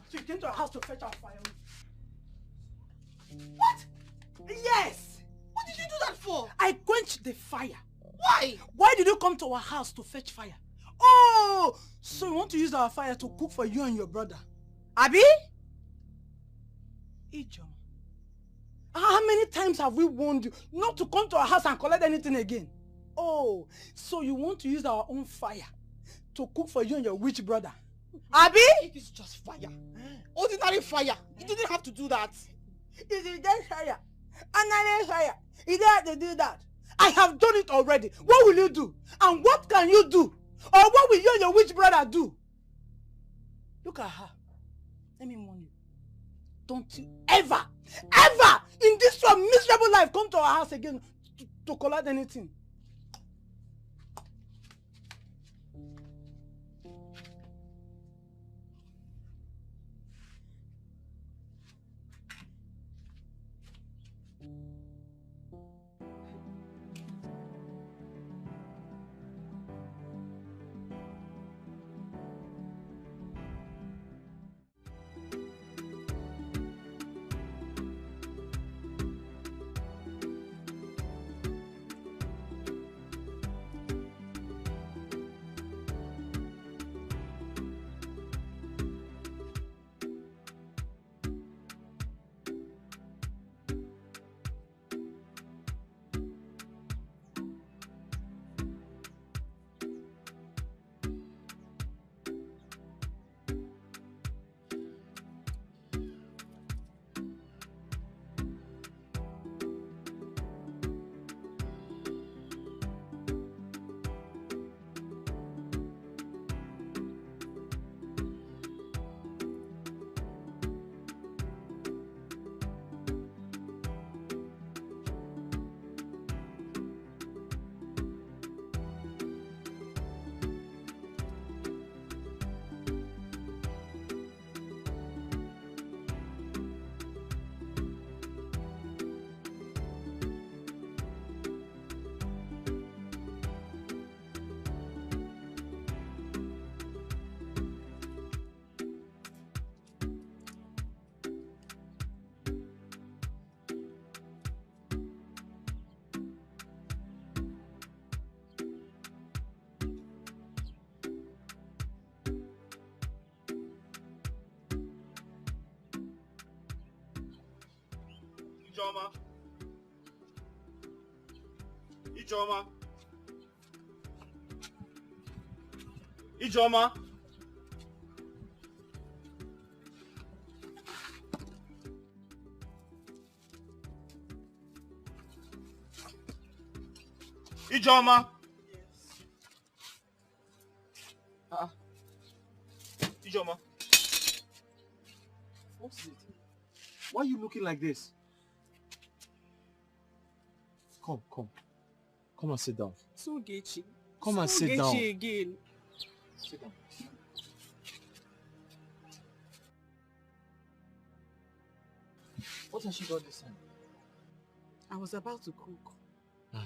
So you came to our house to fetch our fire? What? Yes! What did you do that for? I quenched the fire. Why? Why did you come to our house to fetch fire? Oh! So you want to use our fire to cook for you and your brother? Abi? Ijoma, how many times have we warned you not to come to our house and collect anything again? Oh, so you want to use our own fire to cook for you and your witch brother? Abi? It is just fire. Ordinary fire. You didn't have to do that. It is just fire. Ordinary fire. You don't have to do that. I have done it already. What will you do? And what can you do? Or what will you and your witch brother do? Look at her. Let me warn you. Don't you ever, ever in this your miserable life come to our house again to collect anything. Ijoma. Ijoma. Ijoma. Ijoma. Yes. Ijoma. What is it? Why are you looking like this? Come. Come and sit down. So Gechi. Come and sit down. Gechi again. Sit down. What has she done this time? I was about to cook. I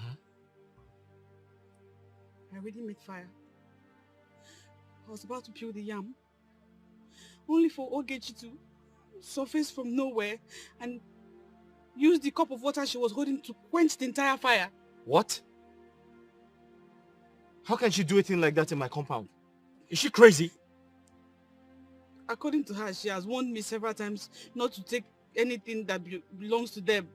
already made fire. I was about to peel the yam. Only for Ogechi to surface from nowhere and use the cup of water she was holding to quench the entire fire. What? How can she do a thing like that in my compound? Is she crazy? According to her, she has warned me several times not to take anything that belongs to them.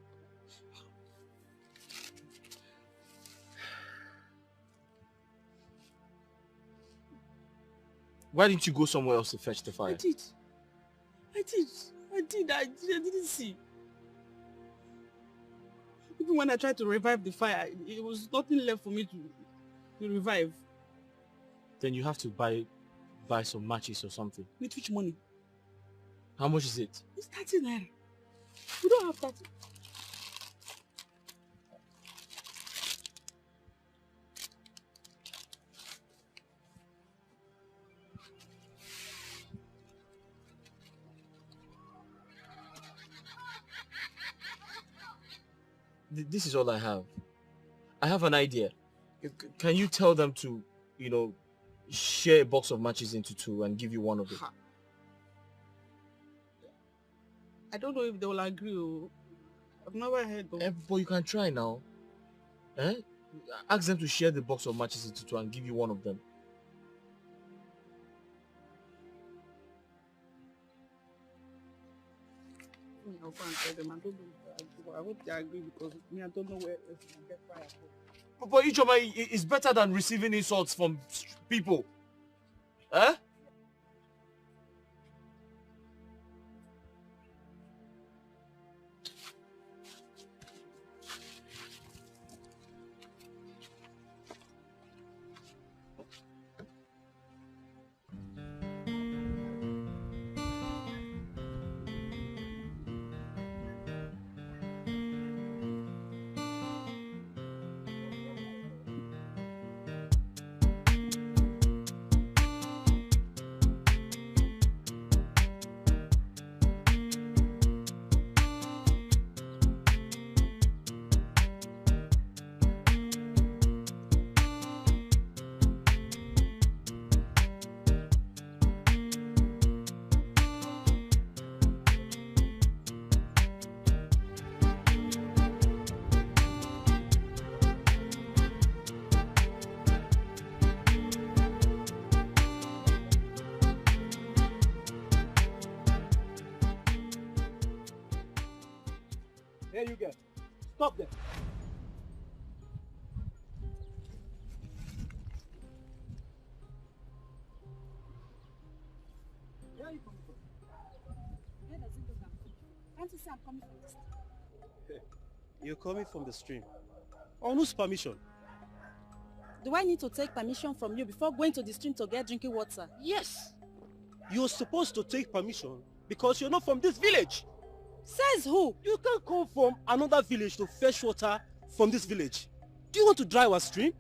Why didn't you go somewhere else to fetch the fire? I didn't see. Even when I tried to revive the fire, it was nothing left for me to revive. Then you have to buy some matches or something. With which money? How much is it? It's 30 naira. We don't have 30. This is all I have. I have an idea. Can you tell them to, share a box of matches into two and give you one of them? I don't know if they will agree. Oh. I've never heard of. But you can try now. Eh? Ask them to share the box of matches into two and give you one of them. I'll go and tell them. I don't know if they agree. I hope they agree because me, I don't know where else to get fire from. But Ijoma is better than receiving insults from people. Eh? Here you go. Stop there. Where are you coming from? Where does it go down? Can't you see I'm coming from this? You're coming from the stream. On whose permission? Do I need to take permission from you before going to the stream to get drinking water? Yes. You're supposed to take permission because you're not from this village. Says who? You can't come from another village to fetch water from this village. Do you want to dry our stream?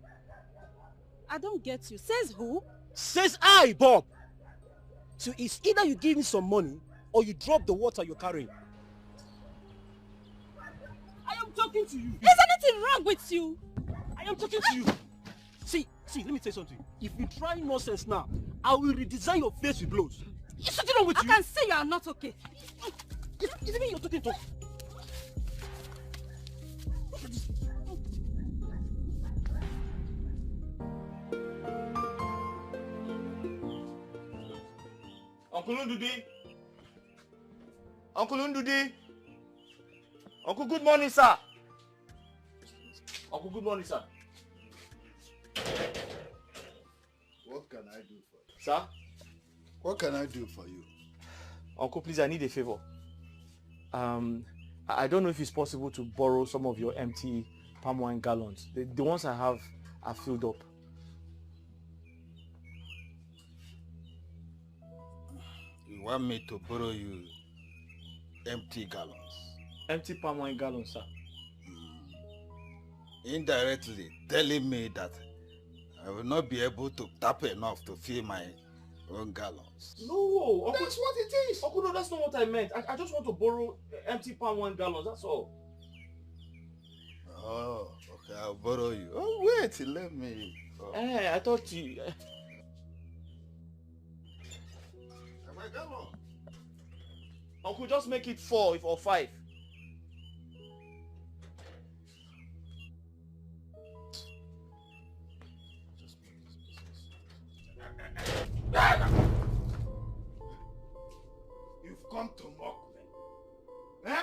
I don't get you. Says who? Says I, Bob. So it's either you give me some money or you drop the water you're carrying. I am talking to you. Is anything wrong with you? I am talking to you. See, let me tell you something. If you try nonsense now, I will redesign your face with blows. Is something wrong with you? I can see you are not okay. Is it me you're talking to? Uncle Ndudi. Uncle Ndudi. Uncle, good morning, sir. Uncle, good morning, sir. What can I do for you? Sir? What can I do for you? Uncle, please, I need a favor. I don't know if it's possible to borrow some of your empty palm wine gallons. The ones I have are filled up. You want me to borrow you empty gallons? Empty palm wine gallons, sir. Indirectly telling me that I will not be able to tap enough to fill my own gallons. No, Uncle, That's what it is. Uncle, no, that's not what I meant. I just want to borrow empty palm wine gallons, that's all. Oh, okay, I'll borrow you. Oh, wait, let me... Oh. I thought you... My gallon. Uncle, just make it 4 or 5. You've come to mock me. Eh?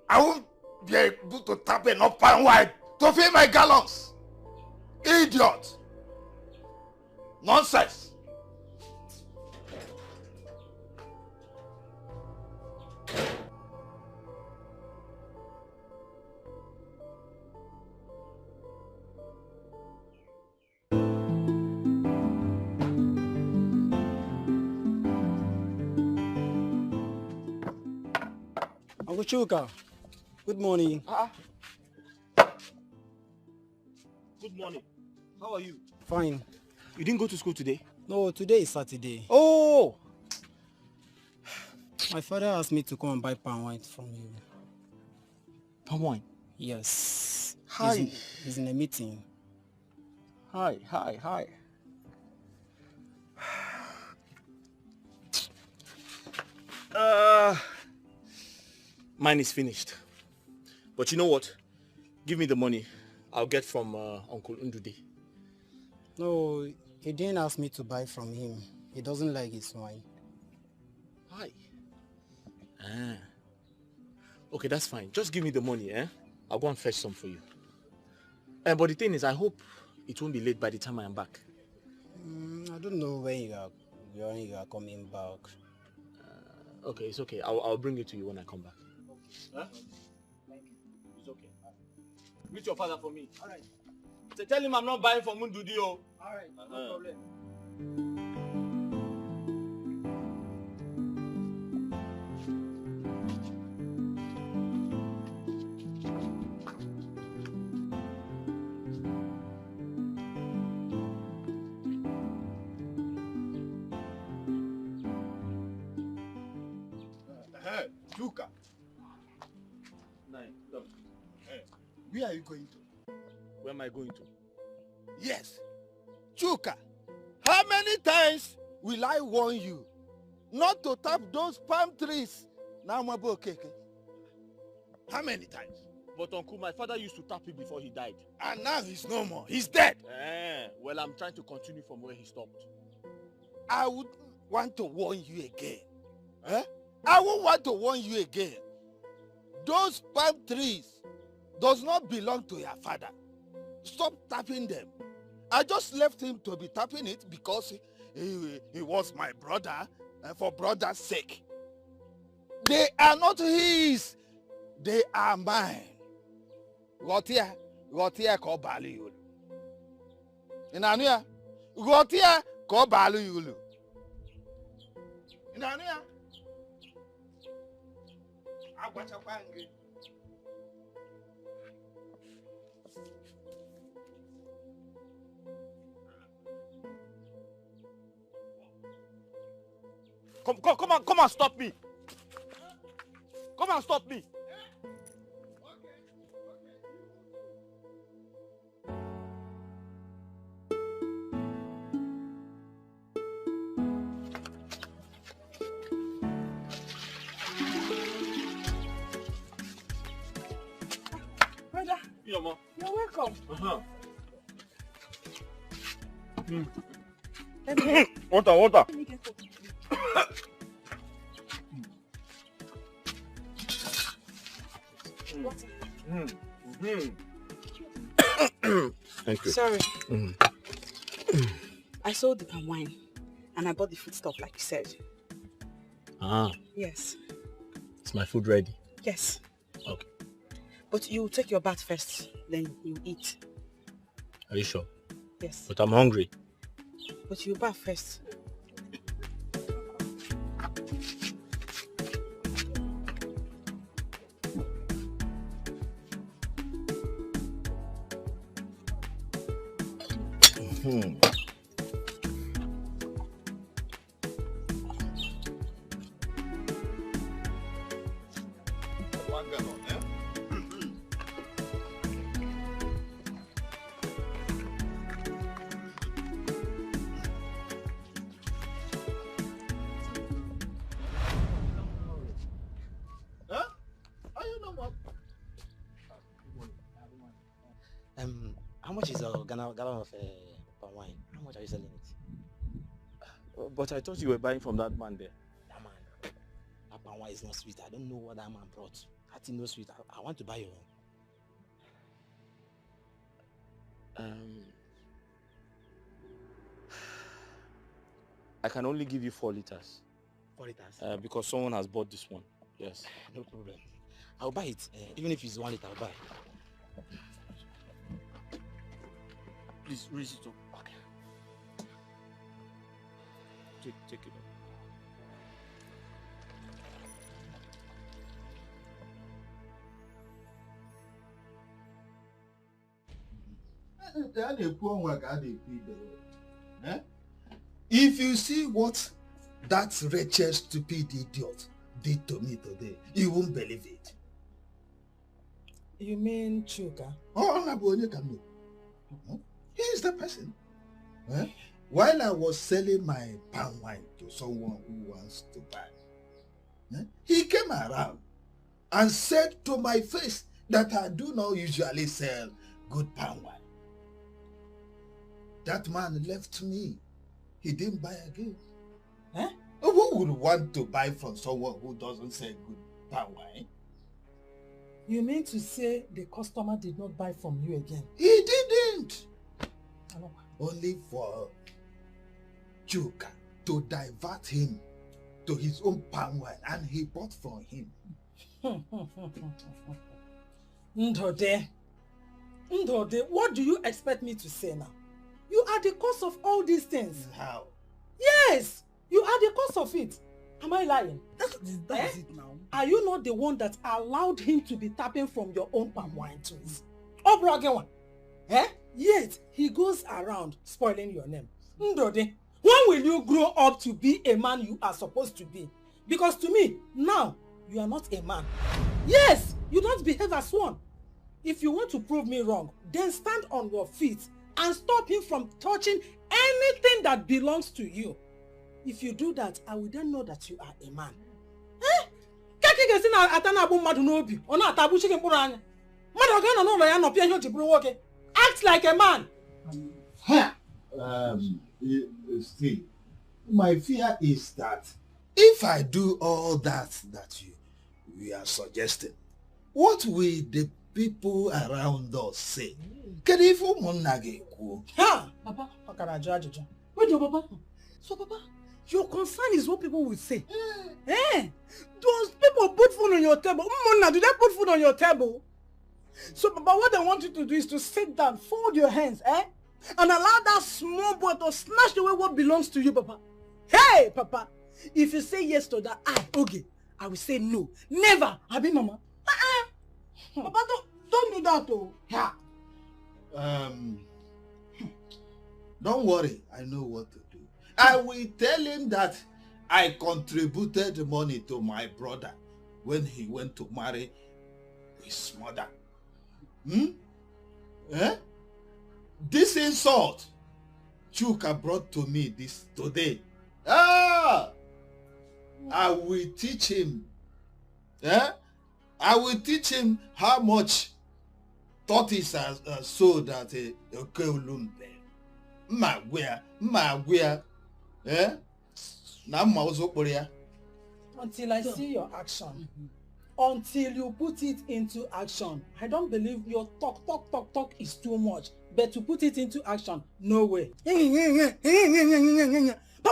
I won't be able to tap enough palm wine to fill my gallons. Idiot. Nonsense. Uncle Chuka, good morning. Good morning. How are you? Fine. You didn't go to school today? No, today is Saturday. Oh! My father asked me to come and buy palm wine from you. Palm wine? Yes. Hi. He's in a meeting. Hi. Mine is finished. But you know what? Give me the money. I'll get from Uncle Ndude. No, he didn't ask me to buy from him. He doesn't like his wine. Why? Ah. Okay, that's fine. Just give me the money, eh? I'll go and fetch some for you. But the thing is, I hope it won't be late by the time I am back. I don't know when you are coming back. Okay, it's okay. I'll bring it to you when I come back. Huh? It's okay. Meet your father for me. Alright. So tell him I'm not buying from Ndudi. Alright, no problem. Chuka. Where are you going to? Where am I going to? Yes. Chuka, how many times will I warn you not to tap those palm trees? Now I'm okay. How many times? But Uncle, my father used to tap it before he died. And now he's no more. He's dead. Well, I'm trying to continue from where he stopped. I would want to warn you again. I won't want to warn you again. Those palm trees does not belong to your father. Stop tapping them. I just left him to be tapping it because he was my brother, and for brother's sake. They are not his. They are mine. Gotia ko bali yulu. Inanuya, Gotia ko bali yulu. Inanuya. Come and stop me. Come and stop me. Brother, You're welcome. Water. Let me get water. Thank you. Sorry. I sold the palm wine and I bought the food stuff like you said. Ah. Yes. Is my food ready? Yes. Okay. But you take your bath first, then you eat. Are you sure? Yes. But I'm hungry. But you bath first. How much is a gallon of palm wine? How much are you selling it? But I thought you were buying from that man there. That man, that palm wine is not sweet. I don't know what that man brought. That thing no sweet. I want to buy your own. I can only give you 4 liters. 4 liters? Because someone has bought this one. Yes. No problem. I'll buy it. Even if it's 1 liter, I'll buy. Please raise it up. Okay. Take it up. If you see what that wretched, stupid idiot did to me today, you won't believe it. You mean Chuka? He is the person. While I was selling my palm wine to someone who wants to buy, he came around and said to my face that I do not usually sell good palm wine. That man left me. He didn't buy again. Eh? Who would want to buy from someone who doesn't sell good palm wine? You mean to say the customer did not buy from you again? He didn't. Hello. Only for Chuka to divert him to his own palm wine, and he bought from him. Ndode, what do you expect me to say now? You are the cause of all these things. How? Yes, you are the cause of it. Am I lying? That's it now. Are you not the one that allowed him to be tapping from your own palm wine too? Oh, brother, eh? Yet he goes around spoiling your name. Ndode, when will you grow up to be a man you are supposed to be? Because to me, now, you are not a man. Yes, you don't behave as one. If you want to prove me wrong, then stand on your feet and stop him from touching anything that belongs to you. If you do that, I will then know that you are a man. Eh? Kaki gesi na atana abu madu n'obi, ona atabu chike mkpụrụ anya. Madu oga no n'ụlọ ya nọpịa ihe o ji bụrụ nwoke. Act like a man. Still, my fear is that if I do all that we are suggesting, what will the people around us say? Ha! Papa, wait, Papa. So, Papa, your concern is what people will say. Eh? Those people put food on your table. Do they put food on your table? So, Papa, what they want you to do is to sit down, fold your hands, and allow that small boy to snatch away what belongs to you, Papa. Hey, Papa, if you say yes to that, I will say no. Never. Abi, Mama. Papa, don't do that, oh. Yeah. Don't worry, I know what to do. I will tell him that I contributed money to my brother when he went to marry his mother. This insult Chuka brought to me today. I will teach him. I will teach him how much tortoise has sold at a Keulumbe. Until I see your action. Until you put it into action. I don't believe your talk is too much. But to put it into action, no way. Papa,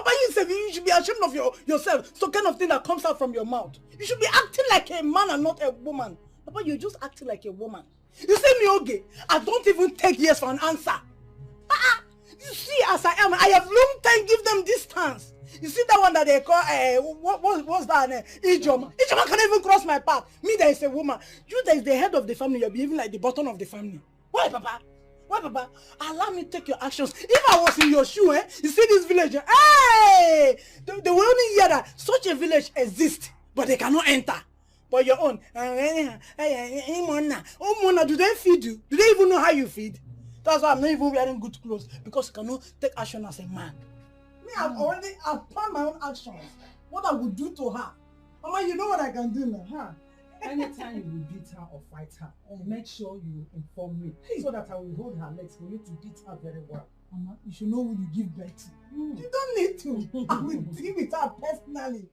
you should be ashamed of yourself. So kind of thing that comes out from your mouth. You should be acting like a man and not a woman. Papa, you're just acting like a woman. You say me okay? I don't even take yes for an answer. You see, as I am, I have long time give them distance. You see that one that they call, what's that? Ijoma. Ijoma can't even cross my path. Me, there is a woman. You, there is the head of the family. You're behaving like the bottom of the family. Why, Papa? Why, Papa? Allow me to take your actions. If I was in your shoe, you see this village, hey! They will only hear that such a village exists, but they cannot enter. But your own, do they feed you? Do they even know how you feed? That's why I'm not even wearing good clothes, because you cannot take action as a man. Me, I've planned my own actions. What I would do to her. Mama, you know what I can do now, huh? Anytime you will beat her or fight her, make sure you inform me so that I will hold her legs for you to beat her very well. Mama, you should know when you give birth to. You don't need to. I will deal with her personally.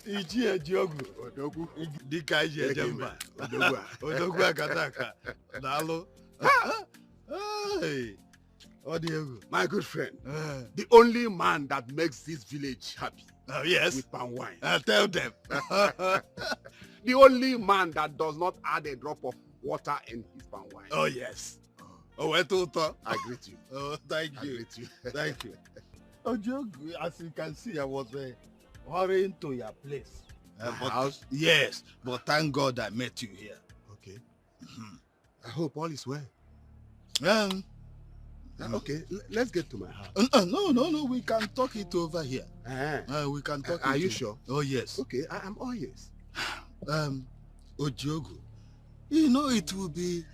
Iji Ejogu, Dikeh Ejemba, Odogwu Akataka, Nalo. My good friend, the only man that makes this village happy. Yes. With palm wine. Tell them. The only man that does not add a drop of water in his palm wine. Oh, yes. I greet you. Oh, thank you. I greet you. Thank you. Ojogu, as you can see, I was hurrying to your place. House? Yes, but thank God I met you here. Okay. I hope all is well. Okay, let's get to my house. No, we can talk it over here. We can talk it. Are you sure? Oh, yes. Okay, I'm all yes. Ojogu, you know it will be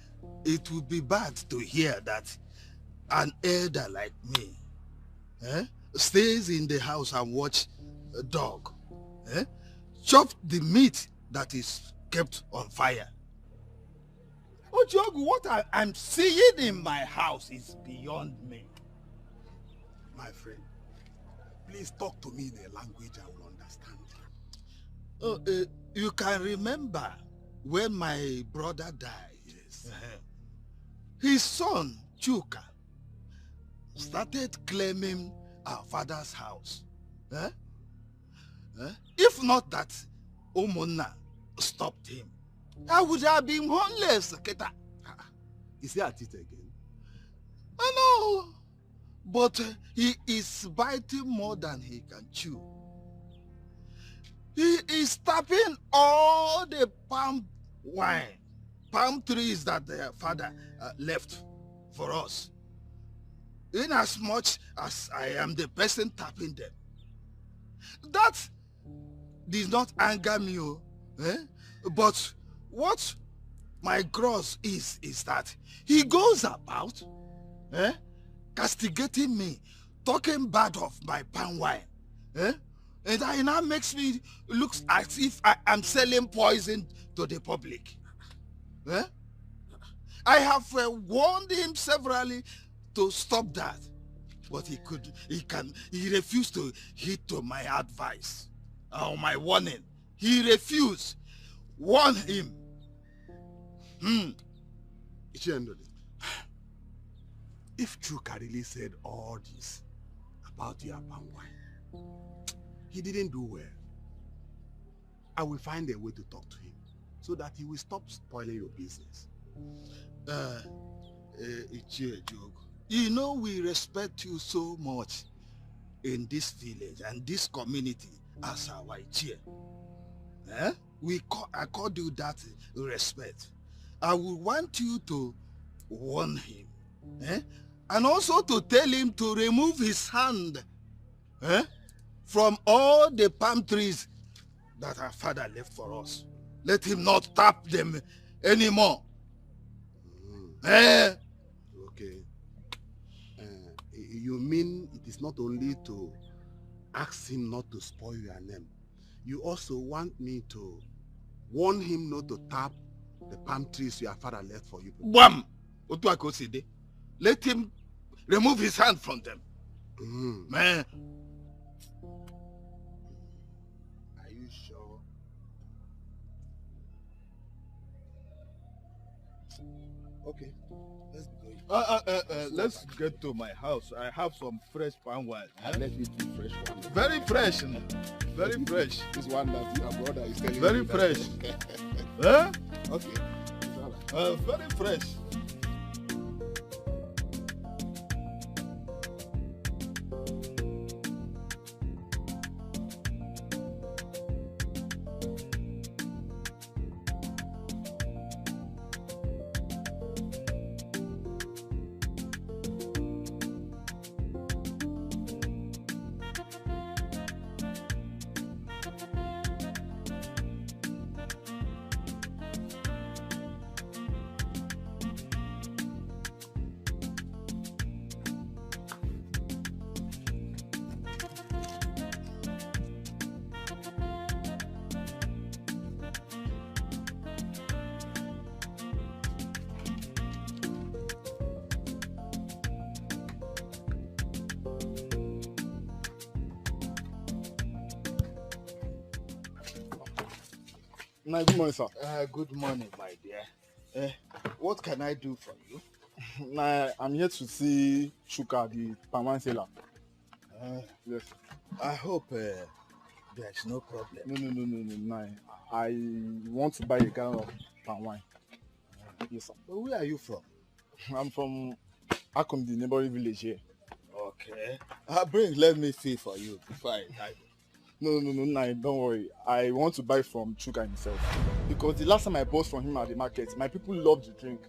bad to hear that an elder like me stays in the house and watch a dog, chop the meat that is kept on fire. Ojogu, what I'm seeing in my house is beyond me. My friend, please talk to me in a language I will understand. You can remember when my brother died. Yes. His son, Chuka, started claiming our father's house. If not that Omona stopped him, I would have been homeless. Is he at it again? I know, but he is biting more than he can chew. He is tapping all the palm trees that their father left for us. In as much as I am the person tapping them. That did not anger me, but what my gross is that he goes about castigating me, talking bad of my palm wine. And it now makes me look as if I am selling poison to the public. I have warned him severally to stop that, but he refused to heed to my advice or my warning. He refused. Warn him. If Chuka really said all this about your palm wine, he didn't do well. I will find a way to talk to him so that he will stop spoiling your business. You know we respect you so much in this village and this community as our Ichie. I called you that respect. I would want you to warn him. And also to tell him to remove his hand from all the palm trees that our father left for us. Let him not tap them anymore. Okay. You mean it is not only to ask him not to spoil your name, you also want me to warn him not to tap the palm trees your father left for you? Bam! Let him remove his hand from them. Man. Are you sure? Okay, let's go. Let's get to my house. I have some fresh palm wine. Let me do fresh one. Very fresh. Very fresh. This one that your brother is telling very me. Fresh. Okay. Very fresh. Good morning, sir. Good morning, my dear. What can I do for you? I'm here to see Chuka, the palm wine seller. Yes. I hope there's no problem. No. I want to buy a gallon of palm wine. Yes, sir. Where are you from? I'm from Akum, the neighboring village here. Okay. Let me feel for you before I die. No, don't worry. I want to buy from Chuka himself. Because the last time I bought from him at the market, my people loved the drink.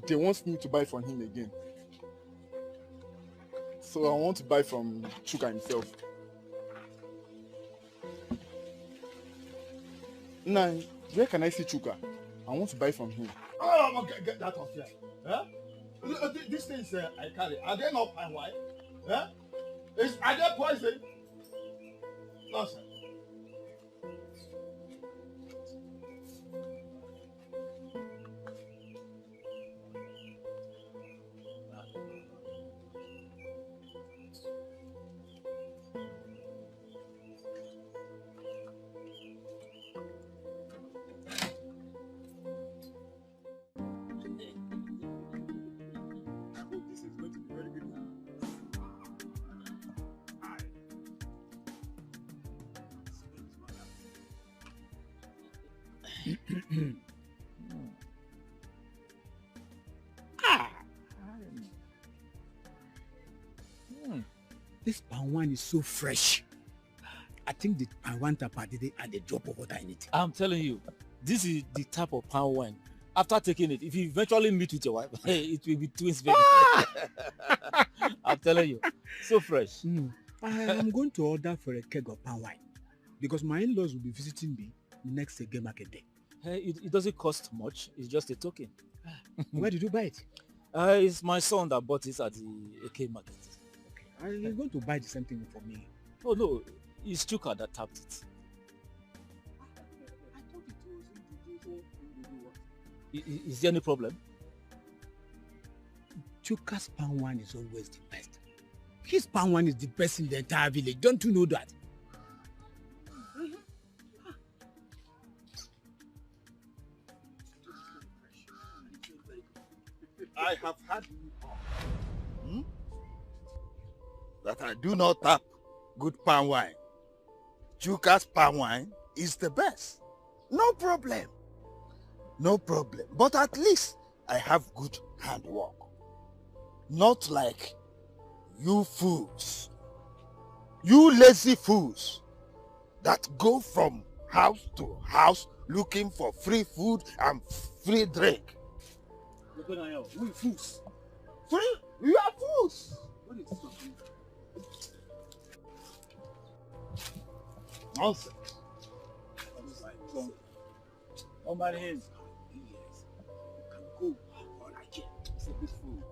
They want me to buy from him again. So I want to buy from Chuka himself. Now, where can I see Chuka? I want to buy from him. Oh, okay, get that off here. These things I carry, are they not palm wine? Are they poison? Nonsense. This is going to be very good now. This palm wine is so fresh. I think the palm wine tapa did add a drop of water in it. I'm telling you, this is the type of palm wine. After taking it, if you eventually meet with your wife, it will be twins, baby. I'm telling you, so fresh. I am going to order for a keg of palm wine because my in-laws will be visiting me next Ege market day. It doesn't cost much. It's just a token. Where did you buy it? It's my son that bought it at the AK market. Okay. He's going to buy the same thing for me. Oh no, it's Chuka that tapped it. I thought it was. Is there any problem? Chuka's palm wine is always the best. His palm wine is the best in the entire village. Don't you know that? I have had that I do not tap good palm wine. Chuka's palm wine is the best. No problem. No problem. But at least I have good handwork. Not like you fools. You lazy fools that go from house to house looking for free food and free drink. We fools. Free? You are fools. What is this? Nonsense. On my hands. Yes. You can go. All I care. It's a good food.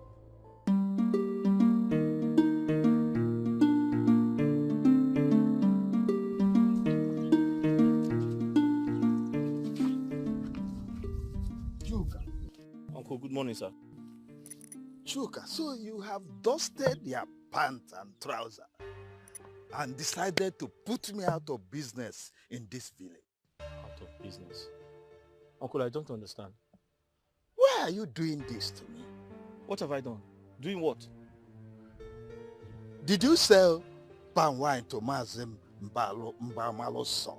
Uncle, good morning, sir. Chuka, so you have dusted your pants and trousers and decided to put me out of business in this village. Out of business? Uncle, I don't understand. Why are you doing this to me? What have I done? Doing what? Did you sell palm wine to Mazim Mbamalo's son?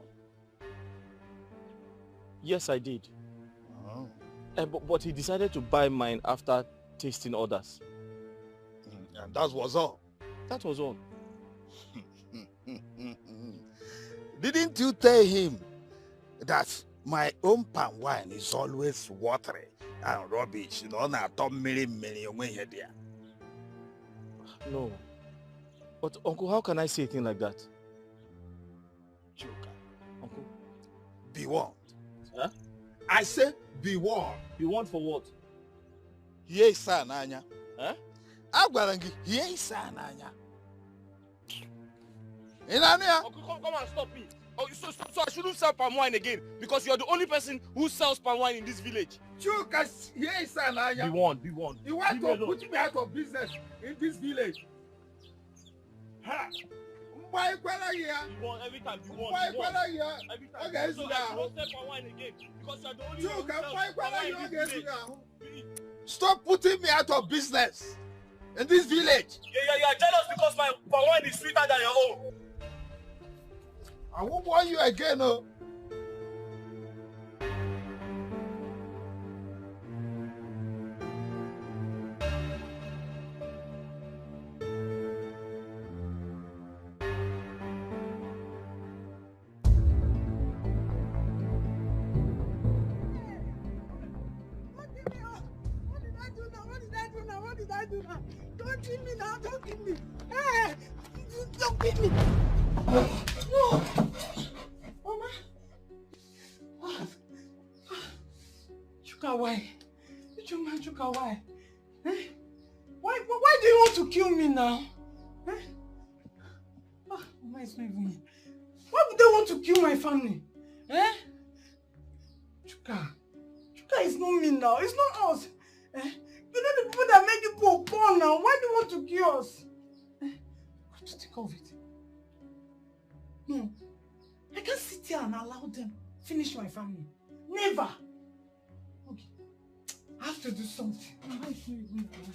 Yes, I did. Oh. But he decided to buy mine after tasting others. And that was all? That was all. Didn't you tell him that my own palm wine is always watery and rubbish? You know, No. But Uncle, how can I say a thing like that? Chuka, Uncle? be warned. Huh? I say be warned. Be warned for what? Here is Nanya. Huh? Agwarangi, here is Nanya. Inania. Uncle, come and stop me. Oh, so I shouldn't sell palm wine again because you are the only person who sells palm wine in this village. Chuka, here is Nanya. Be warned, be warned. You want to put me out of business in this village? Ha! Why Be warned every time. Be warned. Why Be warned. Every time. Okay, so I shouldn't sell palm wine again because you are the only one who sells palm wine in this village. Stop putting me out of business in this village. Yeah, you are jealous because my palm wine is sweeter than your own. I won't warn you again, oh. Don't kill me now, don't kill me. Hey, don't kill me. No. Mama. Chuka, why? Chuka, why? Eh? Why do you want to kill me now? Eh? Mama is not even here. Why would they want to kill my family? Eh? Chuka is not me now. It's not us. Eh? You know the people that make you go born now. Why do you want to kill us? Eh? What do you think of it? No. I can't sit here and allow them finish my family. Never. Okay. I have to do something. Mama is not even around.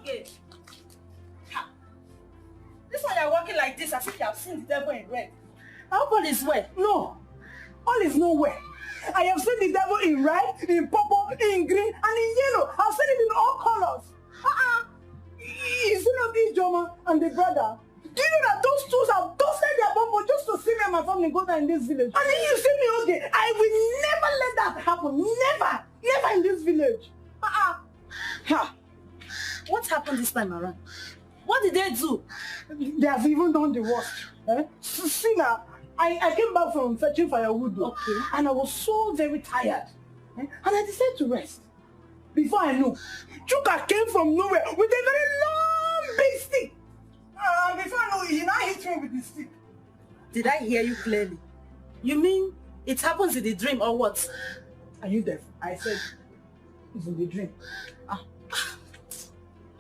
Okay. Ha. This one you're walking like this as if you have seen the devil in red. How all is well? No. All is nowhere. I have seen the devil in red, in purple, in green, and in yellow. I've seen it in all colors. Is it not Ijoma and the brother? Do you know that those two have dusted their bumble just to see me and my family go down in this village? And then you see me, okay? I will never let that happen. Never. Never in this village. Ha. What happened this time around? What did they do? They have even done the worst. Eh? See now, I came back from fetching firewood, okay, and I was so very tired. Eh? And I decided to rest. Before I knew, Chuka came from nowhere with a very long big stick. Before I know, he now hit me with the stick. Did I hear you clearly? You mean it happens in the dream or what? Are you deaf? I said it's in the dream.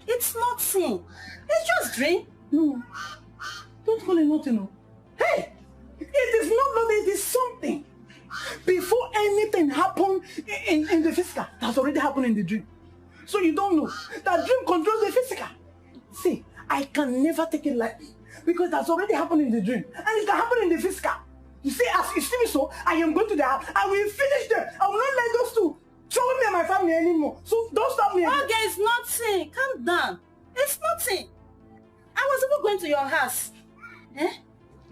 It's nothing. It's just dream. No. Don't call it nothing. No. Hey! It is not nothing, it is something. Before anything happened in the physical, that's already happened in the dream. So you don't know that dream controls the physical. See, I can never take it lightly because that's already happened in the dream. And it can happen in the physical. You see, as you see me so, I am going to the house. I will finish them. I will not let those two trouble me and my family anymore. So don't stop me. Okay, it's nothing. Calm down. It's nothing. I was even going to your house. Eh?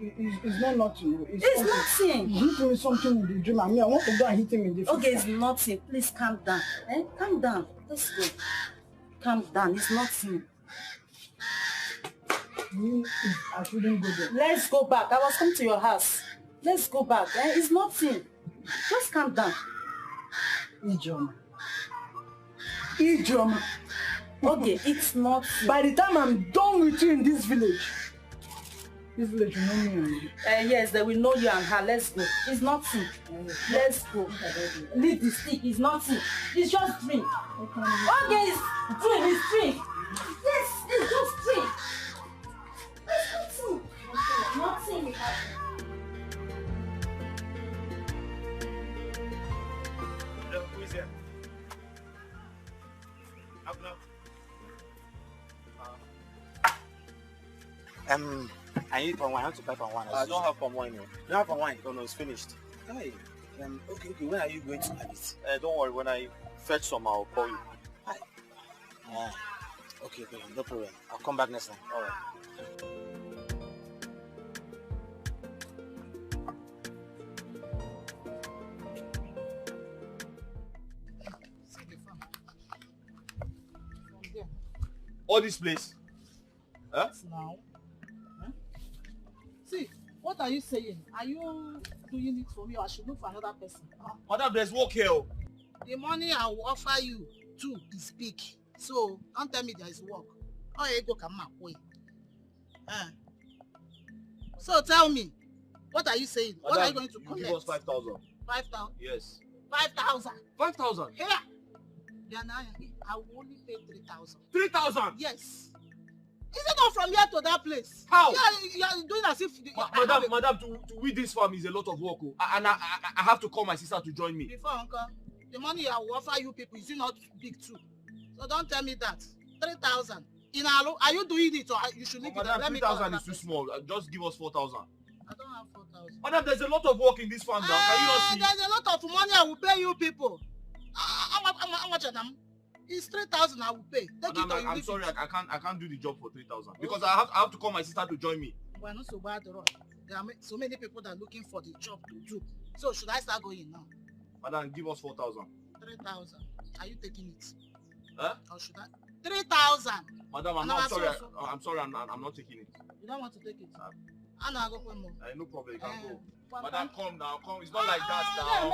It's not nothing. It's nothing. He hit me something in the dream. I mean, I want to go and hit him in the physical. Okay, it's nothing. Please calm down. Eh? Calm down. Let's go. Calm down. It's nothing. I shouldn't go there. Let's go back. I was coming to your house. Let's go back. Eh? It's nothing. Just calm down. Ijoma. Okay, it's not. By the time I'm done with you in this village will know me and you. Yes, they will know you and her. Let's go. It's nothing. Let's go. Leave the stick. It's nothing. It's just drink. Okay, it's drink. It's drink. Yes, it's just drink. It's nothing. Nothing. Who is here? I need palm wine. I want to buy palm wine. I don't have palm wine. You don't have palm wine? No, it's finished. Hey, okay. When are you going to have it? Don't worry. When I fetch some, I'll call you. Hi. Okay, no problem. I'll come back next time. All right. All this place? Huh? Now. Huh? See, what are you saying? Are you doing it for me or I should look for another person? Madam, there's work here. The money I will offer you too is big. So don't tell me there is work. Oh, you go come away. So tell me, what are you saying? Madam, what are you going to collect? Give us 5,000. 5,000? Yes. 5,000. 5,000? Here. I will only pay 3,000. 3,000? Yes. Is it not from here to that place? How? You are doing as if... Madam, to weed this farm is a lot of work. And I have to call my sister to join me. Before, uncle, the money I will offer you people is not big too. So don't tell me that. 3,000. Are you doing it or you should leave it? Madam, 3,000 is too small. Just give us 4,000. I don't have 4,000. Madam, there's a lot of work in this farm now. Can you not see? There's a lot of money I will pay you people. How much of them? It's 3,000 I will pay. Madam, I'm sorry, I can't do the job for 3,000 because I have to call my sister to join me. We're not so bad at all. There are so many people that are looking for the job to do. So should I start going now? Madam, give us 4,000. 3,000. Are you taking it? Huh? Or should I? 3,000. Madam, I'm sorry. I'm sorry. I'm not taking it. You don't want to take it? No problem. You can go. Madam, come now. Come. It's not like that now.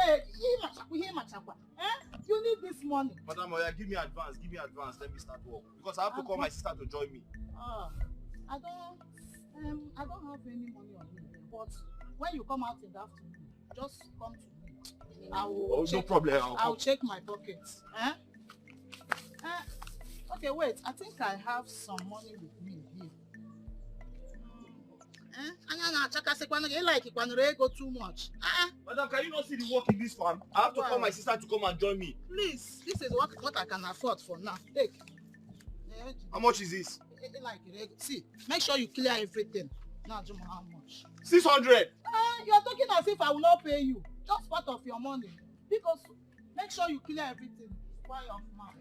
You need this money. Madam, give me advance. Give me advance. Let me start work. Because I have to call my sister to join me. I don't have any money on me. But when you come out in the afternoon, just come to me. No problem. I'll check my pockets. Okay, wait. I think I have some money with me here. Go too much. Madam, can you not see the work in this farm? I have to call my sister to come and join me. Please, this is what I can afford for now. Take. How much is this? See, make sure you clear everything. Now, how much? 600. You're talking as if I will not pay you. Just part of your money. Because make sure you clear everything. Why off now?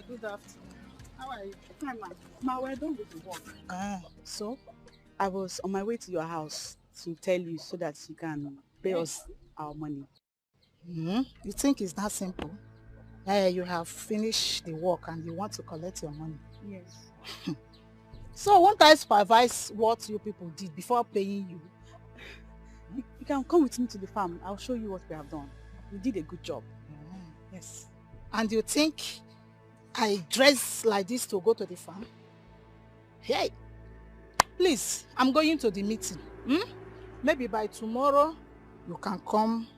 Good afternoon. How are you? Fine, ma'am. Ma, we're done with the work. So? I was on my way to your house to tell you so that you can pay us our money. You think it's that simple? You have finished the work and you want to collect your money? Yes. So won't I supervise what you people did before paying you? You can come with me to the farm. I'll show you what we have done. We did a good job. Yes. And you think I dress like this to go to the farm? Hey, please, I'm going to the meeting. Maybe by tomorrow you can come.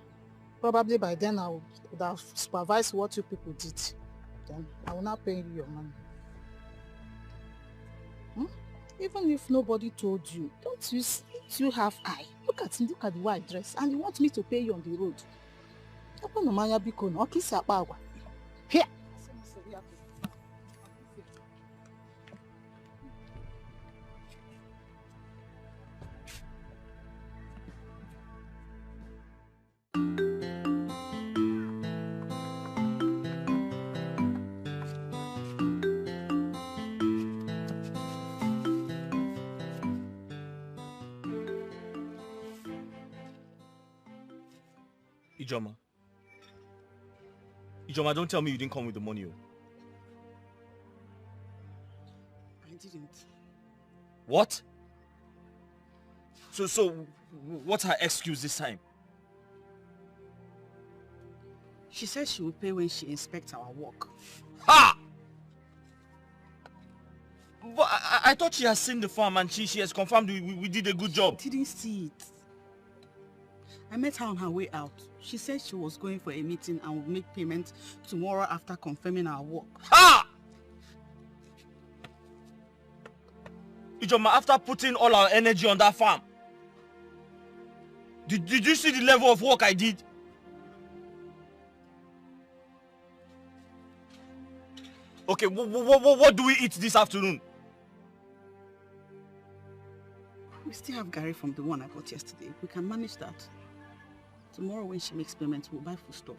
Probably by then I would have supervised what you people did. Then I will not pay you your money. Even if nobody told you, don't you have eye? Look at the way I dress, and you want me to pay you on the road. Here. Ijoma, don't tell me you didn't come with the money. I didn't. What? So what's her excuse this time? She said she will pay when she inspects our work. Ha! But I thought she has seen the farm and she has confirmed we did a good job. I didn't see it. I met her on her way out. She said she was going for a meeting and will make payment tomorrow after confirming our work. Ha! Ijoma, after putting all our energy on that farm, did you see the level of work I did? Okay, what do we eat this afternoon? We still have Gary from the one I bought yesterday. We can manage that. Tomorrow when she makes payment, we'll buy food stuff.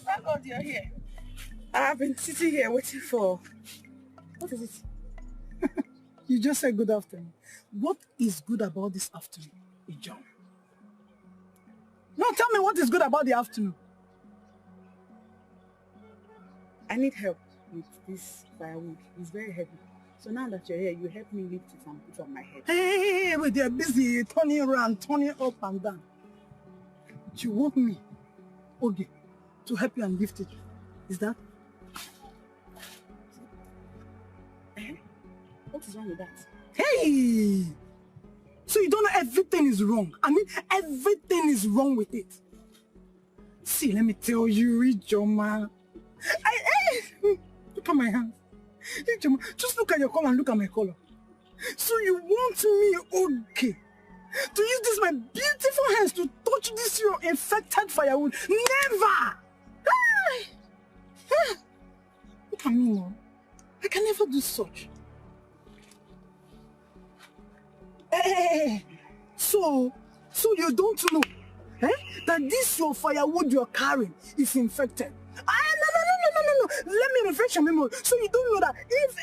Thank God you're here. I have been sitting here waiting for... What is it? You just said good afternoon. What is good about this afternoon, Ijo? No, tell me what is good about the afternoon. I need help with this firewood. It's very heavy. So now that you're here, you help me lift it and put it on my head. Hey, but they're busy turning around, turning up and down. You want me, okay, to help you and lift it? Is that? What is wrong with that? Hey! So you don't know everything is wrong. I mean, everything is wrong with it. See, let me tell you, Ijoma. Look at my hands. Ijoma, just look at your color and look at my color. So you want me, okay, to use this my beautiful hands to touch this your infected firewood? Never! Look at me now. I can never do such. Hey, so you don't know that this your firewood you're carrying is infected? No. Let me refresh your memory. So you don't know that if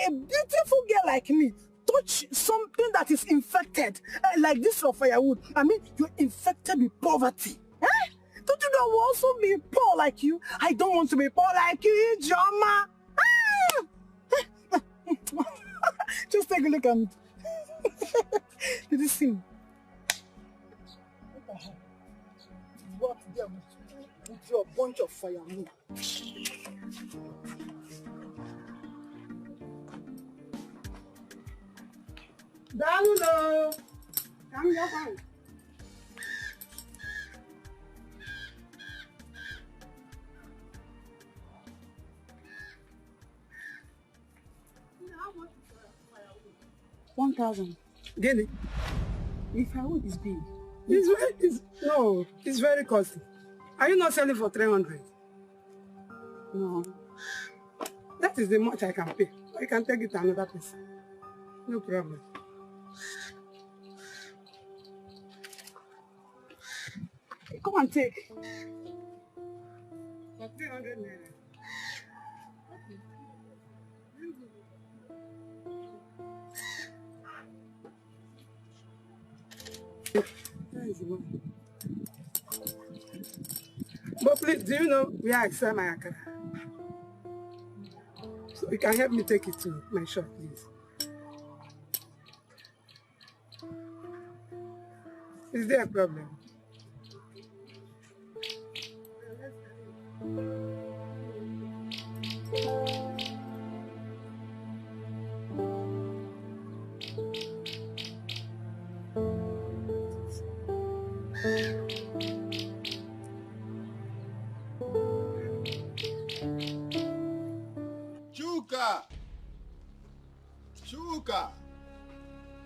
a beautiful girl like me touch something that is infected, like this your firewood, I mean, you're infected with poverty. Don't you know I will also be poor like you? I don't want to be poor like you, Joma. Just take a look at me. Did you see me? What the hell? What there with your bunch of firewood? Down, come here, fine. How much is firewood? 1,000. Get it? The firewood is big. It's very costly. Are you not selling for 300? No. That is the much I can pay. I can take it to another place. No problem. Come and take. For 300 naira. But please, do you know where I sell my akara? So you can help me take it to my shop, please. Is there a problem?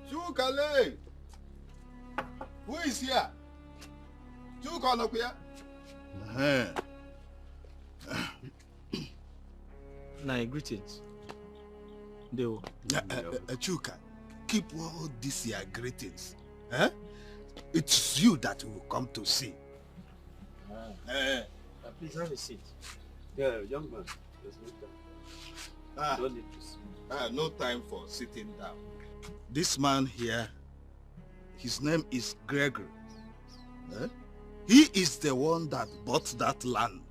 Chuka le. Who is here? Chuka no here. Nah, greetings. Deo. Chuka, keep all these here greetings. It's you that will come to see. Please have a seat. Yeah, young man. There's no time. Don't need to sit. No time for sitting down. This man here, his name is Gregory. He is the one that bought that land.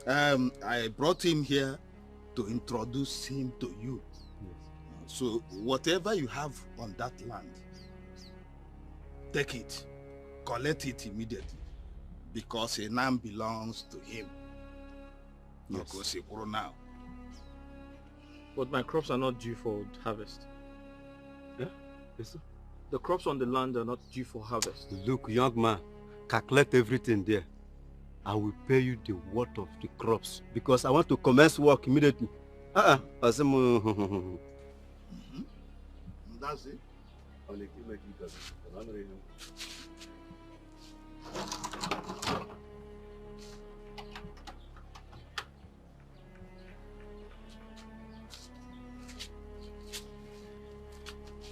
I brought him here to introduce him to you. Yes. So whatever you have on that land, take it, collect it immediately, because it now belongs to him. Yes. Now. But my crops are not due for harvest. Yeah? Yes, sir. The crops on the land are not due for harvest. Look, young man, calculate everything there. I will pay you the worth of the crops because I want to commence work immediately. That's it.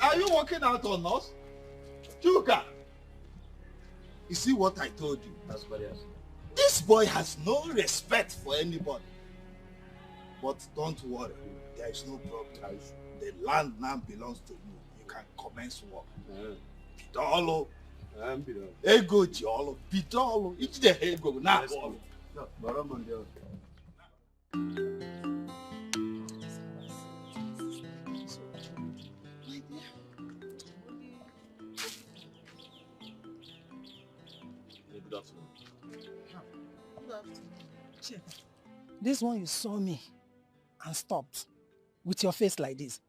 Are you working out on us? Chuka! You see what I told you? That's what it is. This boy has no respect for anybody. But don't worry, there is no problem. The land now belongs to you. You can commence work. Bidolo. Ego Jolo. Bidolo. It's the ego. Now. Good afternoon. This one you saw me and stopped with your face like this.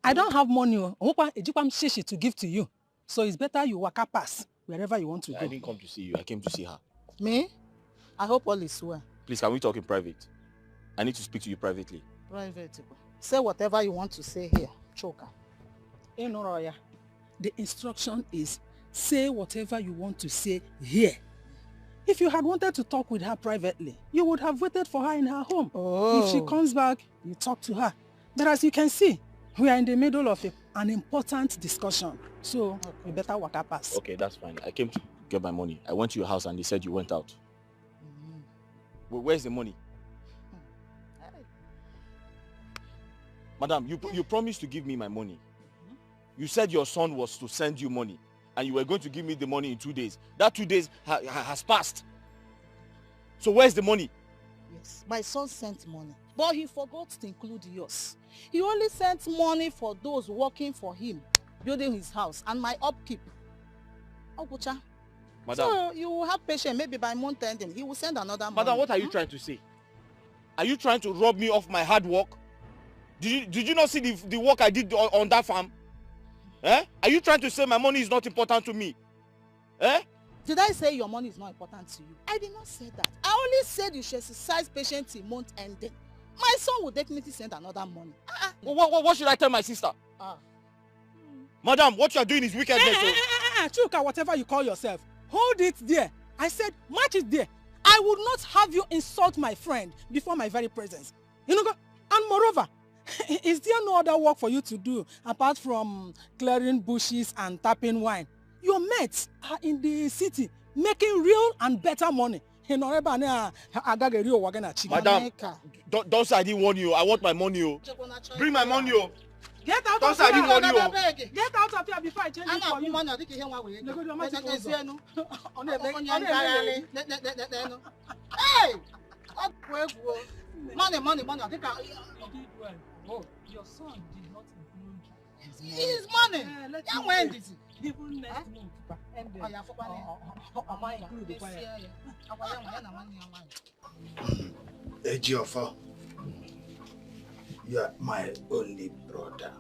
I don't have money to give to you. So it's better you waka pass wherever you want to go. I didn't come to see you. I came to see her. Me? I hope all is well. Please, can we talk in private? I need to speak to you privately. Private. Say whatever you want to say here. Choker. The instruction is say whatever you want to say here. If you had wanted to talk with her privately, you would have waited for her in her home. Oh. If she comes back, you talk to her. But as you can see, we are in the middle of an important discussion. So we better waka pass. Okay, that's fine. I came to get my money. I went to your house and they said you went out. Well, where's the money? Madam, you promised to give me my money. You said your son was to send you money and you were going to give me the money in 2 days. That 2 days has passed. So where's the money? Yes, my son sent money, but he forgot to include yours. He only sent money for those working for him, building his house, and my upkeep. Okucha. Madam. So you will have patience, maybe by month ending, he will send another money. Madam, what are you trying to say? Are you trying to rob me of my hard work? Did you not see the work I did on that farm? Eh? Are you trying to say my money is not important to me? Eh? Did I say your money is not important to you? I did not say that. I only said you should exercise patience till month ending. My son will definitely send another money. What should I tell my sister? Madam, what you are doing is wickedness. Chuka, whatever you call yourself, hold it there. I said, match it there. I would not have you insult my friend before my very presence. You know, and moreover, is there no other work for you to do apart from clearing bushes and tapping wine? Your mates are in the city making real and better money. Madam, don't say I didn't warn you. I want my money. Bring my money. Get out of here. Get out of here before I change it for you. Hey! Money. Oh, your son did not include his money. When did he? Even next month. Ejiofor, you are my only brother.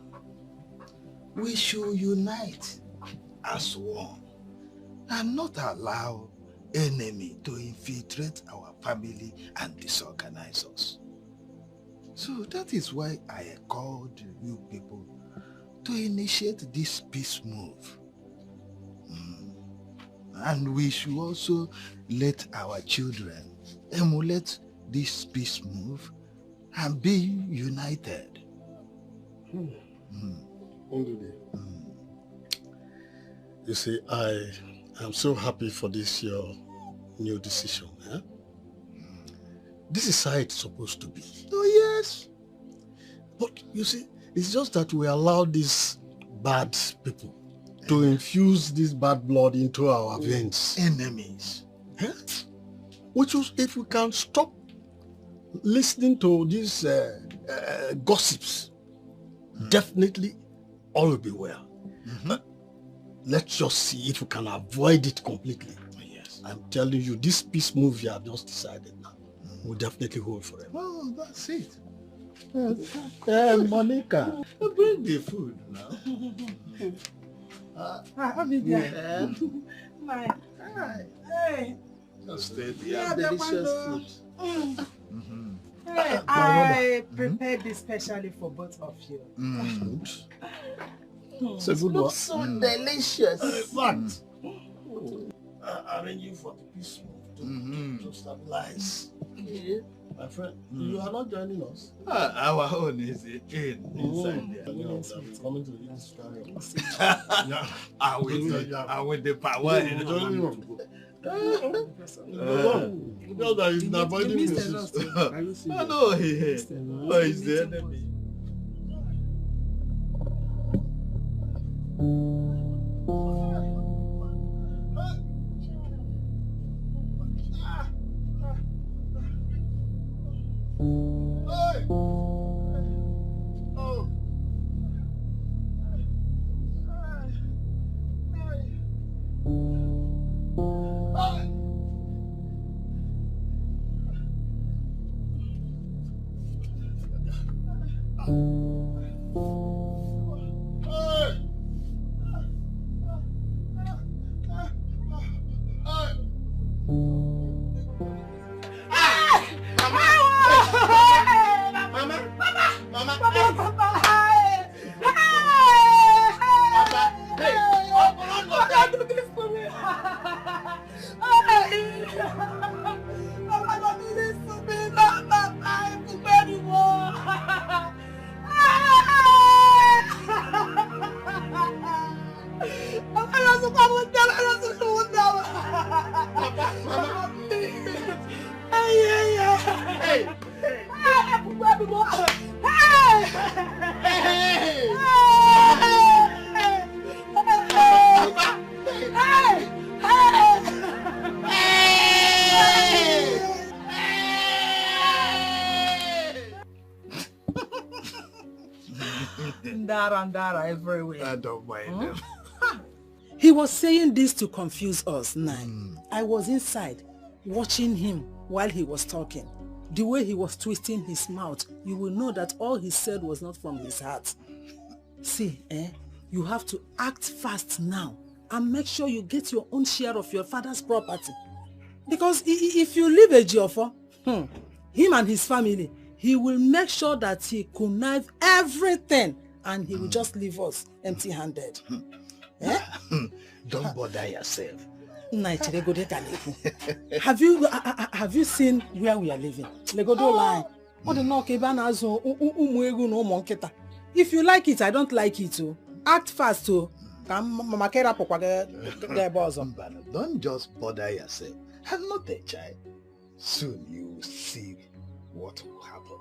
We should unite as one and not allow enemy to infiltrate our family and disorganize us. So that is why I called you people to initiate this peace move. And we should also let our children emulate this peace move and be united. You see, I am so happy for this your new decision. Eh? This is how it's supposed to be. Oh yes. But you see, it's just that we allow these bad people to infuse this bad blood into our veins. Enemies. Eh? Which is, if we can stop listening to these gossips, definitely all will be well. Let's just see if we can avoid it completely. Yes. I'm telling you, this peace move you have just decided now will definitely hold forever. Well, that's it. Monica, bring the food now. Hey. Delicious food. I prepared this specially for both of you. It's a good one. So delicious. In fact, arranging for the peace move to stabilize. My friend, you are not joining us. Our own is inside there. Coming to this I with the power. Because that is not avoiding me. I know he's the enemy. Ndara everywhere. I don't mind them. He was saying this to confuse us, I was inside watching him while he was talking. The way he was twisting his mouth, you will know that all he said was not from his heart. See, you have to act fast now and make sure you get your own share of your father's property. Because if you leave a Ejiofor, him and his family, he will make sure that he connive everything and he will just leave us empty-handed. Don't bother yourself. Have you seen where we are living? If you like it, I don't like it too. Act fast too. Don't just bother yourself. I'm not a child. Soon you will see what will happen.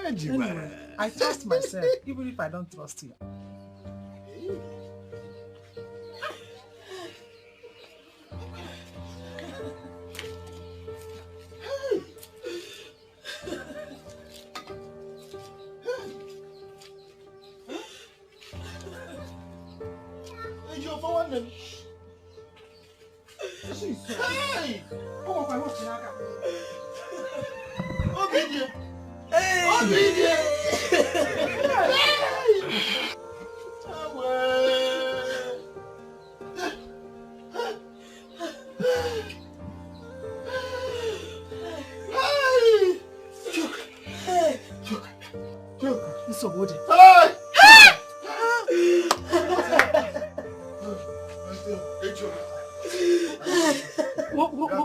Anyway, I trust myself, even if I don't trust you. Hey!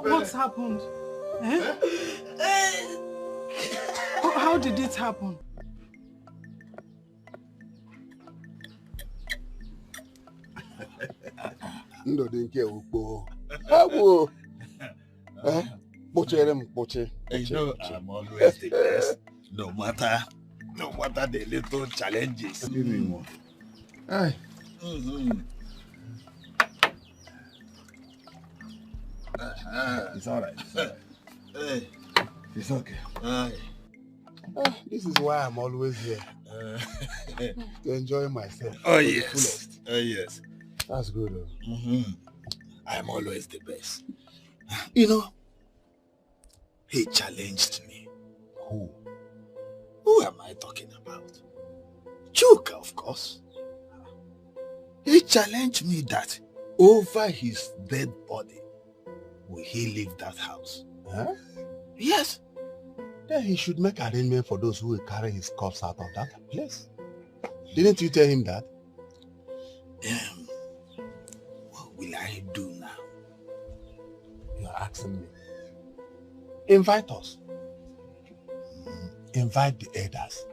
What's happened? How did it happen? Ndo dinke ukpo. Awo. Poche. You know, I'm always the best, no matter the little challenges. Aye. It's all right. Hey. It's okay. This is why I'm always here. To enjoy myself. Oh yes. Oh yes. That's good. I'm always the best. You know, he challenged me. Who? Who am I talking about? Chuka, of course. He challenged me that over his dead body, will he leave that house? Huh? Yes. Then he should make arrangement for those who will carry his corpse out of that place. Didn't you tell him that? What will I do now? You're asking me. Invite us. Invite the elders.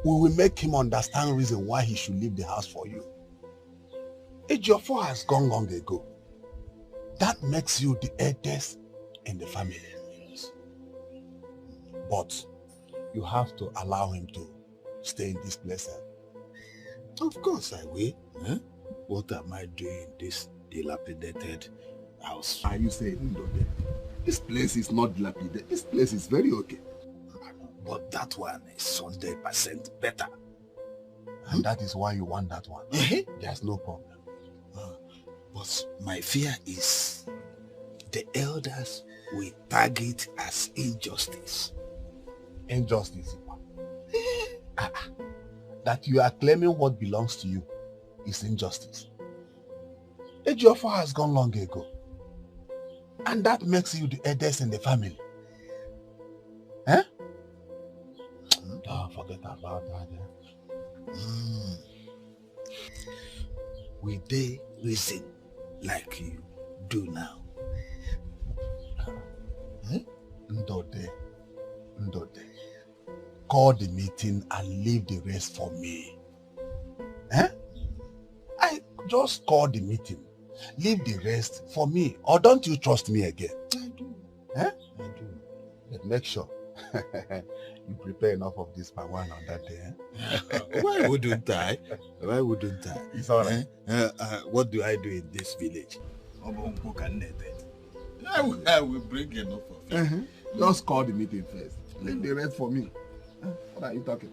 We will make him understand reason why he should leave the house for you. Ejiofor has gone long ago. That makes you the eldest in the family. But you have to allow him to stay in this place. Of course I will. Huh? What am I doing in this dilapidated house? Are you saying, this place is not dilapidated. This place is very okay. But that one is 100% better. And that is why you want that one. There's no problem. But my fear is the elders will tag it as injustice. Injustice? That you are claiming what belongs to you is injustice. Ejiofor has gone long ago. And that makes you the eldest in the family. Eh? Don't forget about that. Will they reason like you do now? Ndode. Call the meeting and leave the rest for me. I just call the meeting. Leave the rest for me. Or don't you trust me again? I do. I do. But make sure you prepare enough of this for one on that day. Why wouldn't I? Why wouldn't I? It's all right. What do I do in this village? I will bring enough of it. Just call the meeting first. Leave the rest for me. What are you talking?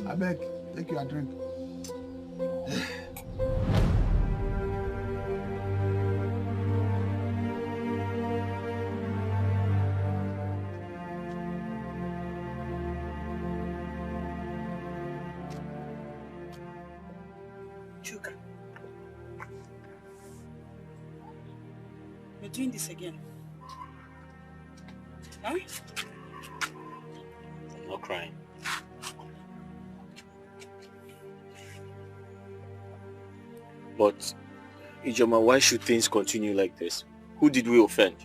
I beg, take your drink. Chuka, you're doing this again. Huh? I'm not crying. But, Ijoma, why should things continue like this? Who did we offend?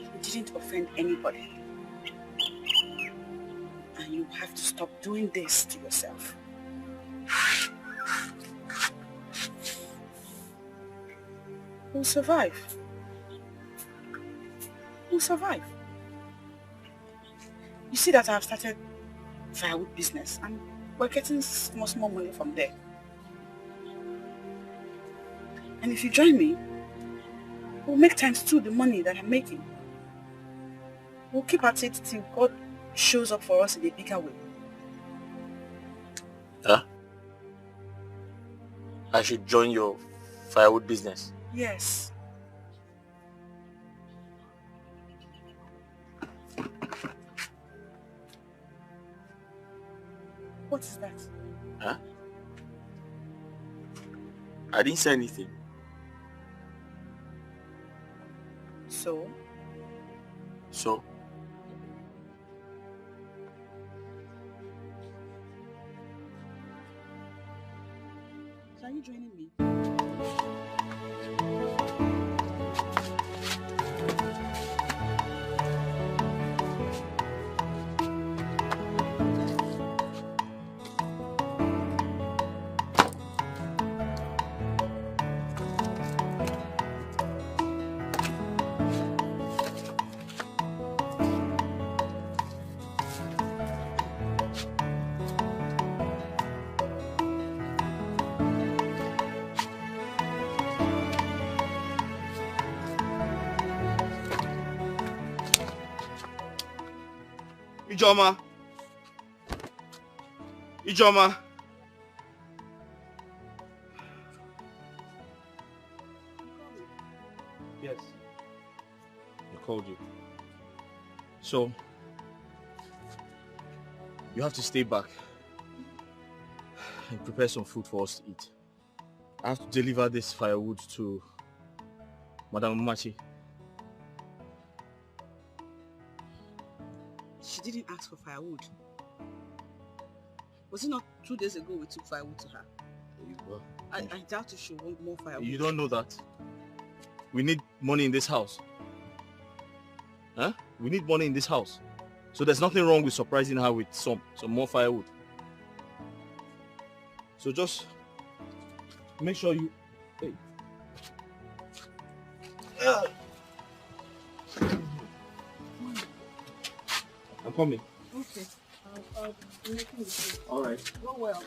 You didn't offend anybody. And you have to stop doing this to yourself. We'll survive. We'll survive. You see that I've started firewood business and we're getting small money from there. And if you join me, we'll make times 2 the money that I'm making. We'll keep at it till God shows up for us in a bigger way. Huh? I should join your firewood business? Yes. What is that? Huh? I didn't say anything. So? So? So are you joining me? Ijoma. Yes. I called you. So, you have to stay back and prepare some food for us to eat. I have to deliver this firewood to Madam Machi. She didn't ask for firewood. Was it not 2 days ago we took firewood to her? I doubt if she want more firewood. You don't know that. We need money in this house. Huh? We need money in this house. So there's nothing wrong with surprising her with some more firewood. So just make sure you... Hey. I'm coming. Okay. I'll be making the food. All right. Go well.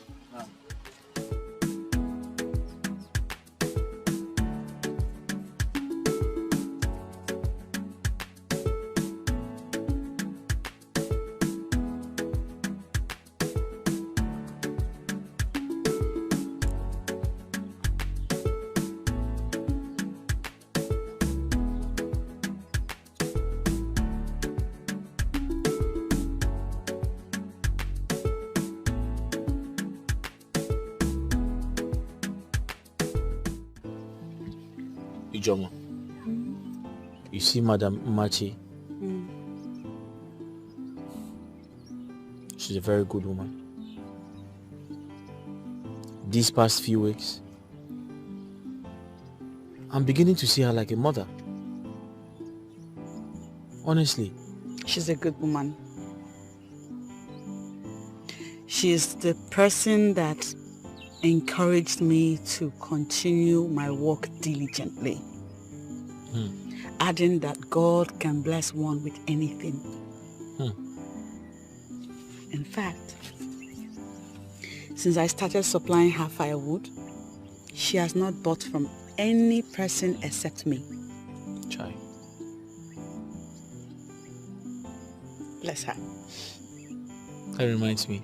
Ijeoma, you see Madam Machi? She's a very good woman. These past few weeks, I'm beginning to see her like a mother. Honestly. She's a good woman. She's the person that encouraged me to continue my work diligently. Adding that God can bless one with anything. In fact, since I started supplying her firewood, she has not bought from any person except me. Chai. Bless her. That reminds me.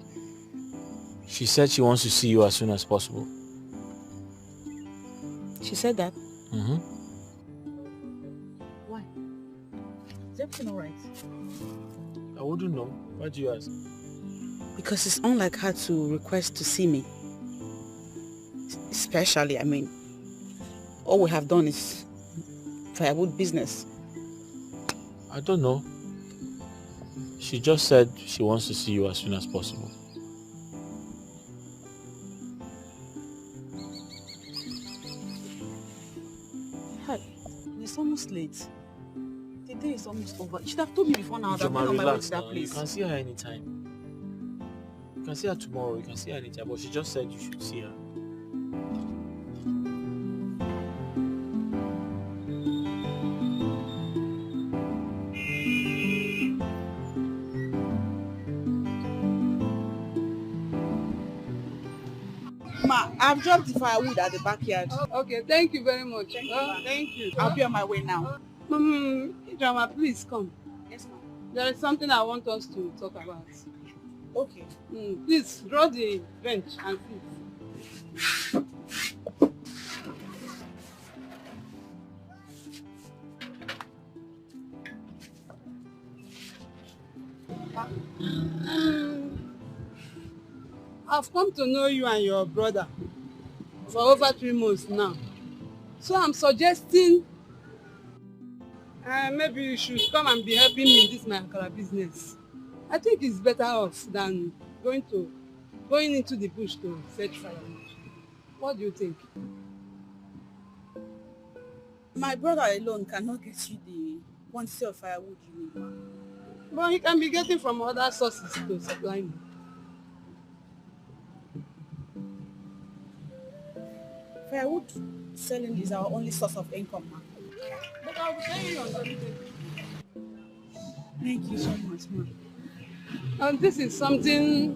She said she wants to see you as soon as possible. She said that? Why? Is everything alright? I wouldn't know. Why do you ask? Because it's unlike her to request to see me. Especially, I mean, all we have done is firewood business. I don't know. She just said she wants to see you as soon as possible. Hi, it's almost late. The day is almost over. You should have told me before now that I'm Ijeoma, on my way relax to that now. place. You can see her anytime. You can see her tomorrow. You can see her anytime. But she just said you should see her. Ma, I've dropped the firewood at the backyard. Okay, thank you very much. Thank you. I'll be on my way now. Ijeoma, please come. Yes, ma'am. There is something I want us to talk about. Okay. Please draw the bench and sit. I've come to know you and your brother for over 3 months now. So I'm suggesting maybe you should come and be helping me in this my akara business. I think it's better off than going into the bush to fetch firewood. What do you think? My brother alone cannot get you the quantity of firewood you need, ma. But he can be getting from other sources to supply me. Firewood selling is our only source of income, ma. But I'll be paying you on everything. Thank you so much, ma. And this is something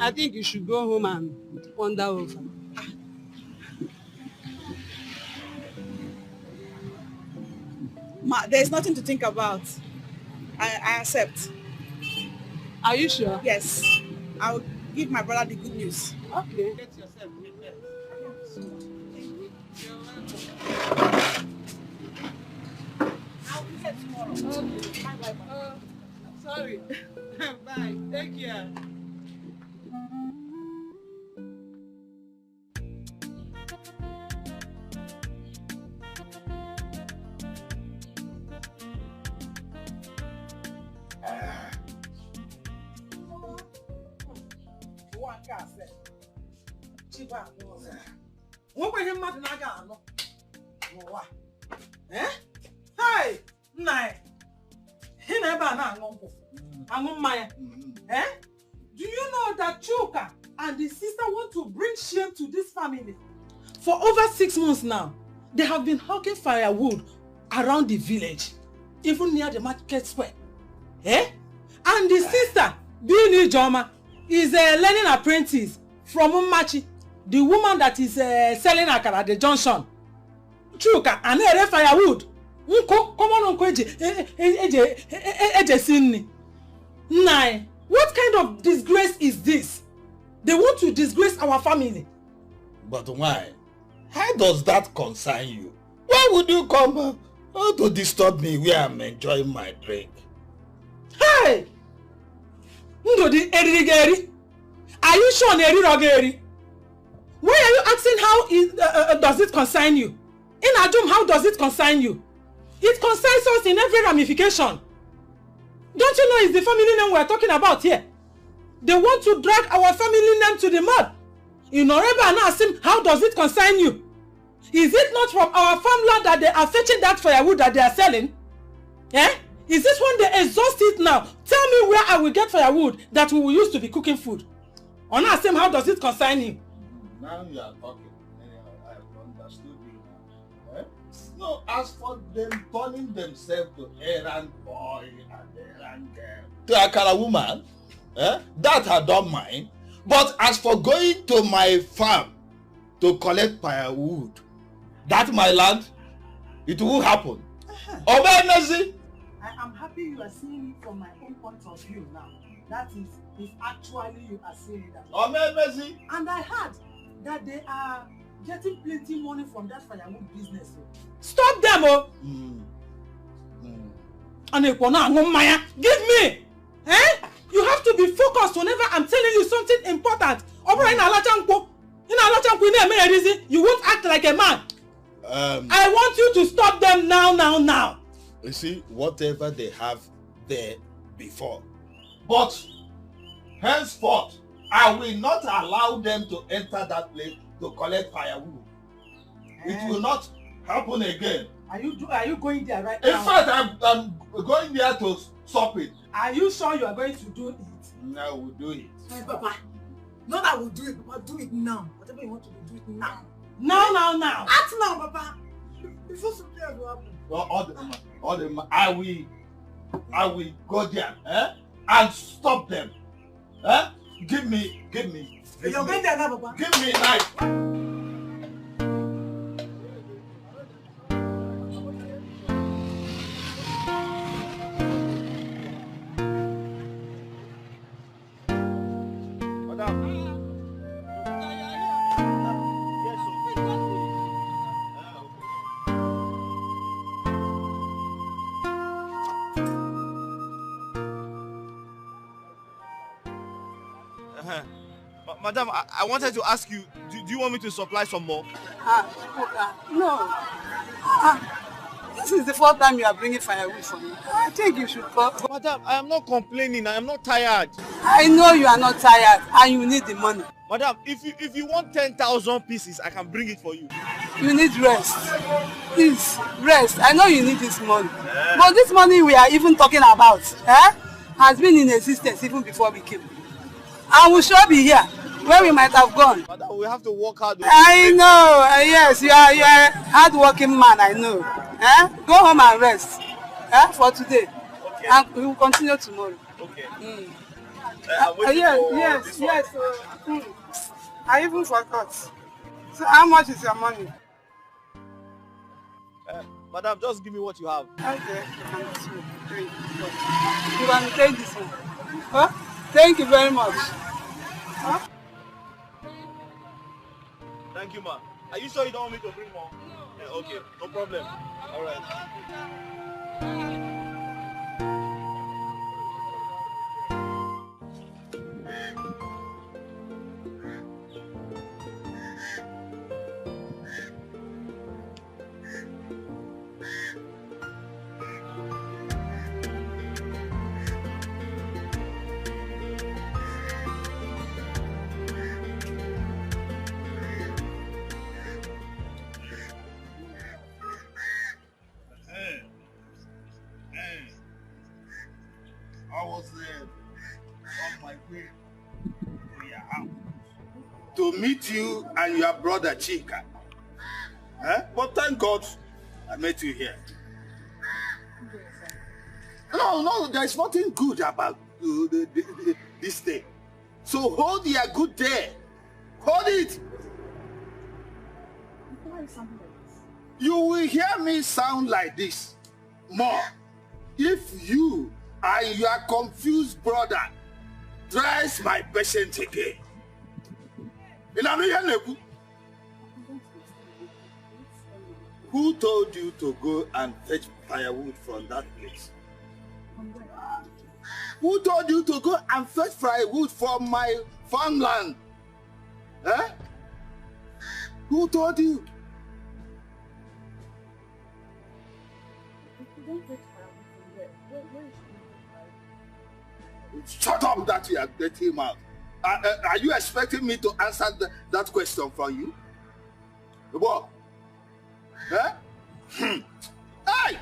I think you should go home and ponder over. Ma, there's nothing to think about. I accept. Are you sure? Yes. I'll give my brother the good news. Okay. Get yourself prepared. I'll be here tomorrow. Okay. Bye. Sorry. Bye. Take care. Nwoke ihe mmadụ na-aga anọ n'ụwa. Hai, nna ị na ebe a na-aṅụ nkwụ. Angumaya. Eh? Do you know that Chuka and the sister want to bring shame to this family? For over 6 months now, they have been hawking firewood around the village, even near the market square. Eh? And the sister, Ini Edo, is a learning apprentice from Umachi, the woman that is selling akara at the junction. Chuka and a firewood. Come on, Nai, what kind of disgrace is this? They want to disgrace our family. But why? How does that concern you? Why would you come to disturb me where I'm enjoying my drink? Hey! Ndodi erigeri. Are you sure Nerirogeri? Why are you asking how does it concern you? In Ajum, how does it concern you? It concerns us in every ramification. Don't you know it's the family name we're talking about here? They want to drag our family name to the mud. In Oreba and ask him, how does it concern you? Is it not from our farmland that they are fetching that firewood that they are selling? Eh? Is this when they exhaust it now? Tell me where I will get firewood that we will use to be cooking food. On ask him, how does it concern you? Now you are talking. I have understood you now. Eh? No, as for them turning themselves to errand boy and errand girl, to Akara woman, that I don't mind. But as for going to my farm to collect firewood, that's my land, it will happen. Obey, I am happy you are seeing it from my own point of view now. That is, if actually you are seeing it that way. And I heard that they are getting plenty money from that firewood business. Stop them, oh! Give me! Eh? You have to be focused whenever I'm telling you something important. You won't act like a man. I want you to stop them now. You see, whatever they have there before. But henceforth, I will not allow them to enter that place to collect firewood. It will not happen again. Are you going there right now? In fact, I'm going there to stop it. Are you sure you are going to do it? No, we'll do it. Hey, Papa. Not that we'll do it, Papa. Do it now. Whatever you want to do it now. Now. Act now, Papa. Before something else will happen. Well, all the I will go there, and stop them. Give me. You're going there now, Papa. Give me a knife. Madam, I wanted to ask you, do you want me to supply some more? No. This is the fourth time you are bringing firewood for me. I think you should go. Madam, I am not complaining. I am not tired. I know you are not tired and you need the money. Madam, if you want 10,000 pieces, I can bring it for you. You need rest. Please, rest. I know you need this money. But this money we are even talking about has been in existence even before we came. And we shall be here where we might have gone. Madam, we have to work hard. I know. Yes, you are a hard-working man, I know. Go home and rest for today. Okay. And we will continue tomorrow. Okay. Yes. I even forgot. So how much is your money? Madam, just give me what you have. Okay. You want to take this one? Huh? Thank you very much. Huh? Thank you, ma. Are you sure you don't want me to bring more? Yeah, okay, no problem. All right. to meet you and your brother Chika. But thank God I met you here. No, there's nothing good about this day. So hold your good day. Hold it. You will hear me sound like this more if you and your confused brother tries my patience again. Who told you to go and fetch firewood from that place? Who told you to go and fetch firewood from my farmland? Who told you? Shut up that you are getting out. Are you expecting me to answer that question for you? What? Hey!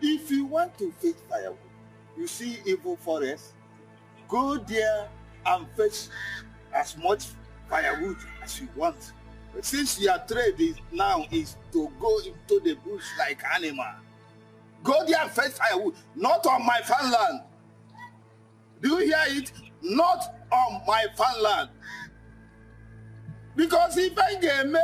If you want to fetch firewood, you see evil forest, go there and fetch as much firewood as you want. But since your trade now is to go into the bush like animal, go there and fetch firewood, not on my farmland. Do you hear it? Not on my farmland. Because if I get me,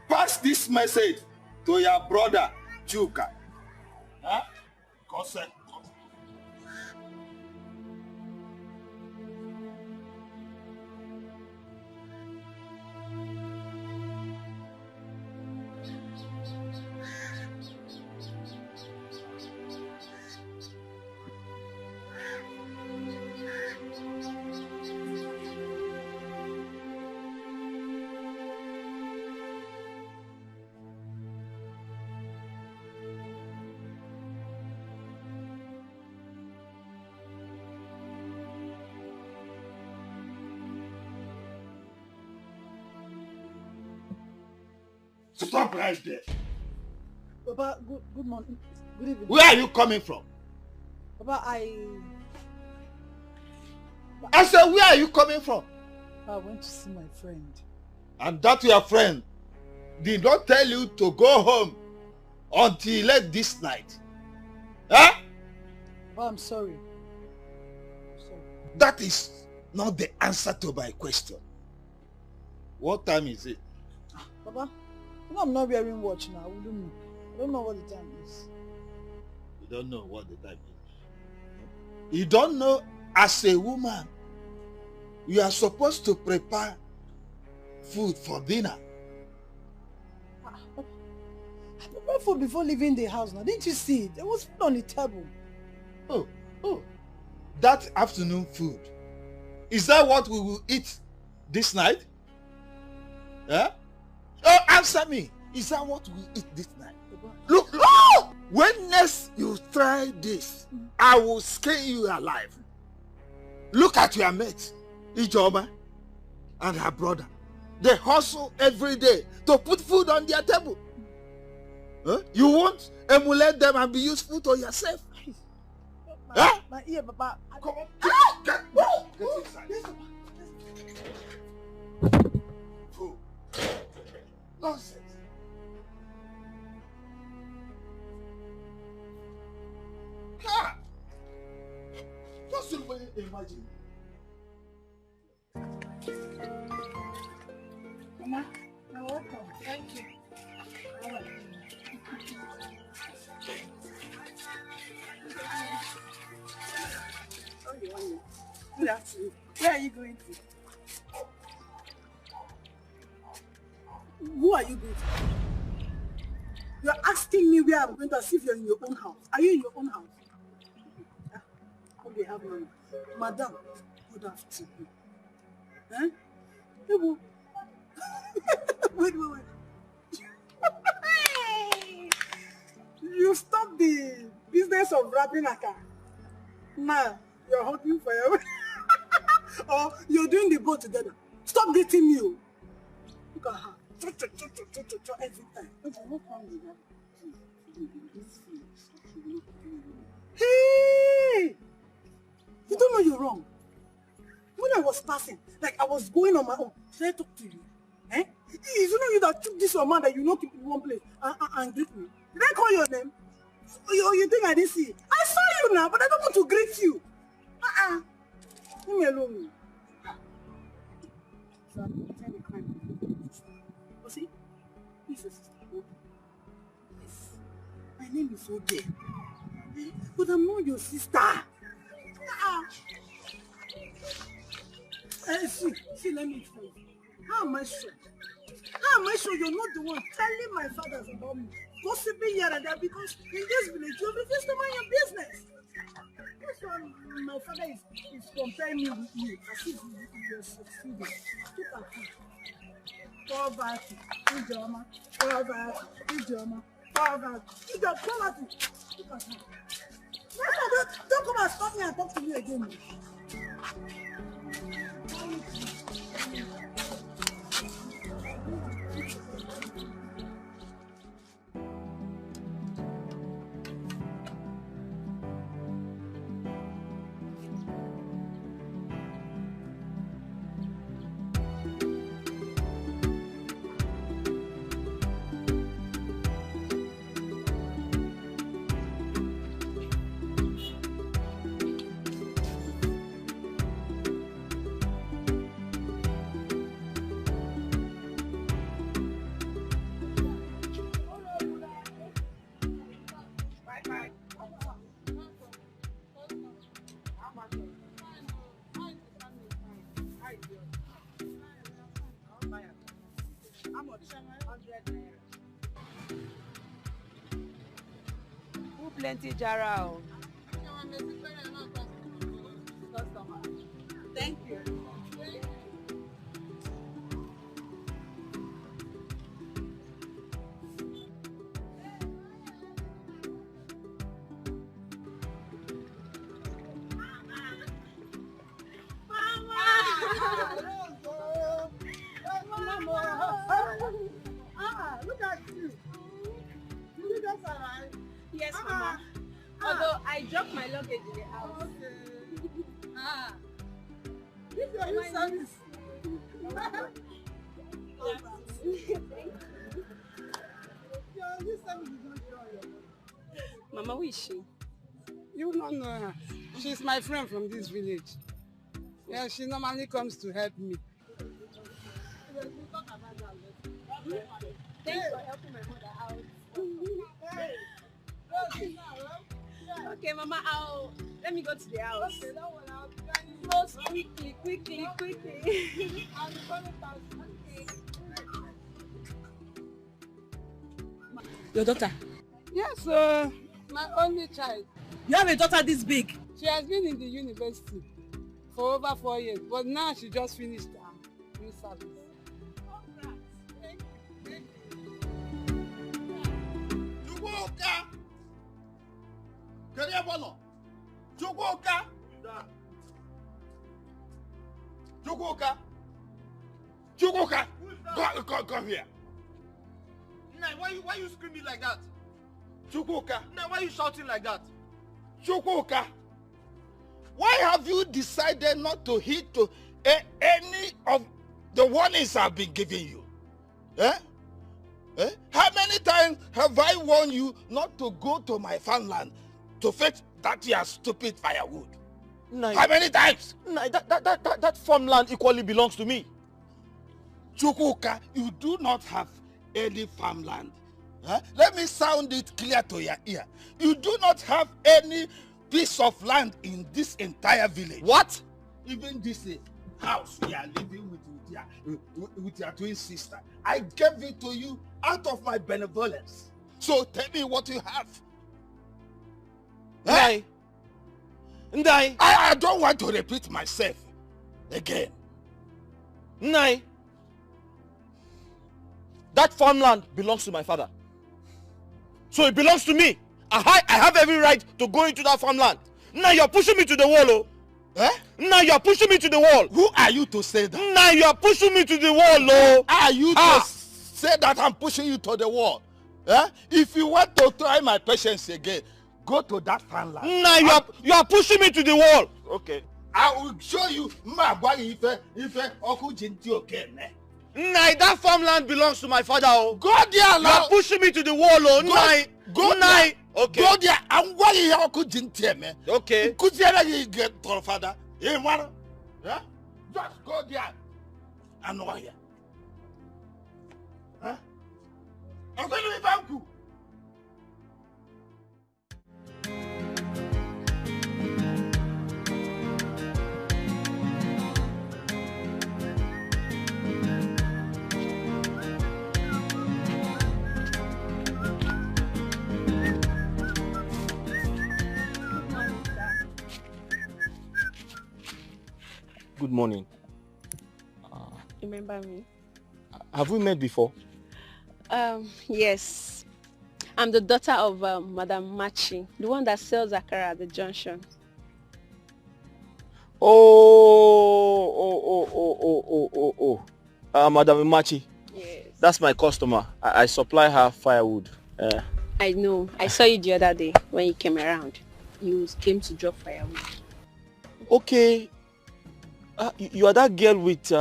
pass this message to your brother Chuka. Consent. Stop right there. Papa, good morning. Good evening. Where are you coming from? Papa, I said, where are you coming from? I went to see my friend. And that your friend did not tell you to go home until late this night. Huh? Oh, I'm sorry. That is not the answer to my question. What time is it? Papa, you know I'm not wearing watch now. I wouldn't know. I don't know what the time is. You don't know what the time is. You don't know, as a woman, you are supposed to prepare food for dinner. I prepared food before leaving the house now. Didn't you see it? There was food on the table. Oh. That afternoon food. Is that what we will eat this night? Huh? Oh, answer me. Is that what we eat this night? Look, when next you try this, I will scare you alive. Look at your mate, Ijoma, and her brother. They hustle every day to put food on their table. Huh? You won't emulate them and be useful to yourself? My ear, Papa. Come on. Get inside. Fool. Nonsense. Just imagine. Mama, you're welcome. Thank you. Good afternoon. Where are you going to? Who are you going to? You're asking me where I'm going to, as if you're in your own house. Are you in your own house? Okay, have money. Madam, good afternoon. Huh? Wait. You stop the business of wrapping a car. Now, you're hugging forever. Or you're doing the both together. Stop greeting me. Look at her. Every time. Okay, what's wrong with that? Hey! You don't know you're wrong. When I was passing, like I was going on my own, should I talk to you? Eh? Is it not you that took this your man that you know keep in one place and greet me? Did I call your name? You think I didn't see? I saw you now, but I don't want to greet you. Leave me alone. So I'm going to tell the crime. You see? This is yes. My name is Oge. But I'm not your sister. See, let me explain. How am I sure? How am I sure you're not the one telling my fathers about me? Gossiping here and there because in this village you refuse to mind your business. That's why my father is comparing me with you as if you're succeeding. Look at you. Poverty, Ijoma, poverty, Ijoma, poverty, Ijoma, poverty. Look at you. Don't come and stop me and talk to me again. Plenty jara. Thank you. Look at you. You just arrived. Yes, Mama. Although I dropped my luggage in the house. Okay. This is your service. Mama, who is she? You don't know her. She's my friend from this village. Yeah, she normally comes to help me. Thanks for helping my mother out. Okay, Mama, let me go to the house. Okay, don't worry, I'll be joining you. Close quickly. I'll be coming fast. Okay. Your daughter? Yes, my only child. You have a daughter this big? She has been in the university for over 4 years, but now she just finished her new service. Chukwuka, come here. Nah, why you screaming like that? Chukwuka. Nah, why you shouting like that? Chukwuka, why have you decided not to heed to any of the warnings I've been giving you? How many times have I warned you not to go to my farmland to fetch that your stupid firewood? Nah, how many times? Nah, that farmland equally belongs to me. Chukwuka, you do not have any farmland. Let me sound it clear to your ear. You do not have any piece of land in this entire village. What? Even this house we are living with your twin sister, I gave it to you out of my benevolence. So tell me what you have. Ndai. I don't want to repeat myself again. Nai. That farmland belongs to my father. So it belongs to me. I have every right to go into that farmland. Now you're pushing me to the wall, Now you're pushing me to the wall. Who are you to say that? Now you're pushing me to the wall, Are you to say that I'm pushing you to the wall? If you want to try my patience again, go to that farmland. Now you are pushing me to the wall. Okay. I will show you if Oku Jinti okay, man. Nah, that farmland belongs to my father. Oh. Go there, you are pushing me to the wall. Oh, go there. Okay. Go there. I'm going to Oku Jinti, man. Okay. Could you get to father? Yeah, man. Yeah? Just go there. I know here. Huh? I'm going to be back. Good morning. Remember me? Have we met before? Yes. I'm the daughter of Madam Machi, the one that sells akara at the junction. Madam Machi. Yes. That's my customer. I supply her firewood. I know. I saw you the other day when you came around. You came to drop firewood. Okay. You are that girl with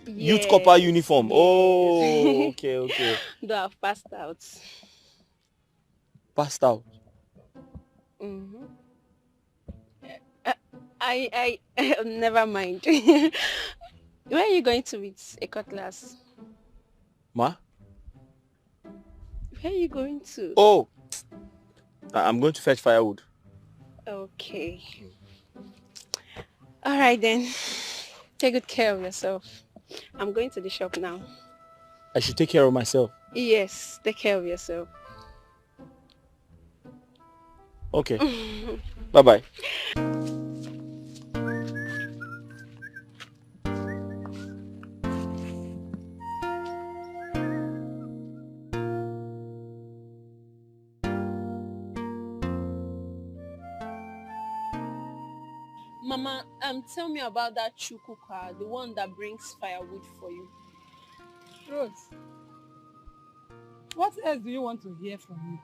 youth copper uniform. Yes. Oh, okay. Though I've passed out. Passed out? Mm-hmm. I never mind. Where are you going to with a cutlass? Ma? Where are you going to? Oh, I'm going to fetch firewood. Okay. All right then. Take good care of yourself. I'm going to the shop now. I should take care of myself? Yes, take care of yourself. Okay. Bye-bye. Mama, tell me about that chukuka, the one that brings firewood for you. Rose, what else do you want to hear from me?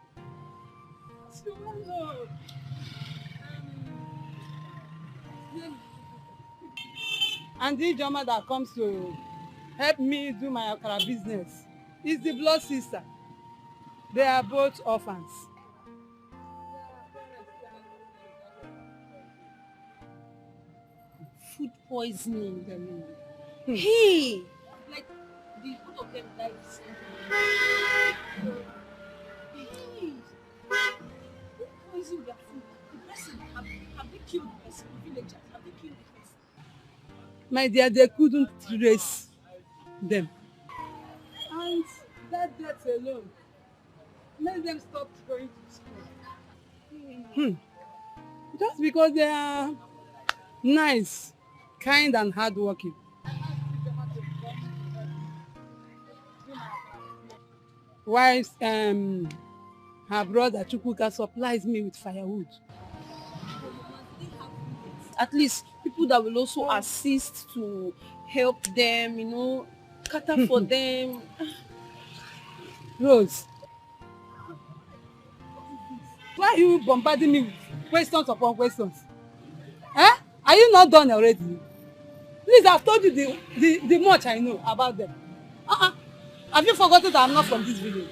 And the Joma that comes to help me do my akara business is the blood sister. They are both orphans. Food poisoning. Hey! Like, the both of them died. Hey! Who poisoned their food? The person, have they killed the person? The villagers, have they killed the person? My dear, they couldn't trace them. And that death alone made them stop going to school. Just because they are nice, kind and hardworking. Whilst her brother Chukwuka supplies me with firewood. At least people that will also assist to help them, cater for them. Rose, why are you bombarding me with questions upon questions? Eh? Are you not done already? Please, I've told you the much I know about them. Have you forgotten that I'm not from this village?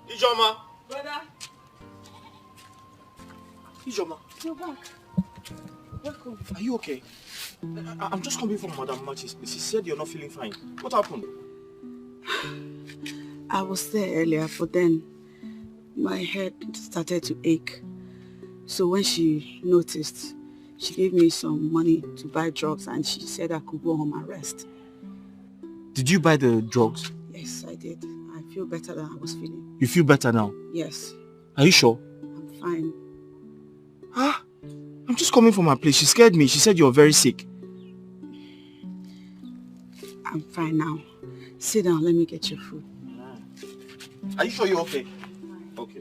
Ijoma. Brother. Ijoma. You're back. Welcome. Are you okay? I'm just coming from Madam Machi's place. She said you're not feeling fine. What happened? I was there earlier, but then my head started to ache. So when she noticed, she gave me some money to buy drugs and she said I could go home and rest. Did you buy the drugs? Yes, I did. I feel better than I was feeling. You feel better now? Yes. Are you sure? I'm fine. Huh? I'm just coming from her place. She scared me. She said you're very sick. I'm fine now. Sit down, let me get your food. Are you sure you're okay? Okay.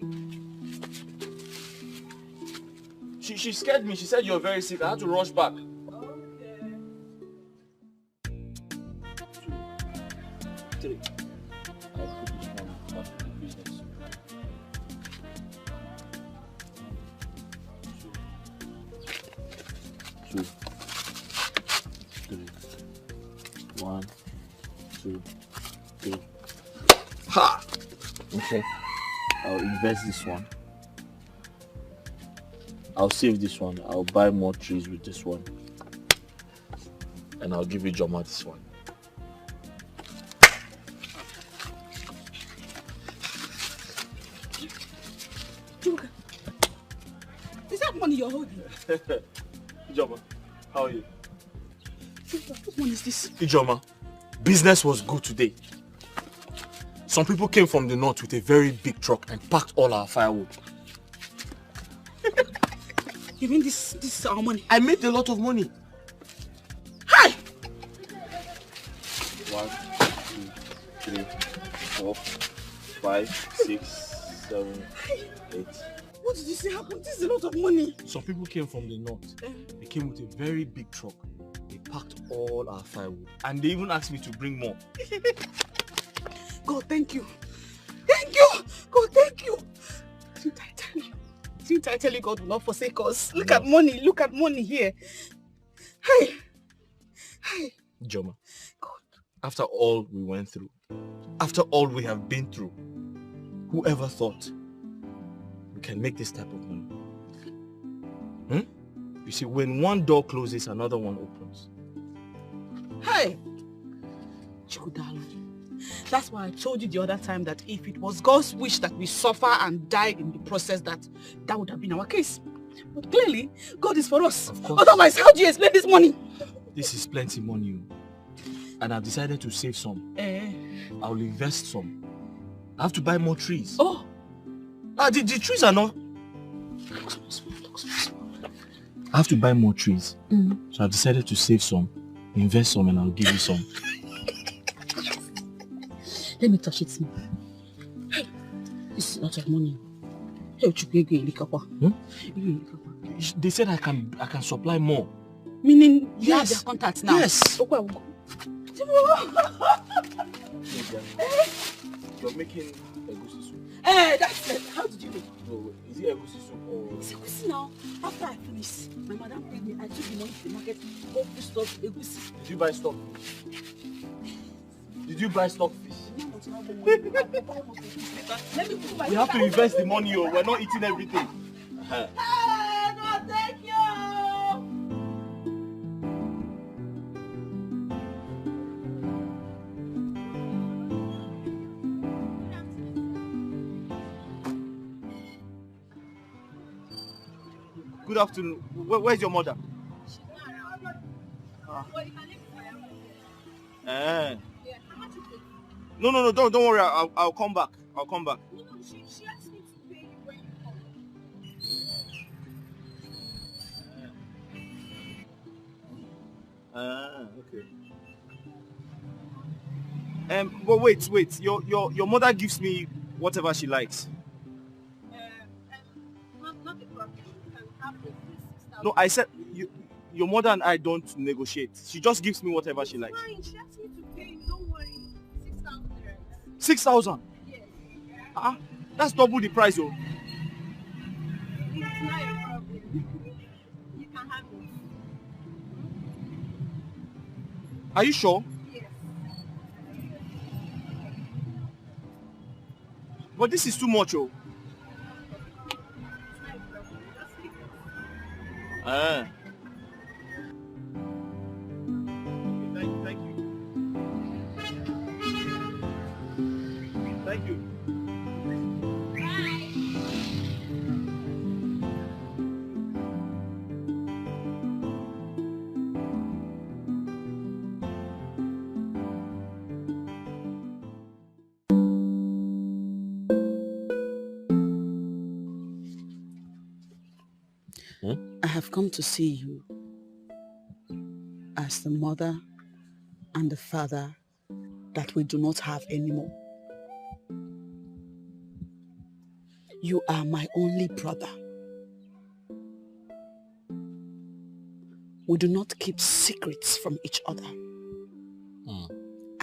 She scared me. She said you're very sick. I had to rush back. Three. I'll put this one back to the business. 2, 3. 1, 2, 3. Ha! Okay. I'll invest this one. I'll save this one. I'll buy more trees with this one. And I'll give you Joma this one. Joker, is that money you're holding? Ijoma, how are you? What money is this? Ijoma, business was good today. Some people came from the north with a very big truck and packed all our firewood. You mean this is our money? I made a lot of money. Hi! 1, 2, 3, 4, 5, 6, 7, 8. What did you say happened? This is a lot of money. Some people came from the north. They came with a very big truck. They packed all our firewood. And they even asked me to bring more. God, thank you. Thank you! God, thank you! Didn't I tell you God will not forsake us? Look at money here. Hey! Hey! Joma, after all we went through, after all we have been through, whoever thought we can make this type of money? You see, when one door closes, another one opens. Hey! Chikudalo. That's why I told you the other time that if it was God's wish that we suffer and die in the process, that would have been our case. But clearly, God is for us. Of course. Otherwise, how do you explain this money? This is plenty money. And I've decided to save some. I'll invest some. I have to buy more trees. Oh! The trees are not... I have to buy more trees. So I've decided to save some, invest some, and I'll give you some. Let me touch it small. Hey, this is a lot of money. Hey, They said I can supply more. Meaning you have their contacts now? Yes. You're making egusi soup. Hey, that's it. How did you know? No, is it egusi soup or... It's egusi now. After I finish, my madam paid me. I took the money to the market, go fish stock, egusi. Did you buy stock? Did you buy stock fish? We have to invest the money, or we're not eating everything. Hey, God, thank you! Good afternoon. Where's your mother? She's not around. Well, you can leave the fire. No, don't worry. I'll come back. I'll come back. No, she asked me to pay you when you come. Okay. But wait. Your mother gives me whatever she likes. Not the problem. You can have the 6,000. No, I said your mother and I don't negotiate. She just gives me whatever she likes. Fine, she asked me to pay you. Don't worry. 6,000. 6,000? Yes. That's double the price, though. It's not your problem. You can have it. Are you sure? Yes. But this is too much, oh. It's not your problem. Just leave it. Thank you. Thank you. I have come to see you as the mother and the father that we do not have anymore. You are my only brother. We do not keep secrets from each other.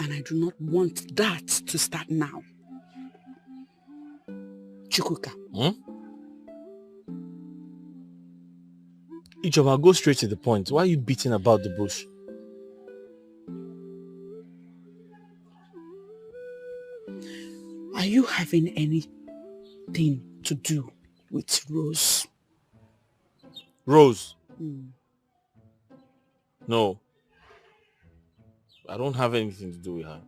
And I do not want that to start now. Chukwuka. Ijoma, go straight to the point. Why are you beating about the bush? Are you having anything to do with Rose? Rose? No. I don't have anything to do with her.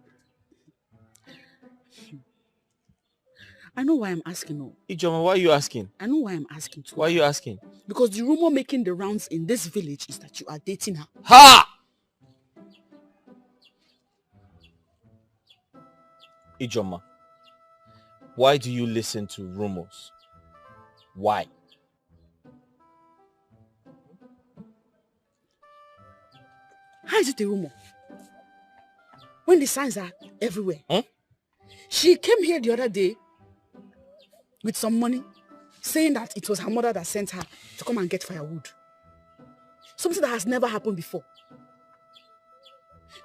I know why I'm asking. No. Ijoma, why are you asking? I know why I'm asking too. Why are you asking? Because the rumor making the rounds in this village is that you are dating her. Ha! Ijoma, why do you listen to rumors? Why? How is it a rumor? When the signs are everywhere. Huh? She came here the other day with some money, saying that it was her mother that sent her to come and get firewood. Something that has never happened before.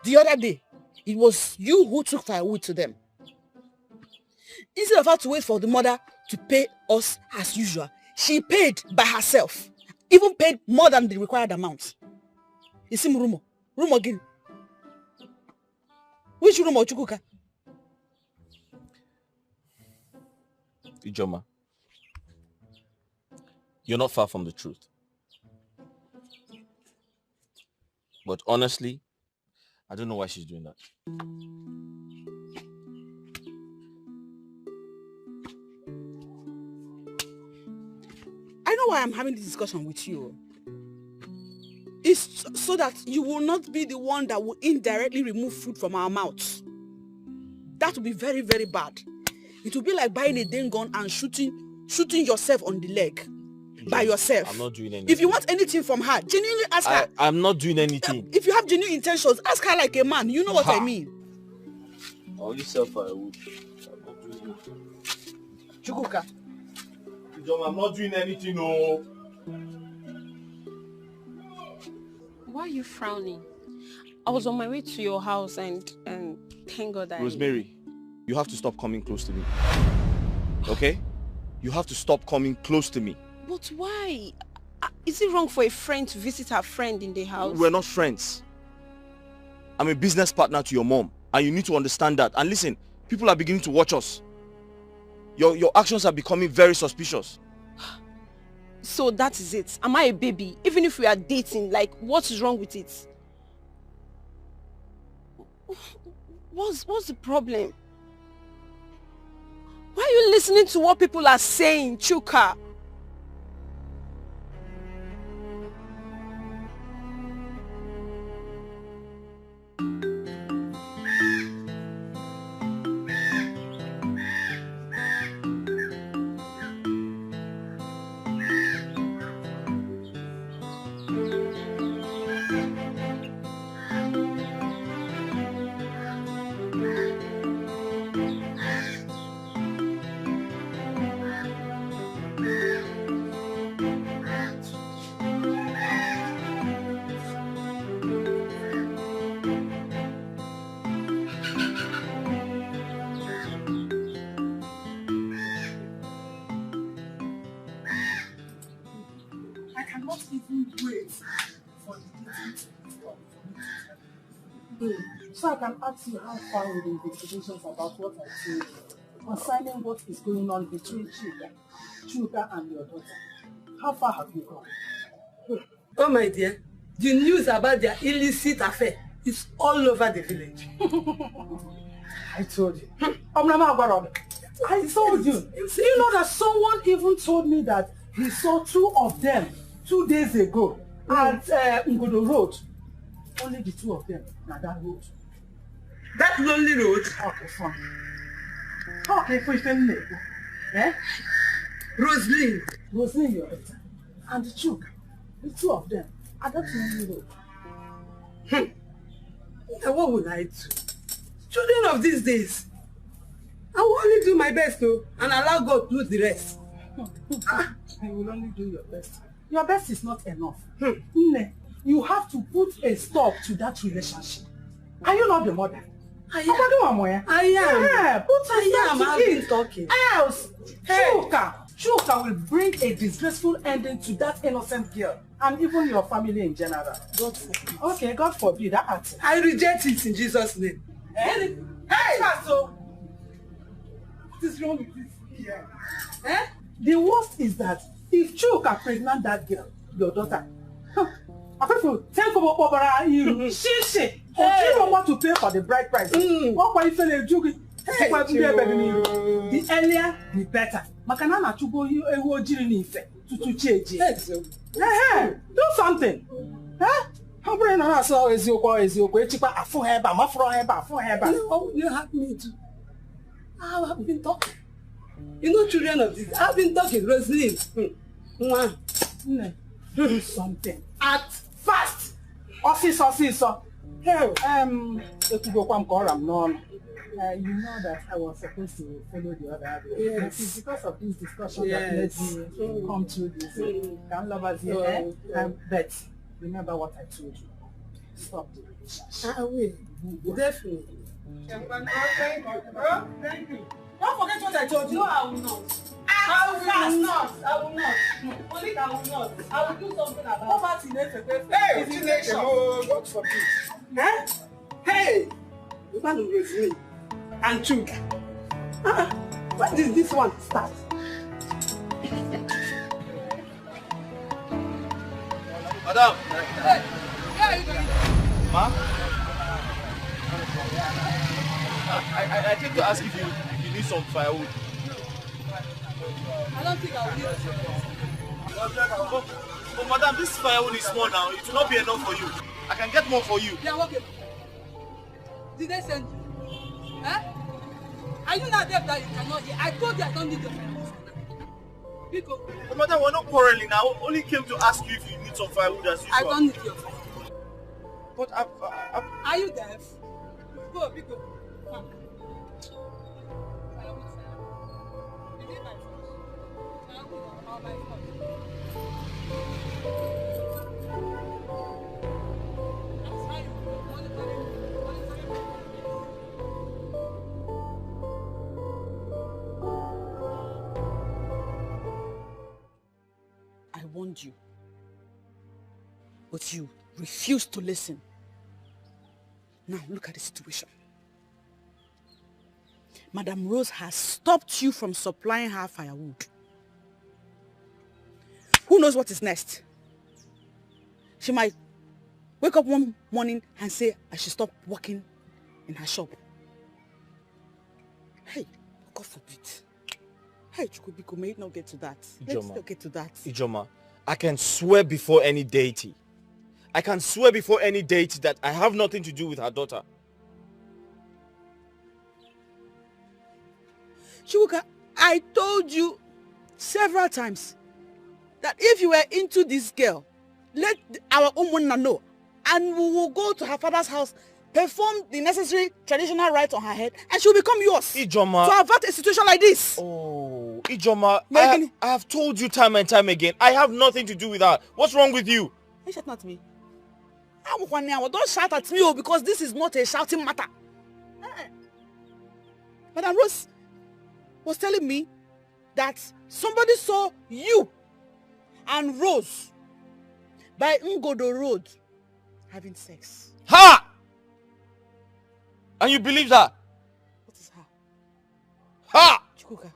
The other day, it was you who took firewood to them. Instead of her to wait for the mother to pay us as usual, she paid by herself. Even paid more than the required amount. You see rumor. Rumor again. Which rumor, Chukwuka? Ijoma, you're not far from the truth. But honestly, I don't know why she's doing that. I know why I'm having this discussion with you. It's so that you will not be the one that will indirectly remove food from our mouths. That would be very, very bad. It will be like buying a dang gun and shooting yourself on the leg by yourself. I'm not doing anything. If you want anything from her, genuinely ask her. I'm not doing anything. If you have genuine intentions, ask her like a man. You know what I mean. I only sell firewood. I'm not doing anything. Chukwuka. Ijoma, I'm not doing anything, no. Why are you frowning? I was on my way to your house and thank God I... Rosemary, you have to stop coming close to me. Okay? You have to stop coming close to me. But why? Is it wrong for a friend to visit her friend in the house? We're not friends. I'm a business partner to your mom, and you need to understand that. And listen, people are beginning to watch us. Your actions are becoming very suspicious. So that is it. Am I a baby? Even if we are dating, like, what is wrong with it? What's the problem? Why are you listening to what people are saying, Chuka? So I can ask you how far with the investigations about what I told you concerning what is going on between Chuka and your daughter. How far have you gone? Oh my dear, the news about their illicit affair is all over the village. I told you. I told you. You know that someone even told me that he saw two of them 2 days ago at Ngodo Road. Only the two of them na that road. That lonely road? Okay, fine. Okay, for you, eh? Rosaline, your daughter. And the Chuka, the two of them at that lonely road. And what would I do? Children of these days, I will only do my best and allow God to do the rest. I will only do your best. Your best is not enough. Nne, you have to put a stop to that relationship. Are you not the mother? I am. Yeah, put a stop to it. Talking. Else, Chuka will bring a disgraceful ending to that innocent girl and even your family in general. God forbid. Okay, God forbid that. I reject it in Jesus' name. Hey! So, what is wrong with this here? The worst is that if Chuka pregnant that girl, your daughter, I will tell you about you. She. You don't want to pay for the bride price. What are you saying? The earlier, the better. Makana to go you a to change. Do something. How bring on us all is your cheaper a full hair, my full hair. You have me to. I have been talking. You know, children of this, I've been talking, Rosaline. Do something. Act fast. Officer. Hey, if you go come call him, no. You know that I was supposed to follow the other way. Yes. It's because of this discussion that made me come through this. Can lovers here? But remember what I told you. Stop the relationship. I will. Definitely. Thank you. Don't forget what I told you. No, I will not. I will not. Only I will not. I will do something about it. Hey, God forbid. Hey! You can't embrace me. And Chuka. When did this one start? Madam! Hey! Where are you going? Ma? I came to ask if you need some firewood. I don't think I will need it. But madam, this firewood is small now. It will not be enough for you. I can get more for you. They are working. Did they send you? Are you not deaf that you cannot hear? I told you I don't need your firewood for now. But madam, we're not quarreling. I only came to ask you if you need some firewood as usual. I don't need your firewood. But Are you deaf? Go, Pico. Come. Is it my fault? Or my fault? I warned you, but you refused to listen. Now look at the situation. Madam Rose has stopped you from supplying her firewood. Who knows what is next? She might wake up one morning and say I should stop working in her shop. Hey, God forbid. Hey, Chukubiko, may it not get to that. Let's not get to that. Ijoma, I can swear before any deity. I can swear before any deity that I have nothing to do with her daughter. Chuka, I told you several times that if you were into this girl, let our Umunna know and we will go to her father's house, perform the necessary traditional rites on her head, and she will become yours. Ijoma. To avert a situation like this. Oh, Ijoma, I have told you time and time again, I have nothing to do with her. What's wrong with you? Don't shout at me. Don't shout at me because this is not a shouting matter. Madam Rose was telling me that somebody saw you and Rose by Ngodo Road having sex. Ha! And you believe that? What is her? Ha! Chukuka.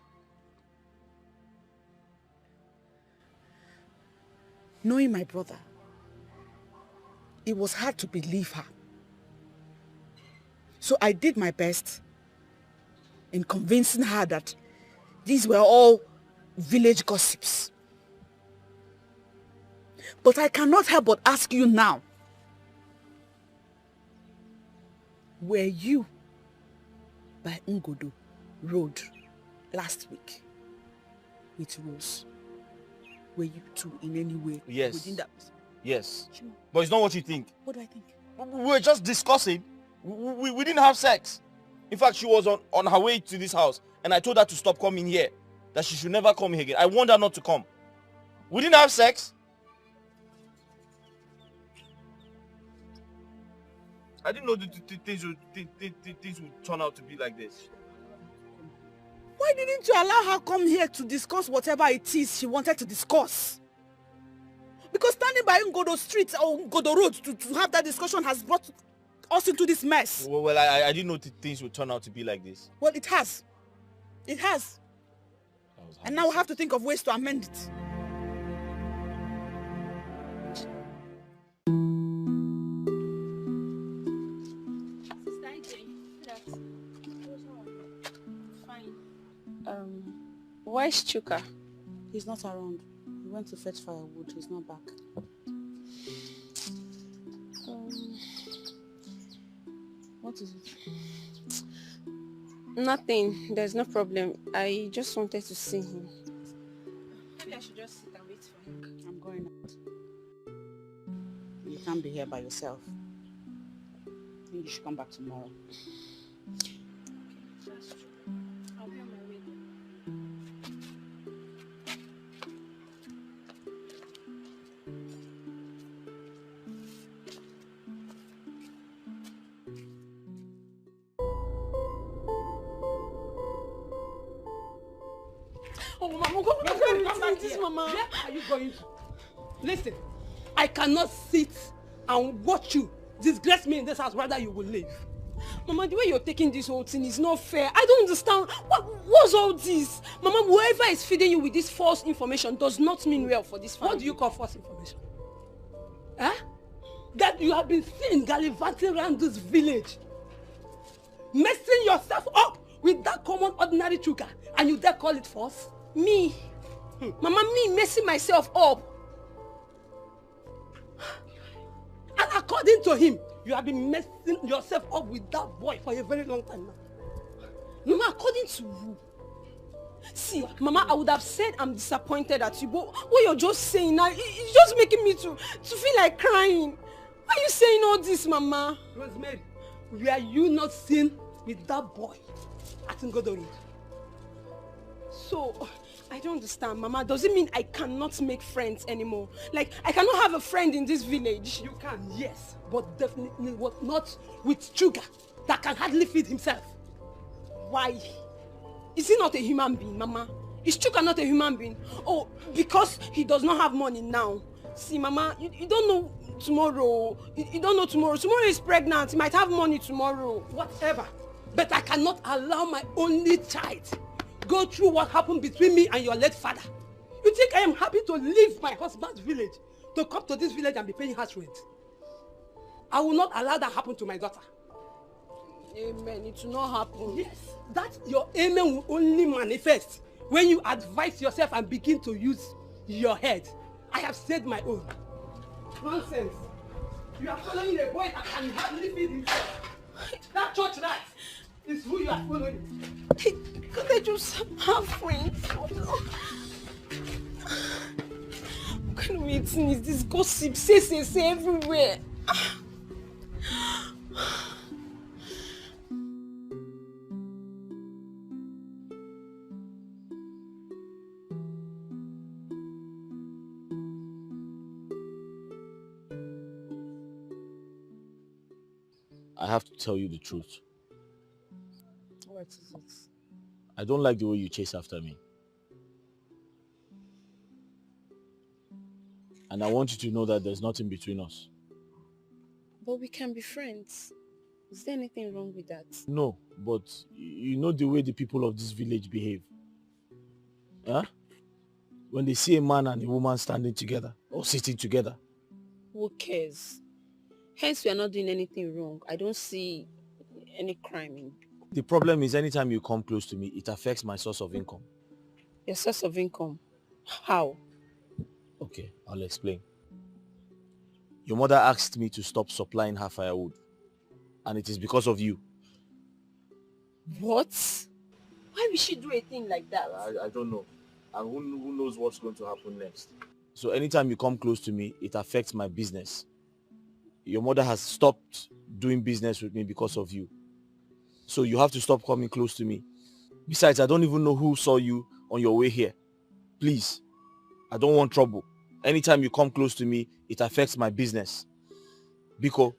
Knowing my brother, it was hard to believe her. So I did my best in convincing her that these were all village gossips. But I cannot help but ask you now, were you by Ngodo Road last week with Rose? Were you two in any way within that? Yes. But it's not what you think. What do I think? We were just discussing. We didn't have sex. In fact, she was on her way to this house, and I told her to stop coming here, that she should never come here again. I warned her not to come. We didn't have sex. I didn't know things would turn out to be like this. Why didn't you allow her come here to discuss whatever it is she wanted to discuss? Because standing by Ngodo Street or Ngodo Road to have that discussion has brought us into this mess. Well, I didn't know things would turn out to be like this. Well, it has. It has. And now we have to think of ways to amend it. Why is Chuka? He's not around. He went to fetch firewood. He's not back. What is it? Nothing. There's no problem. I just wanted to see him. Maybe I should just sit and wait for him. I'm going out. You can't be here by yourself. I think you should come back tomorrow. I'll be on my way. Oh, Mama, come back here. Mama. Where are you going to? Listen, I cannot sit and watch you disgrace me in this house. Rather, you will leave. Mama, the way you're taking this whole thing is not fair. I don't understand. What's all this? Mama, whoever is feeding you with this false information does not mean well for this family. What do you call false information? Huh? That you have been seen gallivanting around this village, messing yourself up with that common ordinary Chuka, and you dare call it false? Me? Mama, me messing myself up. And according to him, you have been messing yourself up with that boy for a very long time now. Mama, according to who? See, Mama, I would have said I'm disappointed at you, but what you're just saying now, it's just making me to feel like crying. Why are you saying all this, Mama? Rosemary, were you not seen with that boy at Ngodo Road? So, I don't understand, Mama. Does it mean I cannot make friends anymore? Like, I cannot have a friend in this village? You can, yes, but definitely not with Chuka that can hardly feed himself. Why? Is he not a human being, Mama? Is Chuka not a human being? Oh, because he does not have money now. See, Mama, you don't know tomorrow. You don't know tomorrow. Tomorrow is pregnant. He might have money tomorrow. Whatever. But I cannot allow my only child go through what happened between me and your late father. You think I am happy to leave my husband's village to come to this village and be paying house rent? I will not allow that happen to my daughter. Amen. It will not happen. Yes, that your amen will only manifest when you advise yourself and begin to use your head. I have said my own. Nonsense. You are following a boy that can hardly feed himself. That church rat is who you are following. Can't I just have friends? What kind of meeting is this? Gossip, say everywhere. I have to tell you the truth. What is it? I don't like the way you chase after me. And I want you to know that there's nothing between us. But we can be friends. Is there anything wrong with that? No, but you know the way the people of this village behave. Huh? When they see a man and a woman standing together or sitting together. Who cares? Hence, we are not doing anything wrong. I don't see any crime in. The problem is anytime you come close to me, it affects my source of income. Your source of income? How? Okay, I'll explain. Your mother asked me to stop supplying her firewood. And it is because of you. What? Why would she do a thing like that? I don't know. And who knows what's going to happen next. So anytime you come close to me, it affects my business. Your mother has stopped doing business with me because of you. So you have to stop coming close to me. Besides, I don't even know who saw you on your way here. Please, I don't want trouble. Anytime you come close to me, it affects my business. Biko.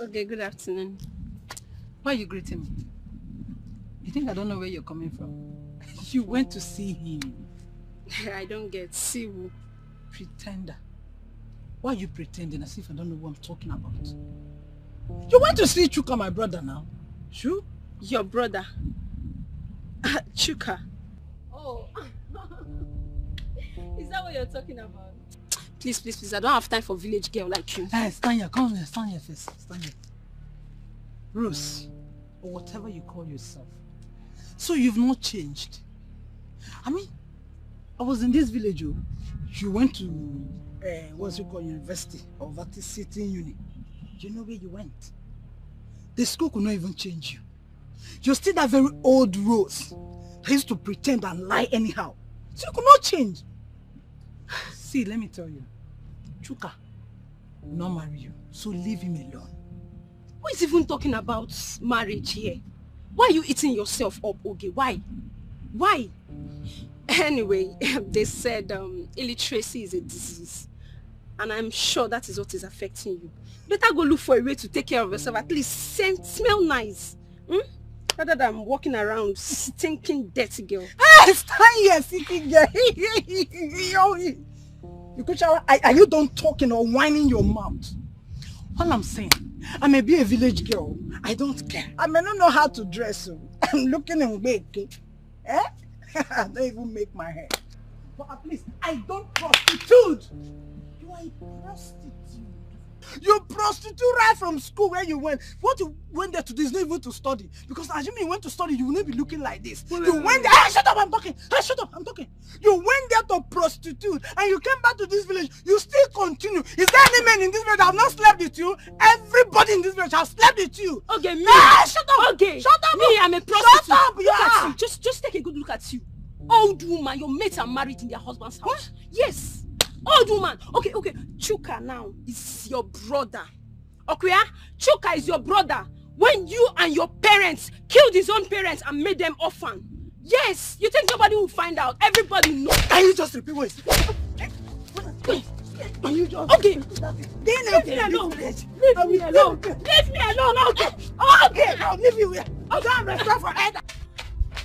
Okay, good afternoon. Why are you greeting me? You think I don't know where you're coming from? You went to see him. I don't get. See who? Pretender. Why are you pretending as if I don't know what I'm talking about? You went to see Chuka, my brother now. Sure? Your brother? Chuka? Oh. Is that what you're talking about? Please, please, please. I don't have time for village girl like you. Hey, stand here. Come here. Stand here first. Stand here. Rose, or whatever you call yourself. So you've not changed. I mean, I was in this village. You went to, what's it called, university or City Uni. Do you know where you went? The school could not even change you. You're still that very old Rose that used to pretend and lie anyhow. So you could not change. See, let me tell you, Chuka will not marry you, so leave him alone. Who is even talking about marriage here? Why are you eating yourself up, Oge? Why? Why? Anyway, they said illiteracy is a disease. And I'm sure that is what is affecting you. Better go look for a way to take care of yourself. At least smell nice. Rather than walking around stinking dirty girl. Hey, stand here, stinking girl. You could shower. Are you done talking or whining your mouth? All I'm saying, I may be a village girl. I don't care. I may not know how to dress. So I'm looking in wake. Eh? I don't even make my hair. But at least I don't prostitute. You are a prostitute. You prostitute right from school where you went. What you went there to do is not even to study. Because assuming you went to study, you will not be looking like this. You went there. Hey, shut up, I'm talking. Hey, shut up, I'm talking. You went there to prostitute and you came back to this village. You still continue. Is there any man in this village that have not slept with you? Everybody in this village has slept with you. Okay, me. Hey, shut up. Okay. Shut up. Me, I'm a prostitute. Shut up, Look at you. Just take a good look at you. Old woman, your mates are married in their husband's house. What? Yes. Old woman. Okay. Chuka now is your brother. Okay, Chuka is your brother. When you and your parents killed his own parents and made them orphan. Yes, you think nobody will find out? Everybody knows. Can you just repeat what you said? Can you just... Okay. Leave me alone. Leave me alone. Leave me alone. Okay. Okay, I'll leave you here. I'll go and restore for Eda.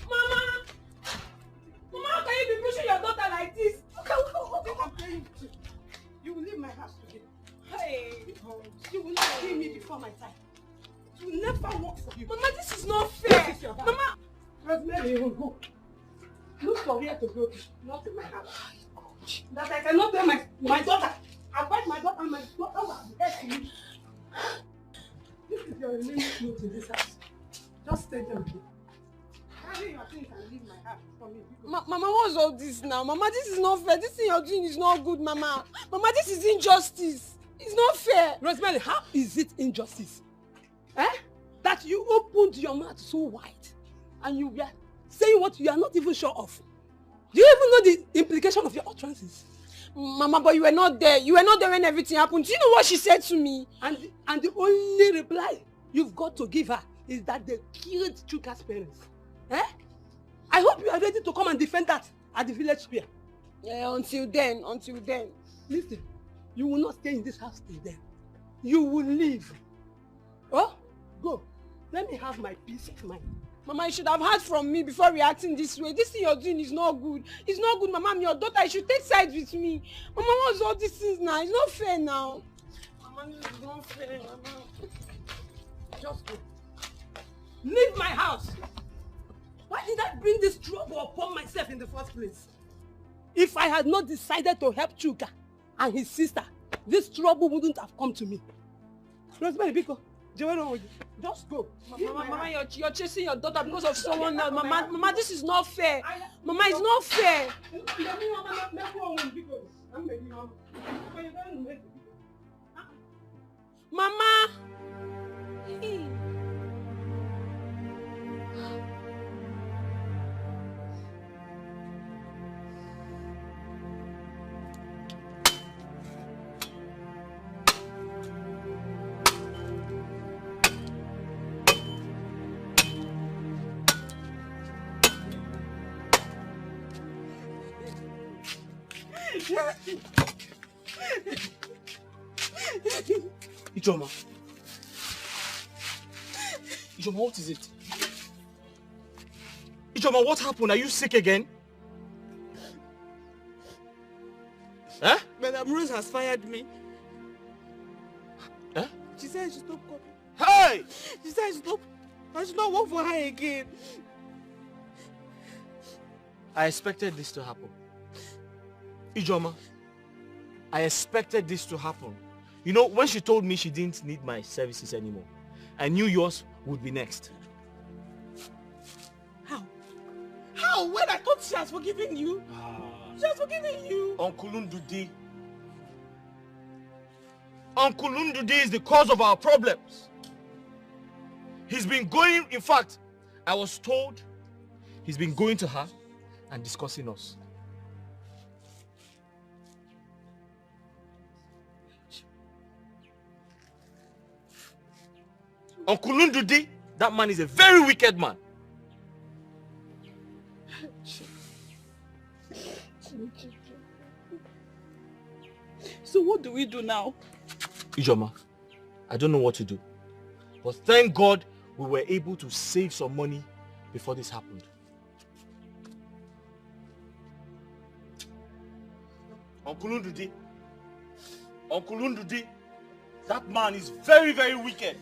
Mama, how can you be pushing your daughter like this? Okay. You will leave my house today. Hey, you will not kill me before my time. You will never work for you. Mama, this is not fair. This is your Mama, Rosemary, go. Look for where to go. Not in my house. That I cannot tell my daughter. I fight my daughter and my daughter will be to me. This is your remaining note in this house. Just stay there with me. Carry your things and leave my house for me. Mama, what's all this now? Mama, this is not fair. This thing you're doing is not good, Mama. Mama, this is injustice. It's not fair. Rosemary, how is it injustice? That you opened your mouth so wide and you were saying what you are not even sure of. Do you even know the implication of your utterances? Mama, but you were not there. You were not there when everything happened. Do you know what she said to me? And the only reply you've got to give her is that they killed Chuka's parents. I hope you are ready to come and defend that at the village square. Yeah, until then. Listen, you will not stay in this house till then. You will leave. Oh, go. Let me have my peace of mind. Mama, you should have heard from me before reacting this way. This thing you're doing is not good. It's not good, Mama. I'm your daughter. You should take sides with me. Mama, what's all these things now? It's not fair now. Mama, this is not fair, Mama. Just go. Leave my house. Why did I bring this trouble upon myself in the first place? If I had not decided to help Chuka and his sister, this trouble wouldn't have come to me. Rosemary, Biko, just go. Mama, you're chasing your daughter because of someone else. Mama, this is not fair. Mama, it's not fair. Mama. Hey. Ijoma. Ijoma, what is it? Ijoma, what happened? Are you sick again? Huh? Madam Rose has fired me. Huh? She said I should stop coming. Hey! She said I should not work for her again. I expected this to happen. Ijoma, I expected this to happen. You know, when she told me she didn't need my services anymore, I knew yours would be next. How? How? When I thought she has forgiven you? She has forgiven you. Uncle Ndude. Uncle Ndude is the cause of our problems. He's been going, in fact, I was told he's been going to her and discussing us. Uncle Ndude, that man is a very wicked man. So what do we do now? Ijoma, I don't know what to do. But thank God we were able to save some money before this happened. Uncle Ndude, that man is very, very wicked.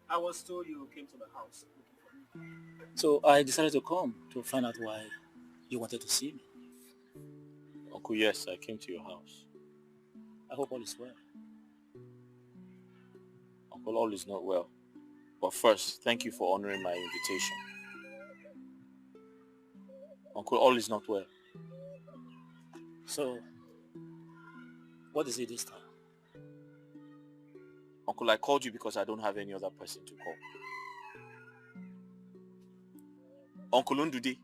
I was told you came to the house looking for me. So I decided to come to find out why you wanted to see me. Uncle, yes, I came to your house. I hope all is well. Uncle, all is not well. But first, thank you for honoring my invitation. Uncle, all is not well. So, what is it this time? Uncle, I called you because I don't have any other person to call. Uncle Ndude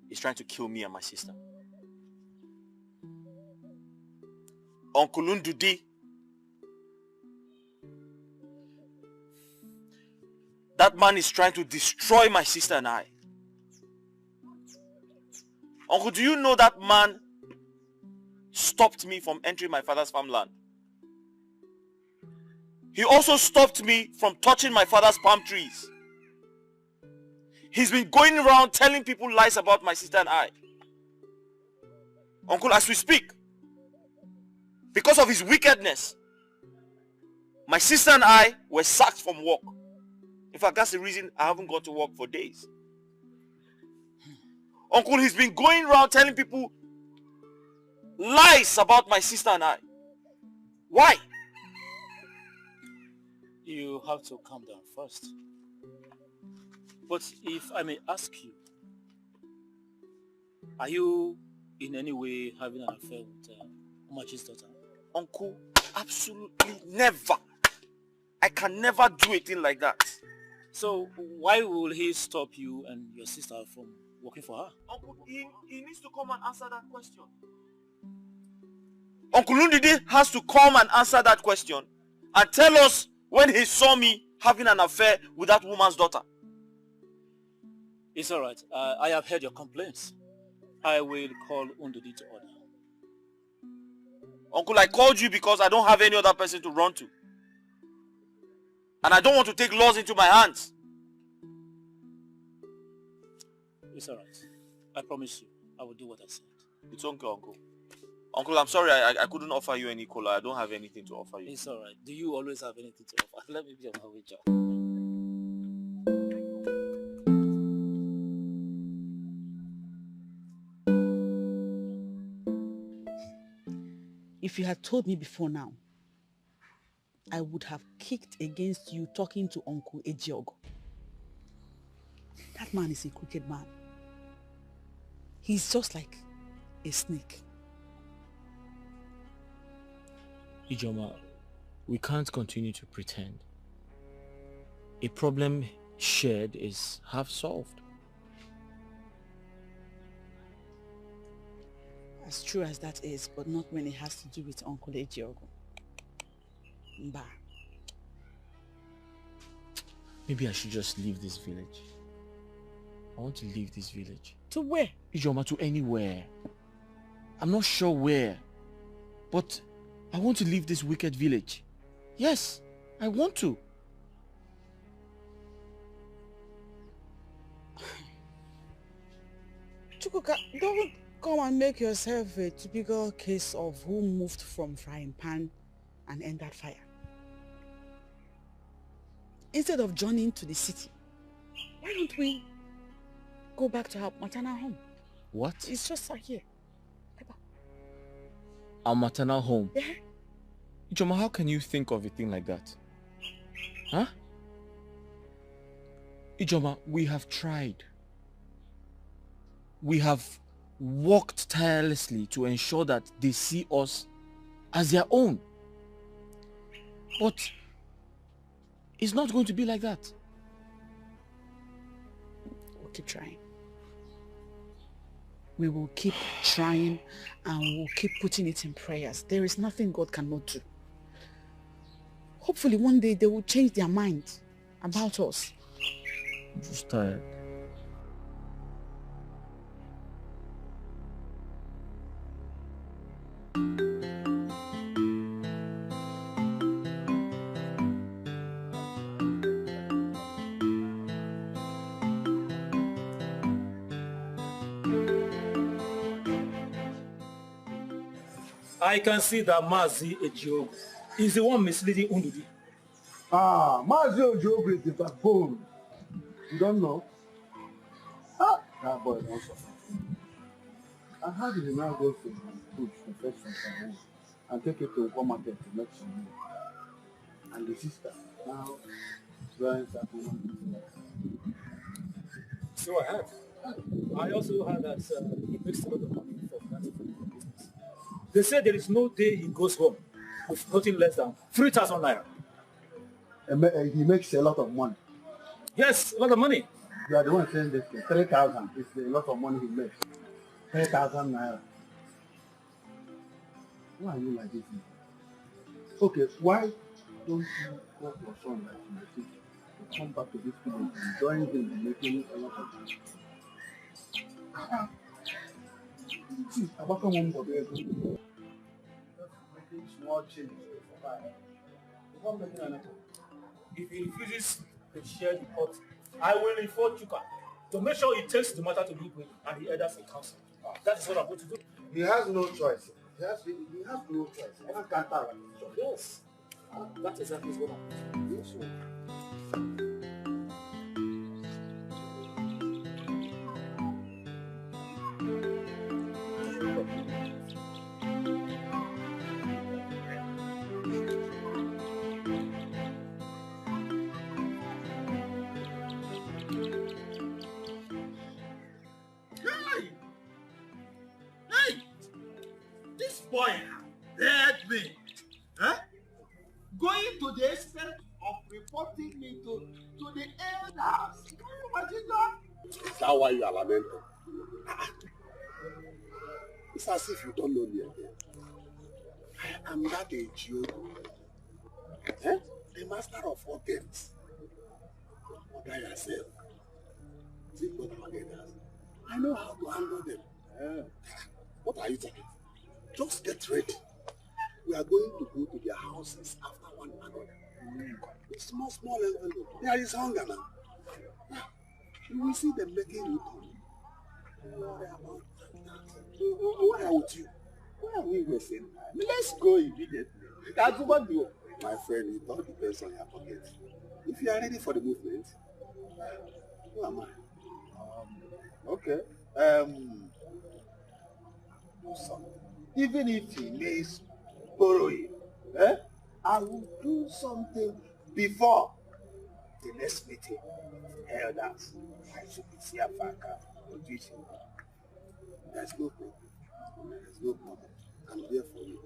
is trying to kill me and my sister. Uncle Ndude, that man is trying to destroy my sister and I. Uncle, do you know that man stopped me from entering my father's farmland? He also stopped me from touching my father's palm trees. He's been going around telling people lies about my sister and I. Uncle, as we speak, because of his wickedness, my sister and I were sacked from work. In fact, that's the reason I haven't gone to work for days. Uncle, he's been going around telling people lies about my sister and I. Why? You have to calm down first. But if I may ask you, are you in any way having an affair with Umachi's daughter? Uncle, absolutely never. I can never do a thing like that. So why will he stop you and your sister from working for her? Uncle, he needs to come and answer that question. Uncle Ndude has to come and answer that question and tell us when he saw me having an affair with that woman's daughter. It's alright. I have heard your complaints. I will call Ndude to order. Uncle, I called you because I don't have any other person to run to. And I don't want to take laws into my hands. It's alright. I promise you, I will do what I said. It's okay, Uncle. Uncle, I'm sorry I couldn't offer you any cola. I don't have anything to offer you. It's alright. Do you always have anything to offer? Let me be on my way, John. If you had told me before now, I would have kicked against you talking to Uncle Ejiogo. That man is a crooked man. He's just like a snake. Ijoma, we can't continue to pretend. A problem shared is half solved. As true as that is, but not when it has to do with Uncle Ejiogo. Mba. Maybe I should just leave this village. I want to leave this village. To where? Ijoma, to anywhere. I'm not sure where, but I want to leave this wicked village. Yes, I want to. Chukwuka, don't come and make yourself a typical case of who moved from frying pan and entered fire. Instead of journeying to the city, why don't we go back to our maternal home? What? It's just right here. Our maternal home? Yeah. Ijoma, how can you think of a thing like that? Huh? Ijoma, we have tried. We have worked tirelessly to ensure that they see us as their own. But it's not going to be like that. We'll keep trying. We will keep trying and we'll keep putting it in prayers. There is nothing God cannot do. Hopefully one day they will change their mind about us. I'm just tired. I can see that Mazi Ejiogo is the one misleading Undudi. Ah, Mazi Ejiogo is the backbone. You don't know? Ah, that boy don't suffer. And how did he now go to the bush to fetch some firewood and take it to one market to make some money? And the sister now joins that woman. So I have. I also heard that he makes a lot of money from that business. They say there is no day he goes home with nothing less than 3,000 naira. He makes a lot of money. Yes, a lot of money. You are the one saying this. 3,000 is a lot of money he makes. 3,000 naira. Why are you like this? Okay, why don't you call your son like you to come back to this village and join him in making a lot of money? See, about making small change. If he refuses to share the pot, I will inform Chuka to make sure he takes the matter to the Igwe and the elders in council. That is what I'm going to do. He has no choice. He has no choice. I can't have a choice. Yes. That is exactly what I'm going to do. Boy, let me. Huh? Going to the extent of reporting me to the elders. Can you imagine that? Is that why you are lamenting? It's as if you don't know me again. I am that Ejiogo. The master of all things. Order yourself. Think what our elders. I know how to handle them. What are you talking? Just get ready. We are going to go to their houses after one another. It's small envelope. There is hunger now. You will see them making you come. Why would you? Why are we wasting time? Let's go immediately. That's what you. My friend, it all depends on your pocket. If you are ready for the movement, who am I? Okay. Do something. Even if he may borrow you, I will do something before the next meeting. Elders, I should be here for There's no problem. There's no problem. I'm here for you.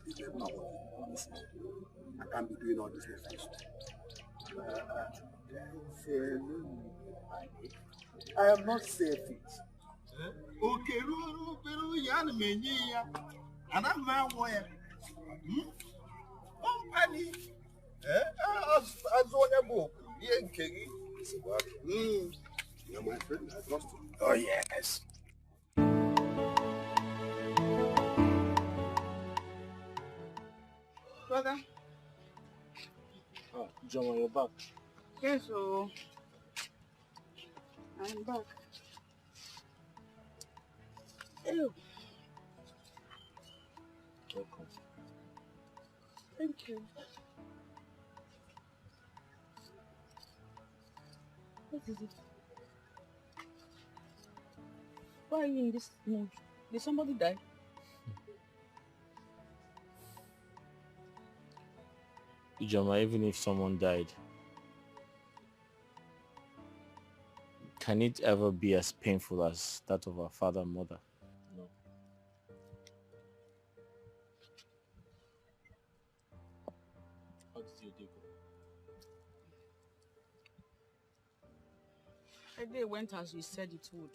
Please, I'm not working. Listen, I can't be doing all this next I am not selfish. Okay, and I'm not aware. Company. As one a book. You're my friend, I trust you. Oh, yes. Brother. Oh, John, you're back. Yes, so I'm back. Ew. Welcome. Thank you. What is it? Why are you in this mood? Did somebody die? Ijoma, even if someone died, can it ever be as painful as that of our father and mother? No. How did your day go? The day went as you said it would.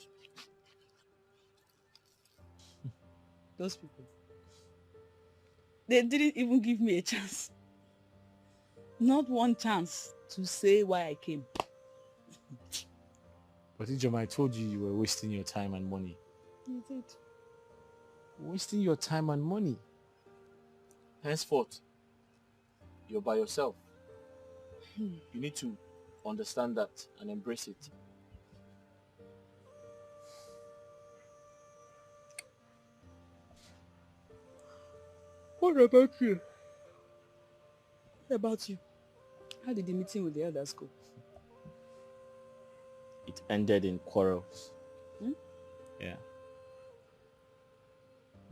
Those people. They didn't even give me a chance. Not one chance to say why I came. But Ijoma, I told you were wasting your time and money. You did. Wasting your time and money. Henceforth, you're by yourself. You need to understand that and embrace it. What about you? What about you? How did the meeting with the elders go? It ended in quarrels. Yeah.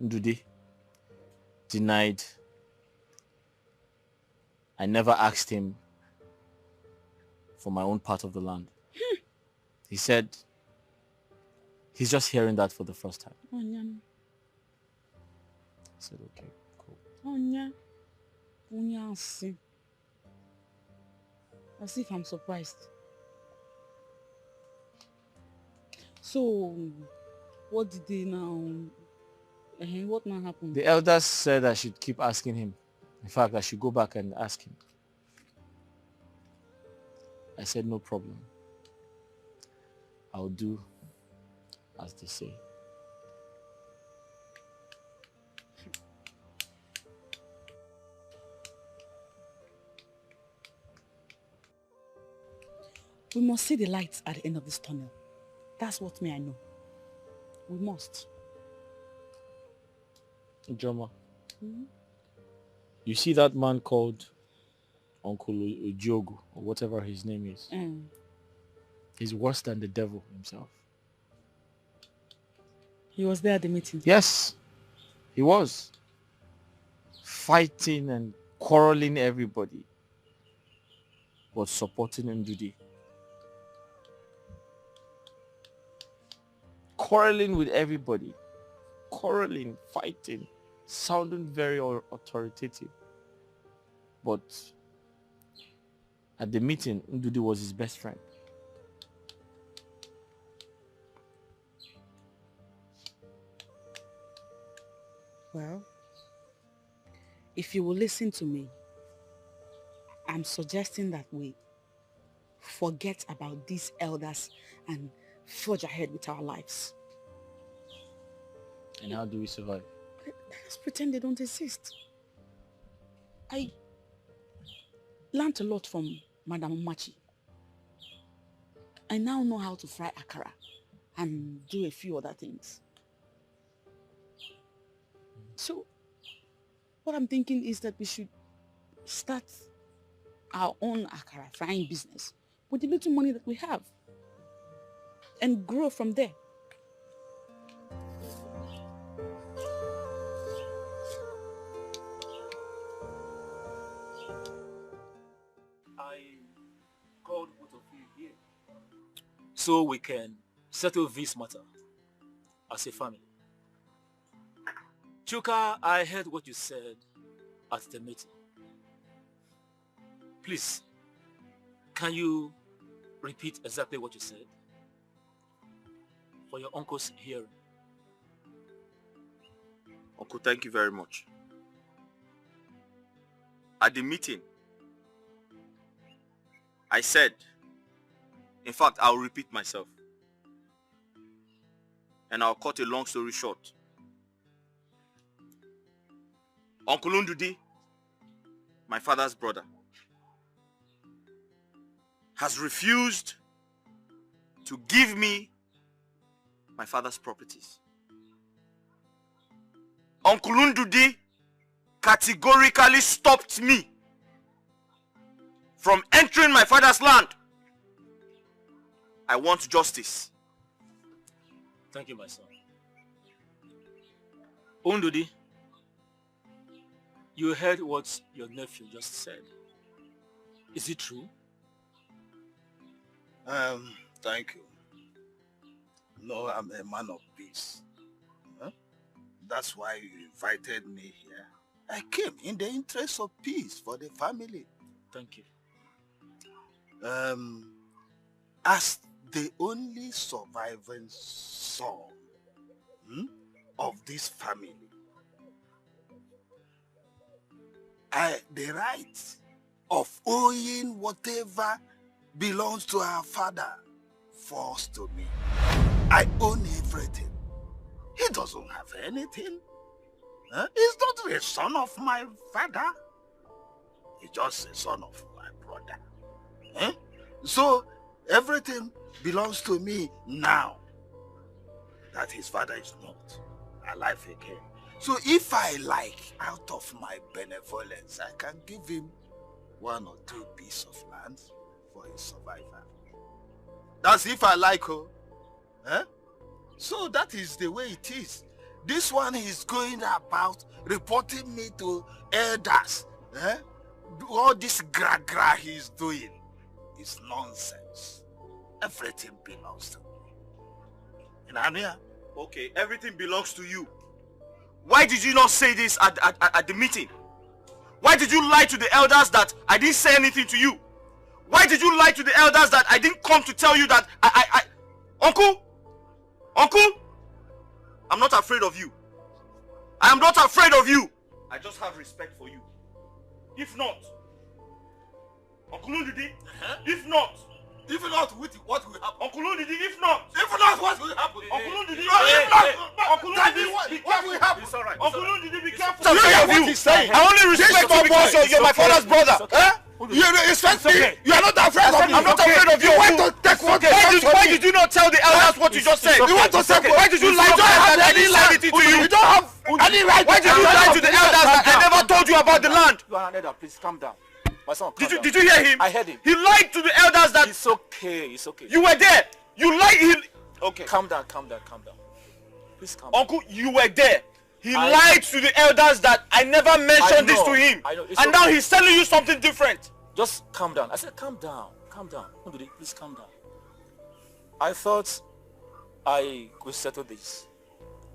Ndude denied. I never asked him for my own part of the land. He said he's just hearing that for the first time. Onya. I said, okay, cool. Onya. Onya sin. As if I'm surprised. So, what did they now... what now happened? The elders said I should keep asking him. In fact, I should go back and ask him. I said, no problem. I'll do as they say. We must see the lights at the end of this tunnel. That's what I know. We must. Ijoma, you see that man called Uncle Ojogo, or whatever his name is? He's worse than the devil himself. He was there at the meeting? Yes, he was. Fighting and quarreling everybody, but supporting Ndude. Quarreling with everybody. Quarreling, fighting, sounding very authoritative. But at the meeting, Ndude was his best friend. Well, if you will listen to me, I'm suggesting that we forget about these elders and forge ahead with our lives. And how do we survive? Let's pretend they don't exist. I learned a lot from Madam Machi. I now know how to fry akara and do a few other things. So, what I'm thinking is that we should start our own akara frying business with the little money that we have and grow from there. I called both of you here so we can settle this matter as a family. Chuka, I heard what you said at the meeting. Please, can you repeat exactly what you said for your uncle's hearing? Uncle, thank you very much. At the meeting, I said, in fact, I'll repeat myself. And I'll cut a long story short. Uncle Ndudi, my father's brother, has refused to give me my father's properties. Uncle Ndudi categorically stopped me from entering my father's land. I want justice. Thank you, my son. Ndudi, you heard what your nephew just said. Is it true? Thank you. No, I'm a man of peace. Huh? That's why you invited me here. I came in the interest of peace for the family. Thank you. As the only surviving son of this family, the right of owing whatever belongs to our father falls to me. I own everything. He doesn't have anything. He's not the son of my father. He's just the son of my brother. So everything belongs to me now that his father is not alive again. So if I like, out of my benevolence, I can give him 1 or 2 pieces of land for his survival. That's if I like, So that is the way it is. This one is going about reporting me to elders. All this gra-gra he's doing is nonsense. Everything belongs to me. Okay, everything belongs to you. Why did you not say this at the meeting? Why did you lie to the elders that I didn't say anything to you? Why did you lie to the elders that I didn't come to tell you that Uncle, I'm not afraid of you. I am not afraid of you. I just have respect for you. If not, Uncle Ndudi, if not, what will happen? Uncle Ndudi, if not, what will happen? Uncle Ndudi, Uncle Ndudi, what will happen? It's alright. Uncle Ndudi, be careful. I only respect you because you're my father's brother. You respect me? You are not afraid of me. I'm not afraid of you. Why did you not tell the elders what you just said? You want to say? Why did you lie to them that I didn't say anything to you? You don't have any right. Why did you lie to the elders that I never told you about the land? You are an elder. Please calm down. My son, did you hear him? I heard him. He lied to the elders that... It's okay, it's okay. You were there. You lied. Okay. Calm down. Please calm down. Uncle, you were there. He lied to the elders that I never mentioned this to him. I know. And now he's telling you something different. Just calm down. I said calm down. Please calm down. I thought I could settle this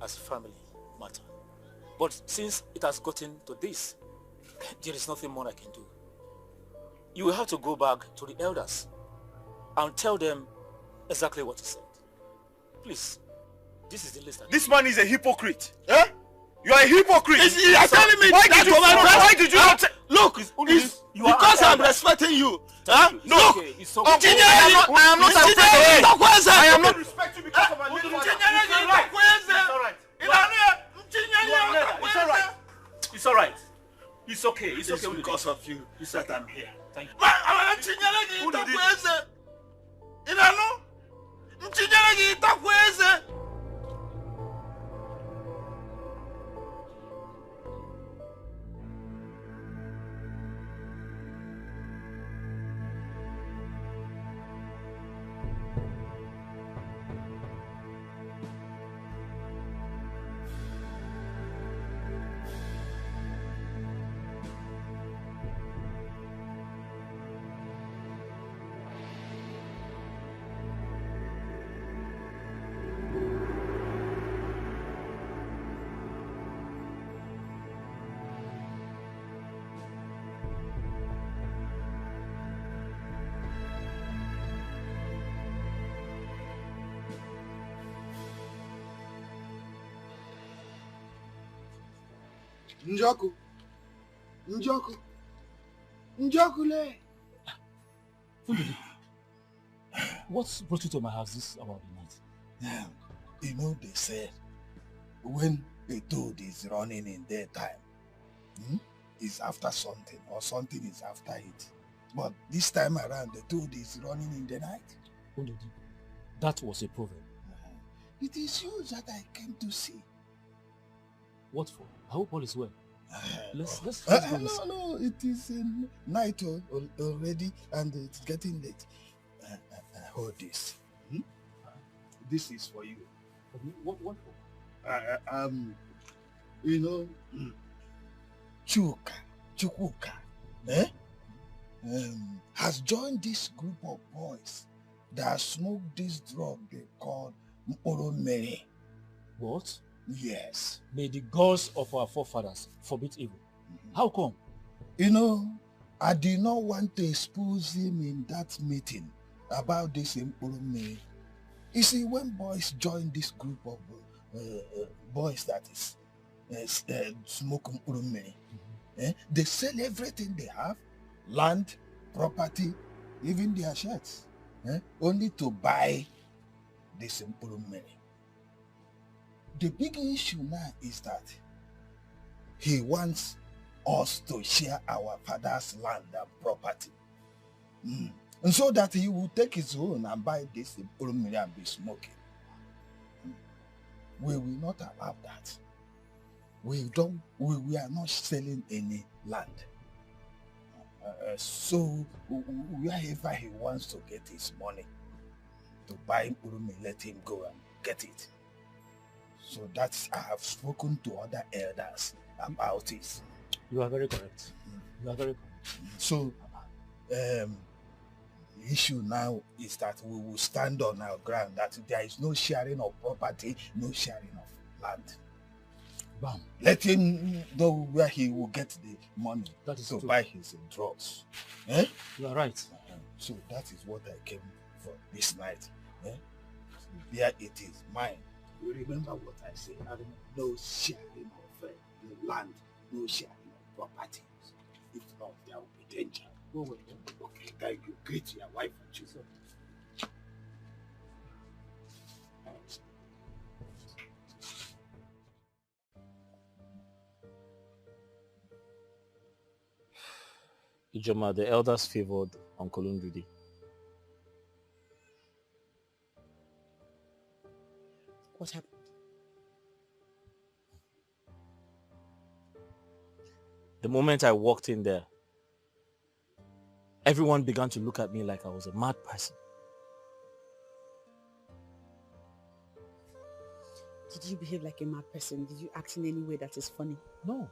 as a family matter. But since it has gotten to this, there is nothing more I can do. You will have to go back to the elders and tell them exactly what you said. Please, this is the list. This man is a hypocrite. You are a hypocrite. You are telling me why did you not... Look, because I'm respecting you. No, it's okay. I am not afraid of you. I am not respecting you because of my little father. It's alright. It's okay. It's because of you that I'm here. Thank you. Nchinyere gị ịtakwa eze. Njoku. Le. What brought you to my house this about the night? You know, they said when a toad is running in daytime, it's after something, or something is after it. But this time around, the toad is running in the night. That was a proverb. It is you that I came to see. What for? I hope all is well. Let's go. No, it is night already, and it's getting late. Hold this. This is for you. What for? You know, Chukwuka, has joined this group of boys that smoke this drug they call Mporomere. What? Yes. May the gods of our forefathers forbid evil. How come? You know, I did not want to expose him in that meeting about this Mporomere. You see, when boys join this group of boys that is smoke Mporomere, they sell everything they have, land, property, even their shirts, only to buy this Mporomere. The big issue now is that he wants us to share our father's land and property. And so that he will take his own and buy this Mporomere and be smoking. We will not allow that. We are not selling any land. So wherever he wants to get his money to buy Mporomere, let him go and get it. So that's, I have spoken to other elders about it. You are very correct. You are very correct. So the issue now is that we will stand on our ground, that there is no sharing of property, no sharing of land. Bam. Let him know where he will get the money to buy his drugs. You are right. So that is what I came for this night. There it is, mine. You remember what I said? No sharing of land, no sharing of property. If not, there will be danger. Okay, thank you. Greet your wife and children. Ijoma, the elders favored Uncle Ndudi. What happened? The moment I walked in there, everyone began to look at me like I was a mad person. Did you behave like a mad person? Did you act in any way that is funny? No.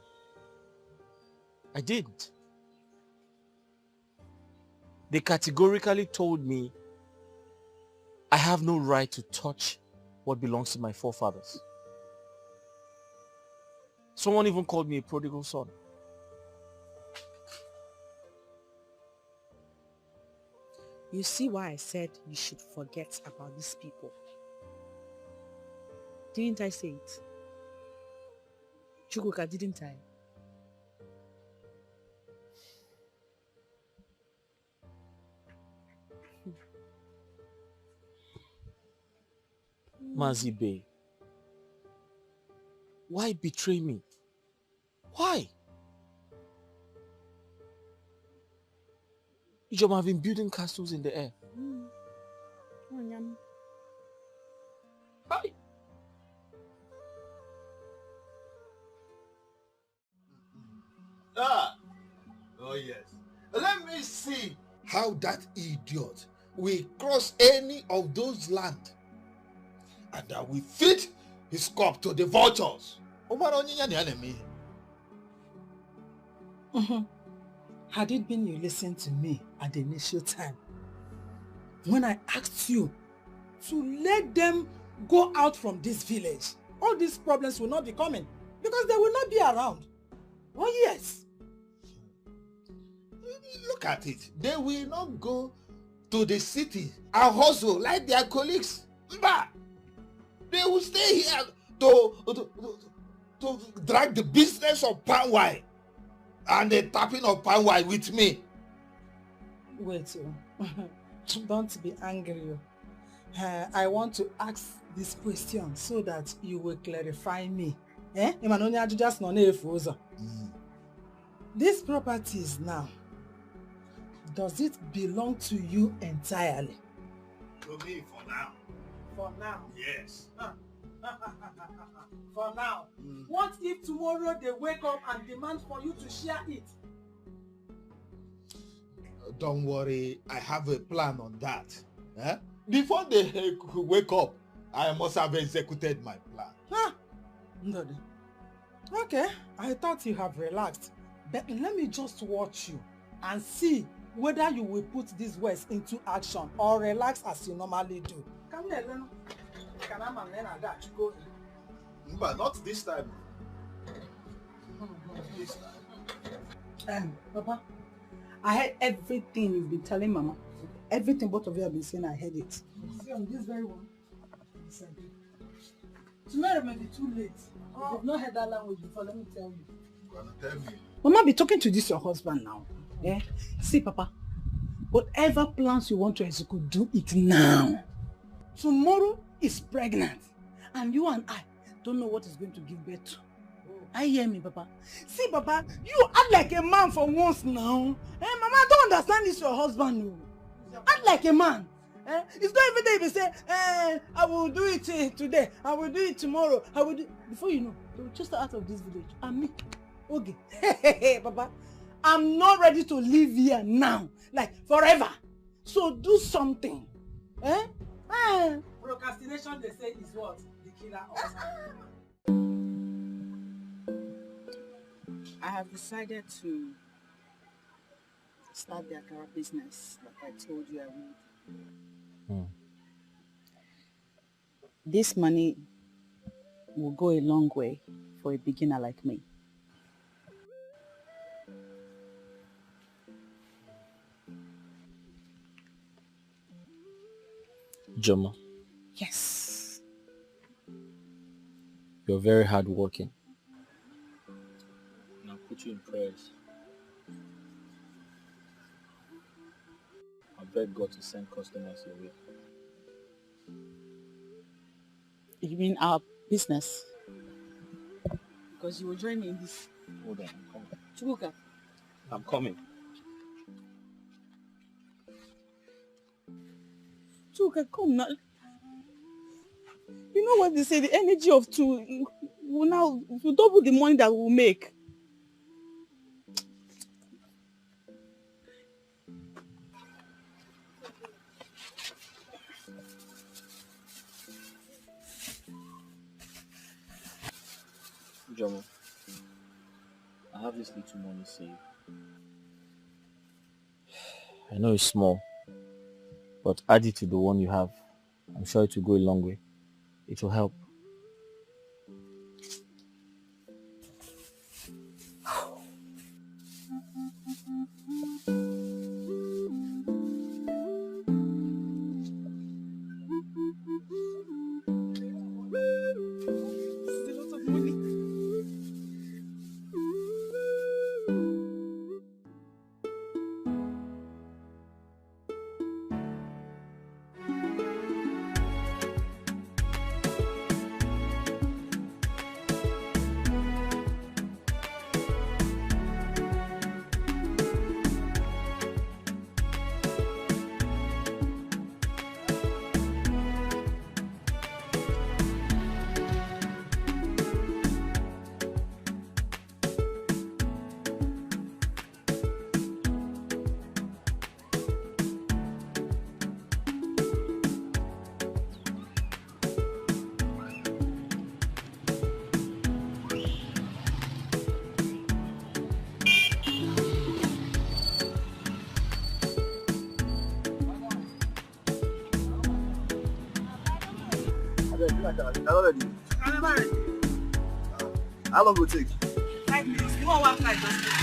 I didn't. They categorically told me I have no right to touch what belongs to my forefathers. Someone even called me a prodigal son. You see why I said you should forget about these people. Didn't I say it? Chukwuka, didn't I? Mazibe, why betray me? Why? Ijoma have been building castles in the air. Hi. Ah. Oh yes. Let me see how that idiot will cross any of those land, and that will feed his cup to the vultures. Had it been you listened to me at the initial time, when I asked you to let them go out from this village, all these problems will not be coming because they will not be around. Oh yes. Look at it. They will not go to the city and hustle like their colleagues. Mba! They will stay here to drag the business of palm wine and the tapping of palm wine with me. Wait, don't be angry. I want to ask this question so that you will clarify me. These properties now, does it belong to you entirely? To me for now. For now? Yes. For now. What if tomorrow they wake up and demand for you to share it? Don't worry, I have a plan on that. Eh? Before they wake up, I must have executed my plan. Huh? Ndodi. Okay, I thought you have relaxed. But let me just watch you and see whether you will put these words into action or relax as you normally do. Come here, Leno. But not this time. This time. Papa, I heard everything you've been telling Mama. Everything both of you have been saying, I heard it. See, on this very one, tomorrow may be too late. If you've not heard that language before, let me tell you. You're gonna tell me. Mama, be talking to this your husband now. Yeah? See, Papa, whatever plans you want to execute, do it now. Tomorrow is pregnant, and you and I don't know what is going to give birth to. I hear me, Papa. See, Papa, you act like a man for once now. Eh, Mama, I don't understand this your husband. No. Act like a man. Eh? It's not every day they say, I will do it today, I will do it tomorrow, I will do. Before you know, they will just out of this village. And me, okay. Hey, Papa, I'm not ready to live here now, like forever. So do something. Eh? Procrastination, they say, is what? The killer of I have decided to start the Akara business like I told you I would. This money will go a long way for a beginner like me. Joma. Yes. You're very hardworking. And I'll put you in prayers. I beg God to send customers your way. You mean our business? Because you will join me in this. Hold on, I'm coming. Chubuka. I'm coming. Chubuka, come now. You know what they say, the energy of two will now double the money that we'll make. Jomo, I have this little money saved. I know it's small, but add it to the one you have. I'm sure it will go a long way. It will help. not ready. I'm not ready. How long will it take? 5 minutes. You want 1 flight, just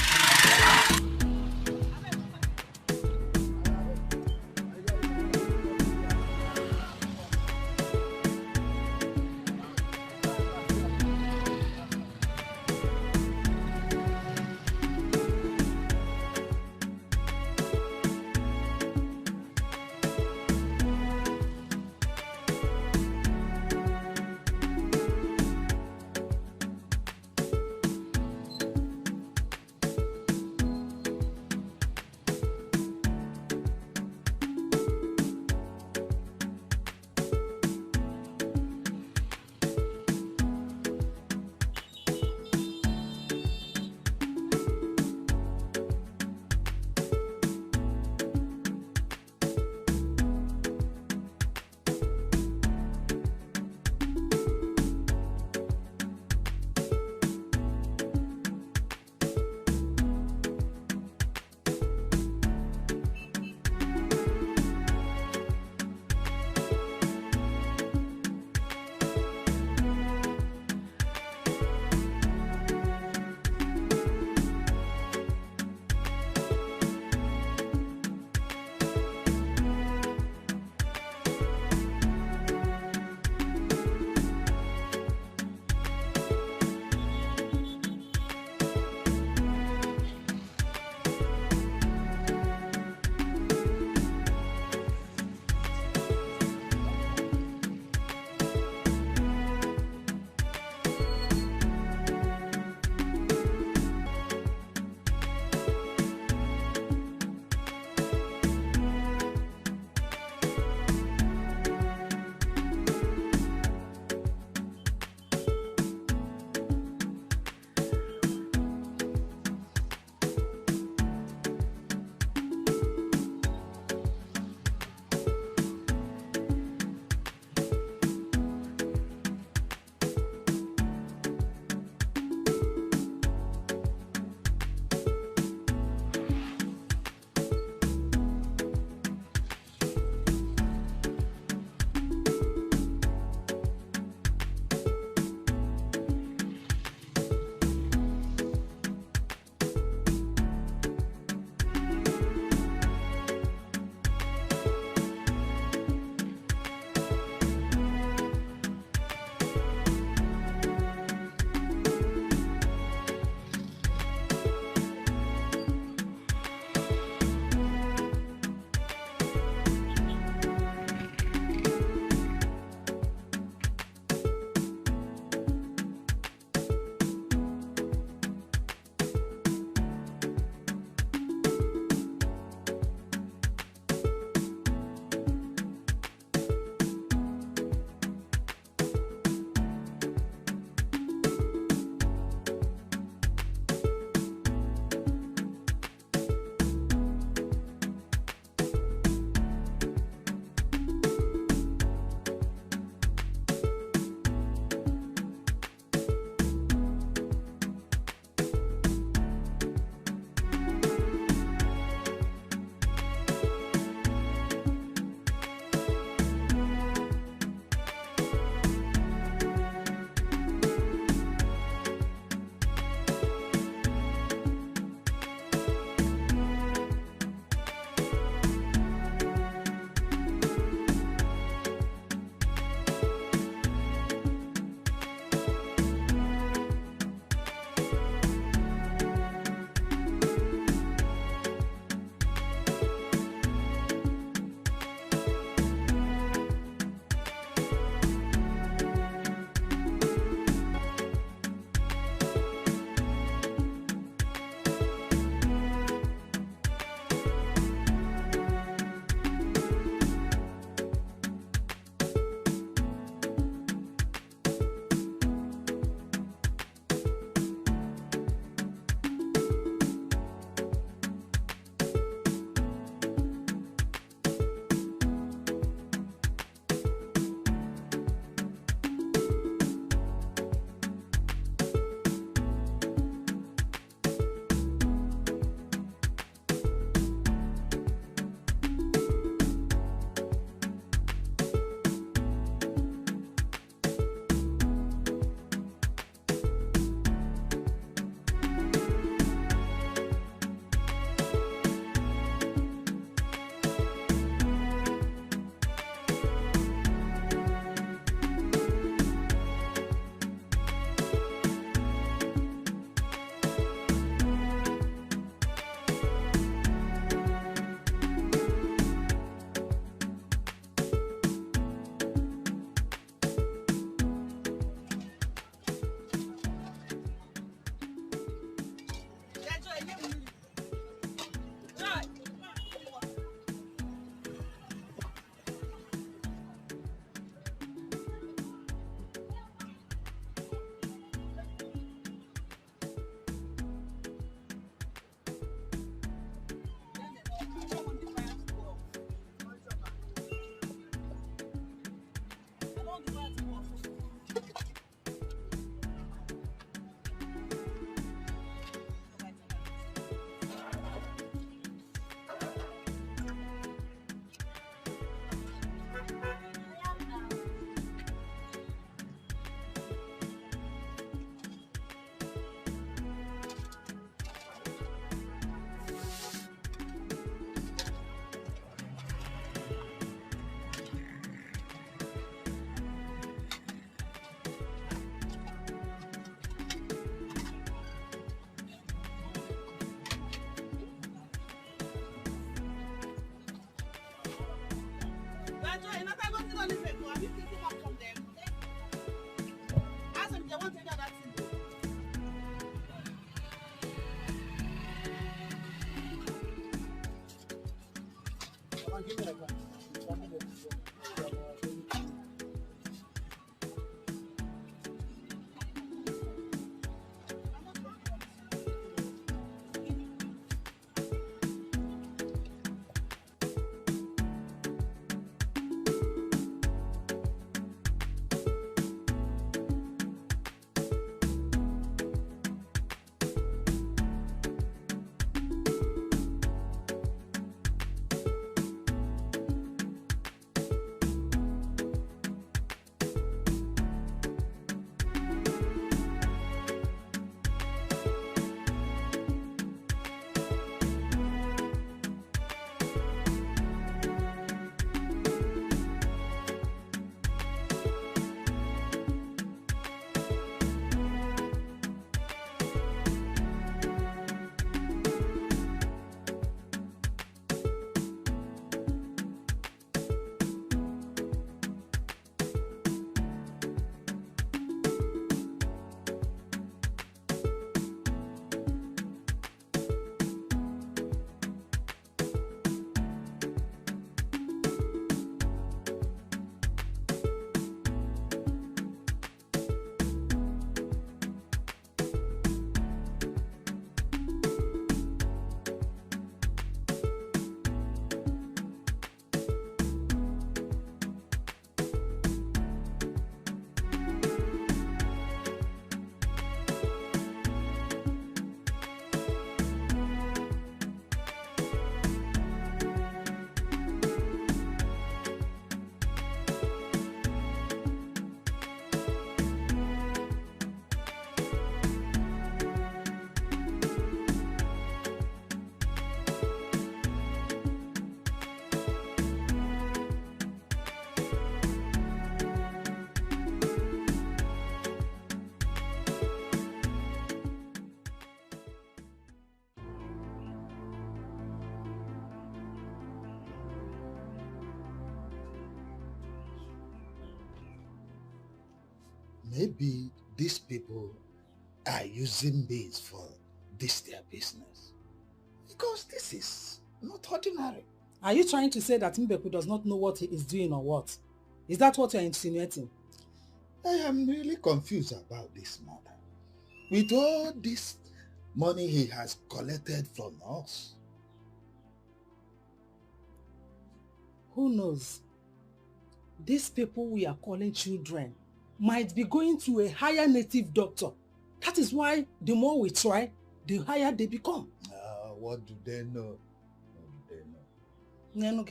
give me a gun. Maybe these people are using me for this their business. Because this is not ordinary. Are you trying to say that Mbeku does not know what he is doing or what? Is that what you're insinuating? I am really confused about this matter. With all this money he has collected from us. Who knows? These people we are calling children might be going to a higher native doctor. That is why the more we try, the higher they become. What do they know? What do they know?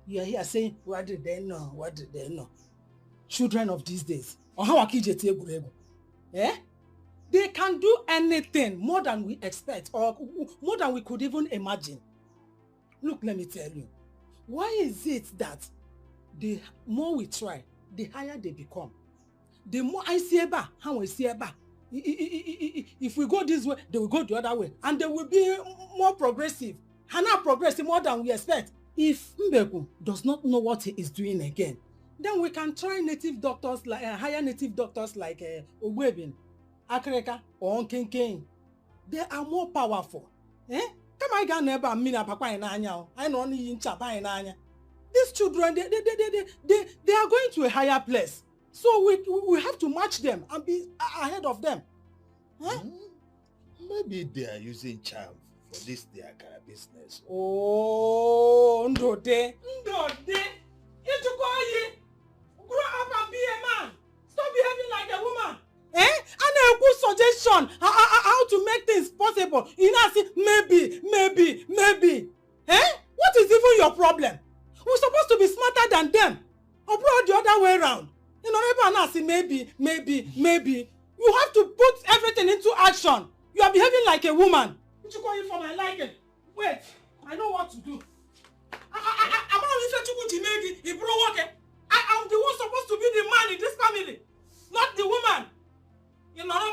You are here saying, what do they know? What do they know? Children of these days. Eh? They can do anything more than we expect or more than we could even imagine. Look, let me tell you. Why is it that the more we try, the higher they become? The more I see about, how we see about. If we go this way, they will go the other way. And they will be more progressive. And now progressive more than we expect. If Mbeku does not know what he is doing again, then we can try native doctors, like higher native doctors like Ogwebin, Akreka, or Nkenken. They are more powerful. Eh? Come I can never mean a papa in Anya. I know only in Chapa in Anya. These children, they are going to a higher place. So we have to match them and be ahead of them. Huh? Maybe they are using charm for this their kind of business. Oh, Ndode. You to call you. Grow up and be a man. Stop behaving like a woman. Eh? And a good suggestion how to make things possible. You know, say maybe. Eh? What is even your problem? We're supposed to be smarter than them. Or the other way around. You know, everyone say maybe. You have to put everything into action. You are behaving like a woman. What you call you for my liking? Wait, I know what to do. I'm the one supposed to be the man in this family, not the woman. You know, no.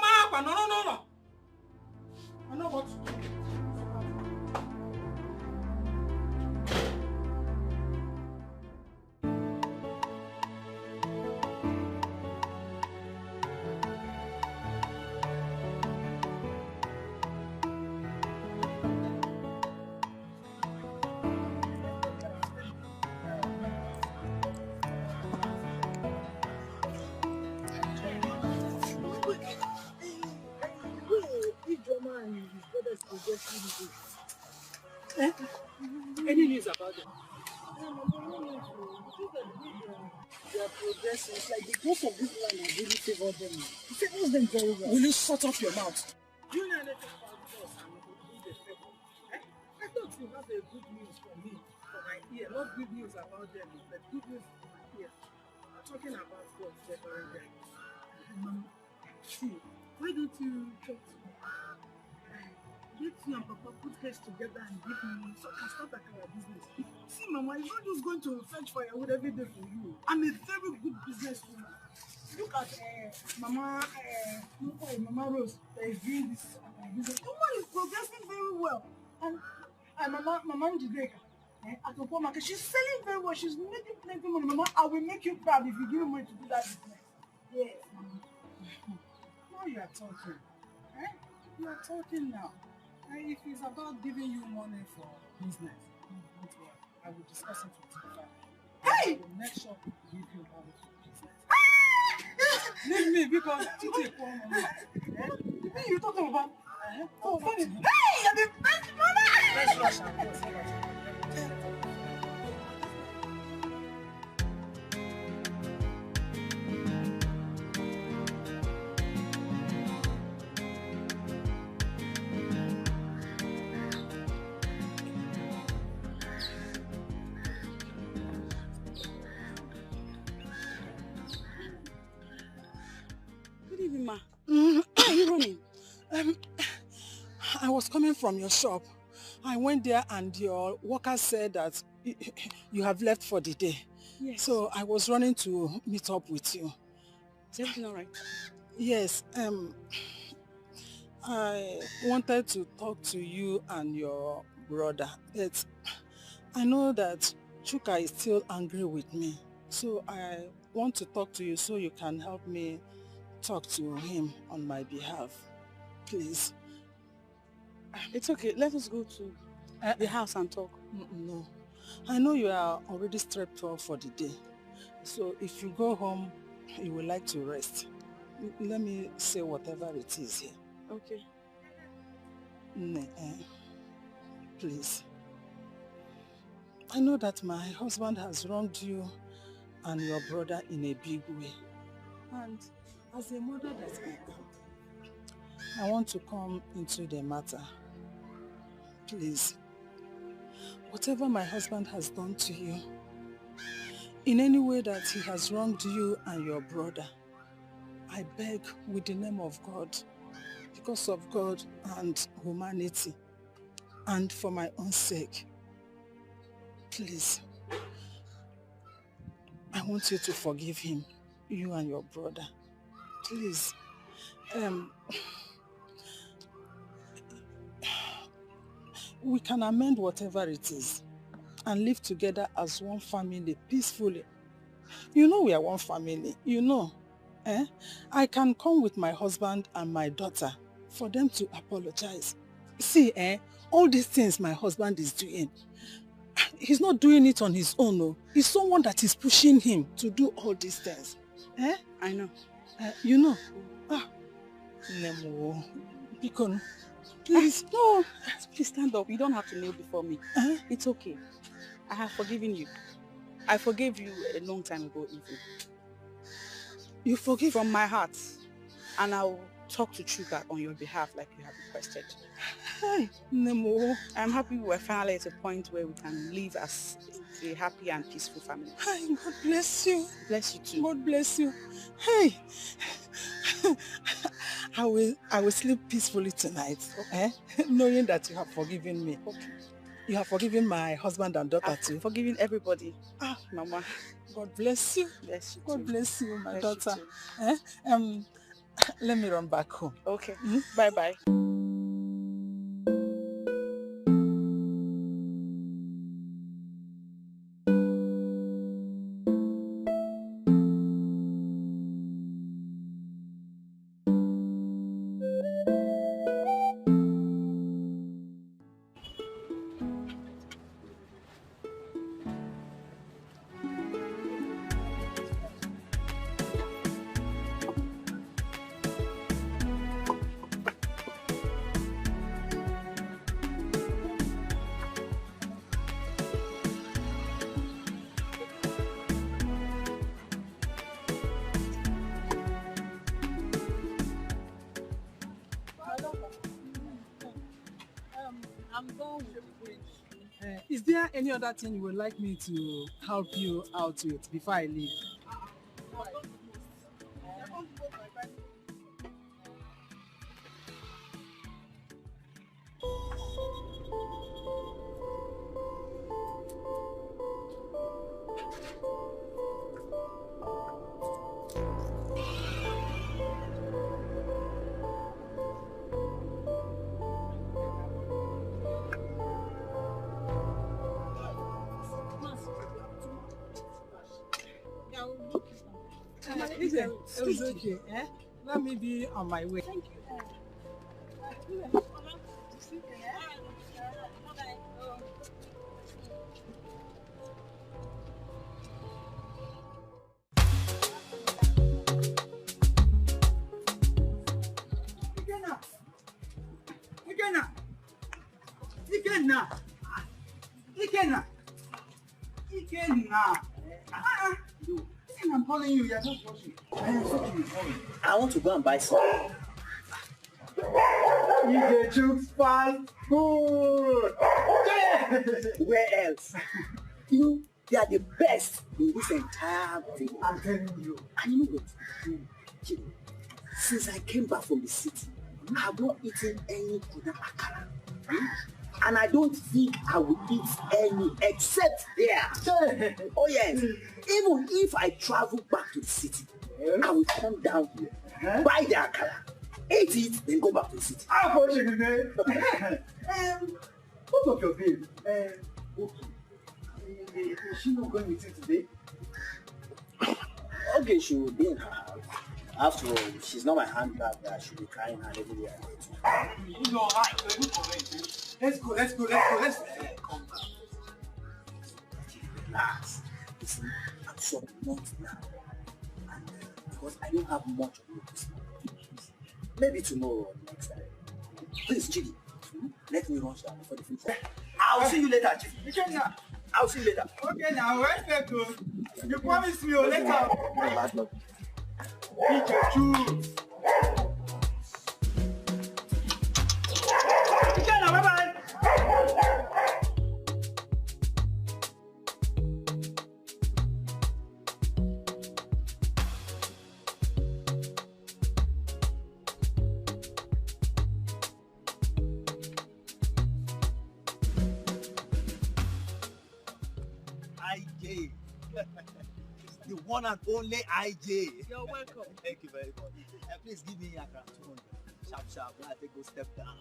I know what to do. Eh? Any news about them? They are progressing. It's like the growth of this land has really favored them. It favors them very well. Will you shut up your mouth? Do you know anything about us and the favor? Eh? I thought you have a good news for me, for my ear. Not good news about them, but good news for my ear. I'm talking about God favoring them. See, why don't you talk to me? Get you and Papa put heads together and give me so I can start our business. See, Mama, I'm not just going to fetch firewood every day for you. I'm a very good businesswoman. Look at Mama Rose that is doing this business. The woman is progressing very well. And Mama Dikeh at the market, she's selling very well. She's making plenty money. Mama, I will make you proud if you give me money to do that business. Yes, Mama. Now you are talking. Eh? You are talking now. And if it's about giving you money for business, don't worry. I will discuss it with your family. Hey! I will make sure to give you money for business. Leave me because you take poor money. What are you talking about? Oh, funny. Hey! You're the best mother! Let's rush and Where are you running? I was coming from your shop. I went there and your worker said that you have left for the day. Yes. So I was running to meet up with you. Is everything all right? Yes. I wanted to talk to you and your brother, but I know that Chuka is still angry with me. So I want to talk to you so you can help me talk to him on my behalf. Please. It's okay. Let us go to the house and talk. No. I know you are already strapped off for the day. So if you go home, you would like to rest. Let me say whatever it is here. Okay. Please. I know that my husband has wronged you and your brother in a big way. And as a mother that I want to come into the matter. Please, whatever my husband has done to you, in any way that he has wronged you and your brother, I beg with the name of God, because of God and humanity, and for my own sake, please, I want you to forgive him, you and your brother. Please. We can amend whatever it is and live together as one family peacefully. You know we are one family, you know. I can come with my husband and my daughter for them to apologize. See, all these things my husband is doing, he's not doing it on his own. No. He's someone that is pushing him to do all these things. I know. You know. Nemo, Bikon, please. No, please stand up. You don't have to kneel before me. It's okay. I have forgiven you. I forgave you a long time ago even. You forgive? From my heart. And I'll talk to Chuka on your behalf like you have requested. Hey, Nemo. I'm happy we're finally at a point where we can live as a happy and peaceful family. Hi, God bless you. Bless you too. God bless you. Hey, I will sleep peacefully tonight, okay. Knowing that you have forgiven me. Okay. You have forgiven my husband and daughter too. I've forgiven everybody. Mama. God bless you. Bless you God too. bless you, my Bless daughter. you too. Let me run back home. Okay. Bye-bye. Is there any other thing you would like me to help you out with before I leave? It's okay. Let me be on my way. Thank you. I'm calling you, you're just rushing. I want to go and buy some. You get you fast food. Where else? You, they are the best in this entire thing. I'm telling you. And you know what? Since I came back from the city, I have not eaten any other akara. And I don't think I will eat any except there. Oh yes. Even if I travel back to the city, I will come down here, buy the akara, eat it, then go back to the city. Unfortunately, what of your babe? Is she not going with you today? Okay, she will be in her house. After all, she's not my handbag that she'll be carrying her everywhere I go to. You know, let's go. Come back. Relax. Listen, I'm so not now. And because I don't have much of this morning. Maybe tomorrow or next time. Please, Chidi, let me rush down before the future. I'll see you later, Chidi. Okay, now. I'll see you later. Okay, now, where's that go? You promised me later. Eat your shoes. Okay, now, bye-bye. IJ. The one and only IJ. You're welcome. Thank you very much. Please give me a 200. Sharp. I take go step down.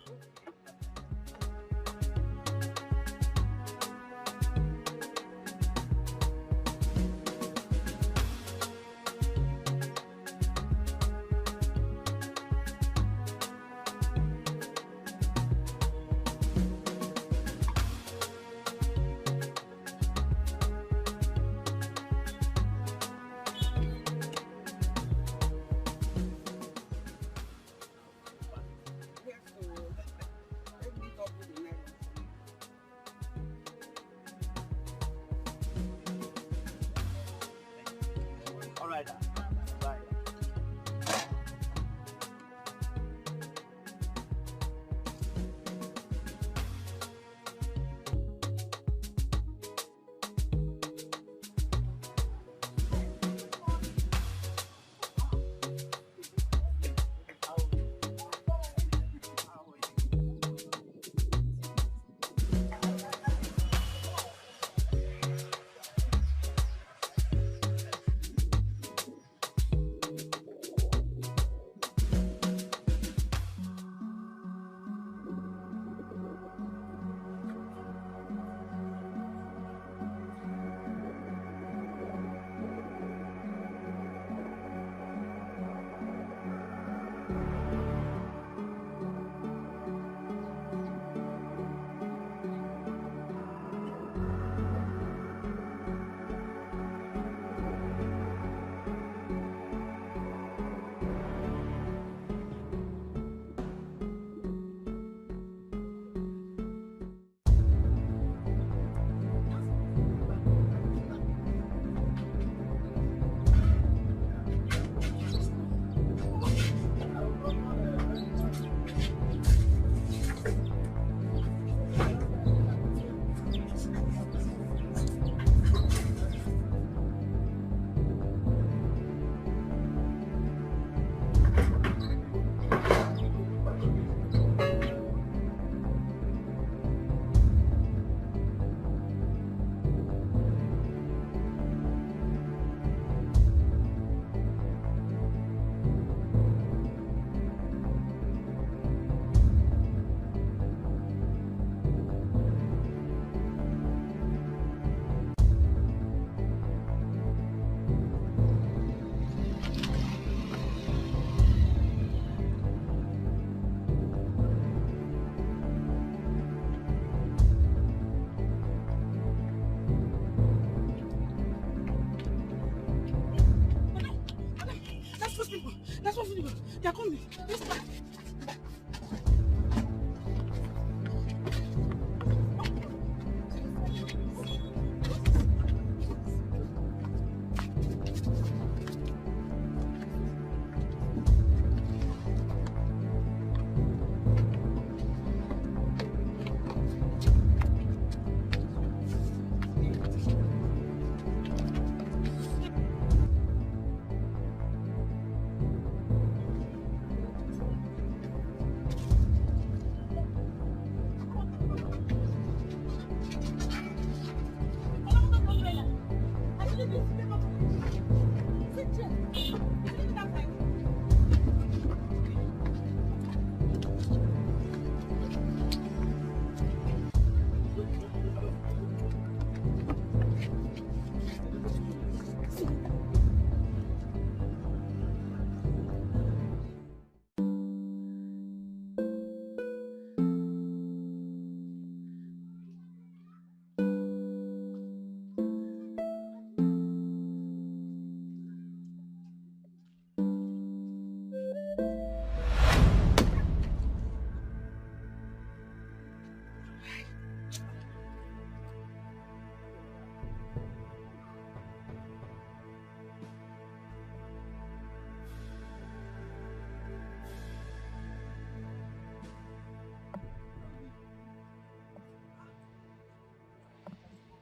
They're coming. This way.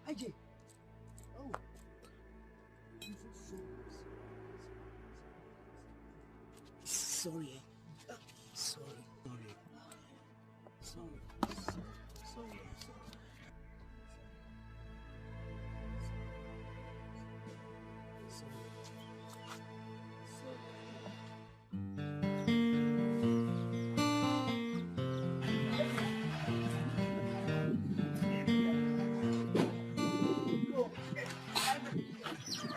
AJ. Oh. Sorry. Sorry. Sorry.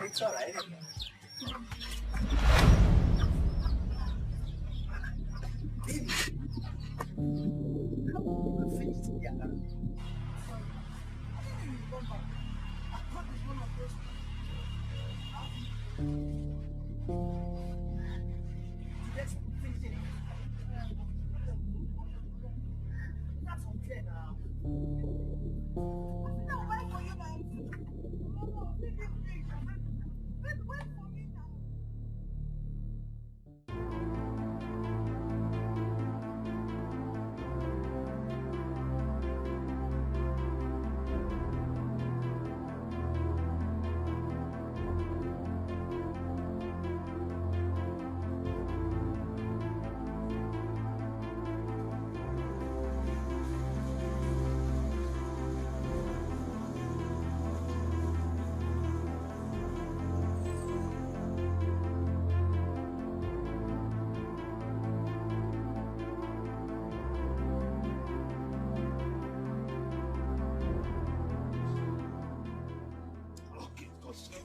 It's all right.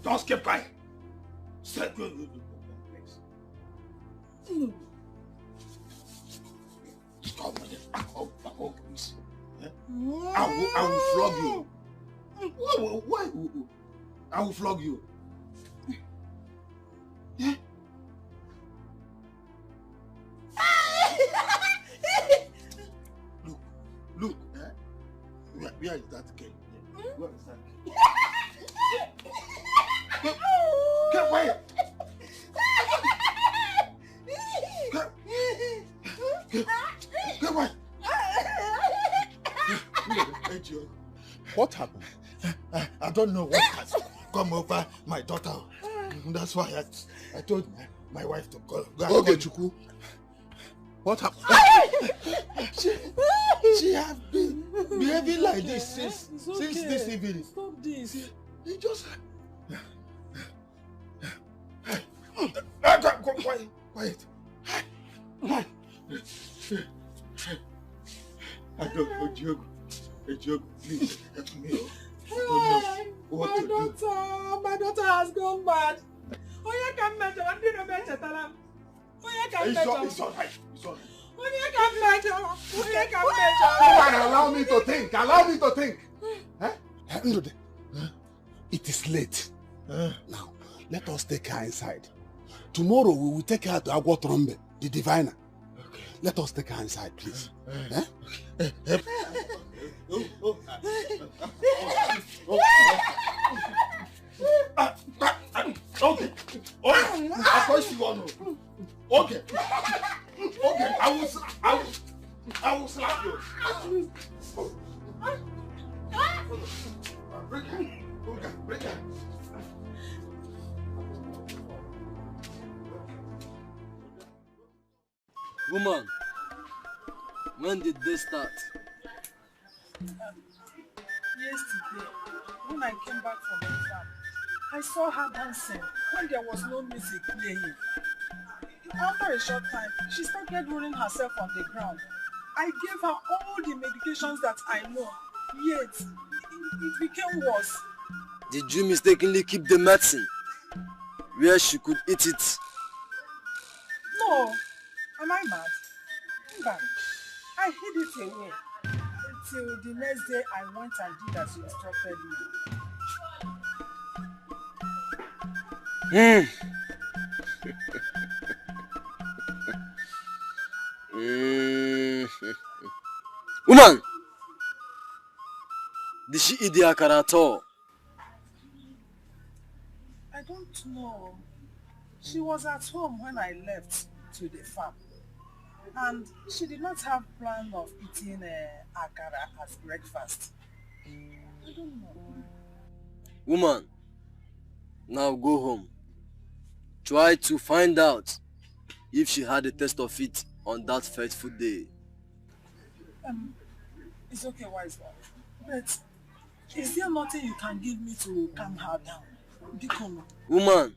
Just keep quiet. Say go. Stop with it. Back up, please. I will flog you. Why? I will flog you. Yeah. Look. Where is that girl? Where is that girl? Get quiet! Get quiet! What happened? I don't know what has come over my daughter. That's why I told my wife to go. Okay, Chuku. What happened? She has been behaving like this since this evening. Stop this. He just... Quiet. I don't know, Diogo, please help me. I don't know what to do. My daughter has gone bad. Onye can measure, I'm doing a measure, Talam. Onye can measure. It's all right. Onye can measure. Allow me to think. Ndudi, it is late. Now, let us take her inside. Tomorrow we will take her to Agwotrombe the diviner. Okay. Let us take her inside, please. Okay. I thought she won. Okay. Okay. I will slap you. Break her. Break her. Woman, when did this start? Yesterday, when I came back from the farm, I saw her dancing when there was no music playing. After a short time, she started rolling herself on the ground. I gave her all the medications that I know, yet it became worse. Did you mistakenly keep the medicine where she could eat it? No, am I mad? But I hid it away until the next day I went and did as you instructed me. Woman, did she eat the akara at all? I don't know. She was at home when I left to the farm. And she did not have plan of eating akara as breakfast. I don't know. Woman, now go home. Try to find out if she had a taste of it on that fateful day. It's okay, wise one. But is there nothing you can give me to calm her down? Bikono. Woman,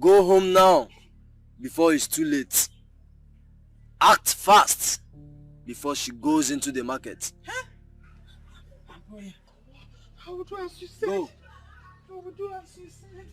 go home now before it's too late. Act fast before she goes into the market. Huh? Boy, I will do as you said. Go. I will do as you said.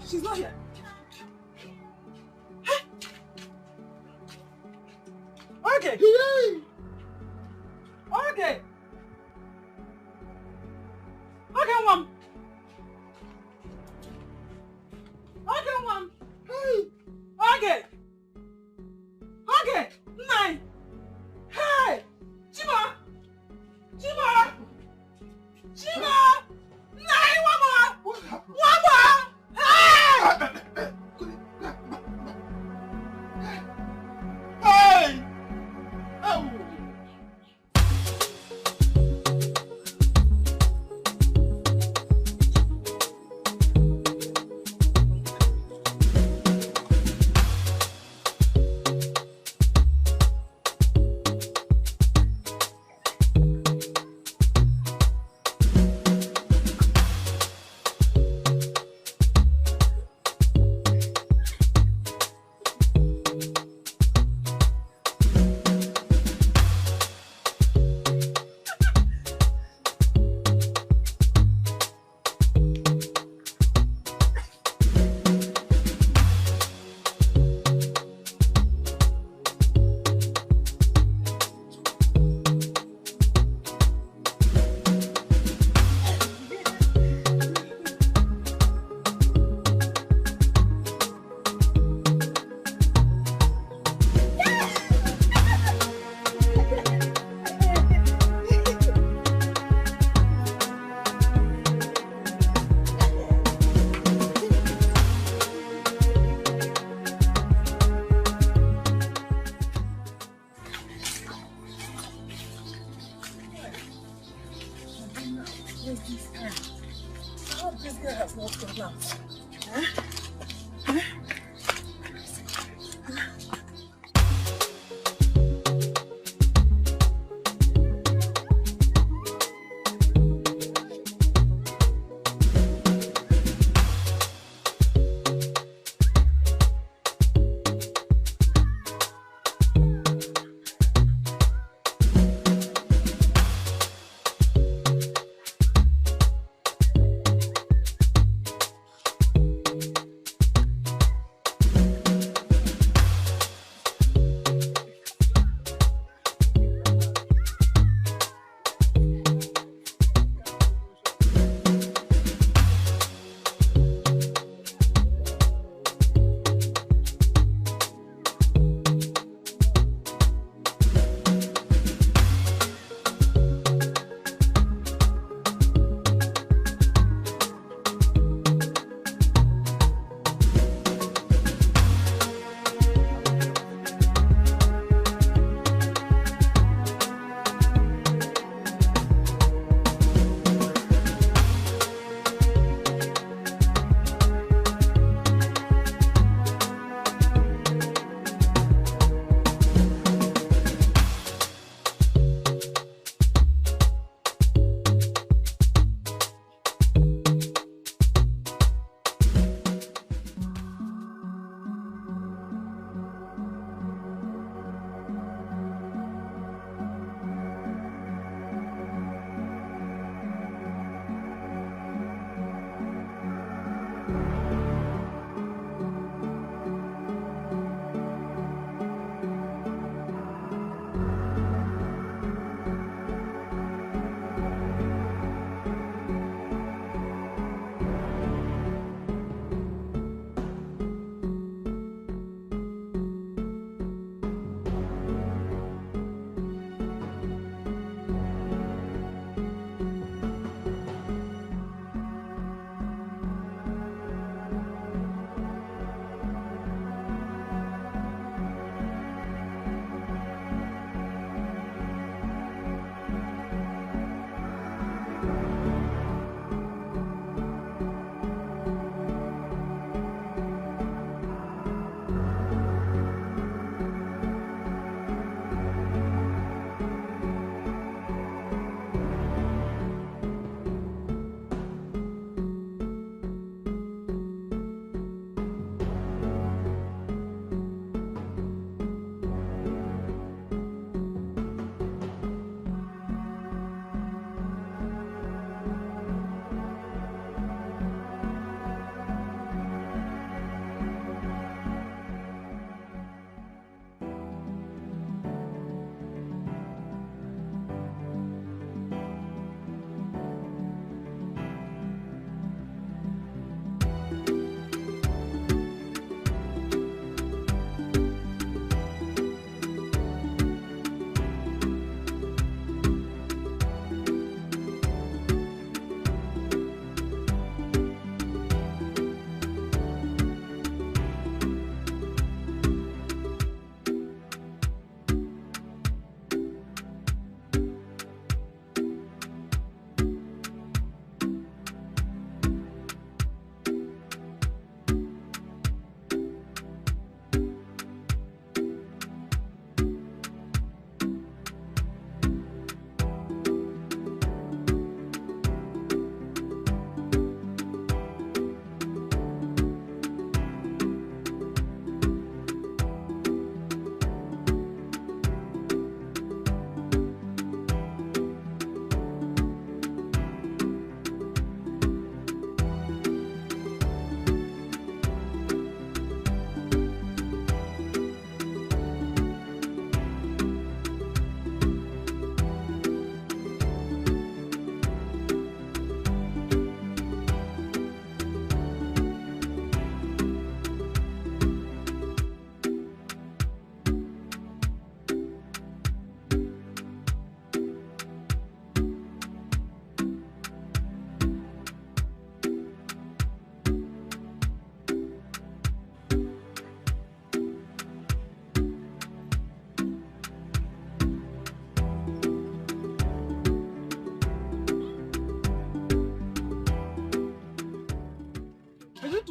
She's not here. Okay. Okay. Okay, Mom. Okay, Mom. Okay. Okay. Nine. Hey. Chima. Chima. Chima. Nine. One more. One more. Hey. Hey. Oh. This girl has not come out.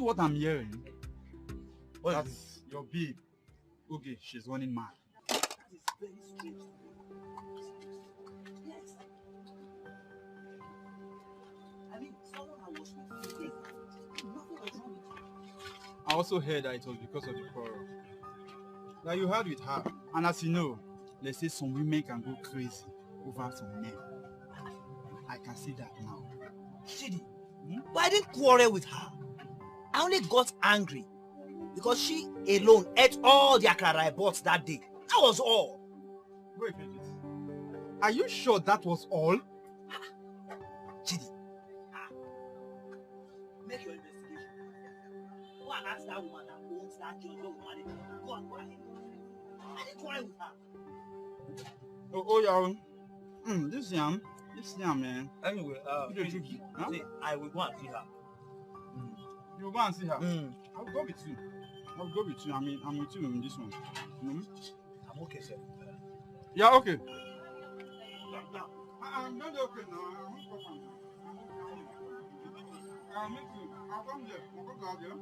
what I'm hearing? That's your babe. Okay, she's running mad. That is very strange. Yes. I mean, someone I was with today, nothing was wrong with you. I also heard that it was because of the quarrel that you had with her. And as you know, they say some women can go crazy over some men. I can see that now. Chidi, but I didn't quarrel with her. I only got angry because she alone ate all the akara I bought that day. That was all. Wait. Are you sure that was all? Chidi, make your investigation. Go and ask that woman that owns that joint where we manage. Go and go ahead. I didn't quarrel with her. Oh, yeah. This yam, man. Anyway, huh? I will go and see her. You will go and see her? I'll go with you. I mean, I'm with you in this one. I'm okay, sir. Yeah, okay. I'm not okay now. I won't come I'll meet you. I'll come there. I'll come out there.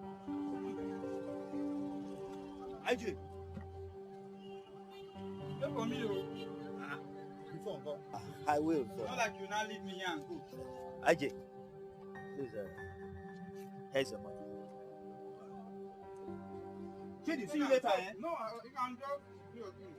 IJ. Wait for me, Before go. I will. Not like you now leave me here and go. IJ. Please, here's your money. Chidi, see you later, eh? No, you can just do your thing.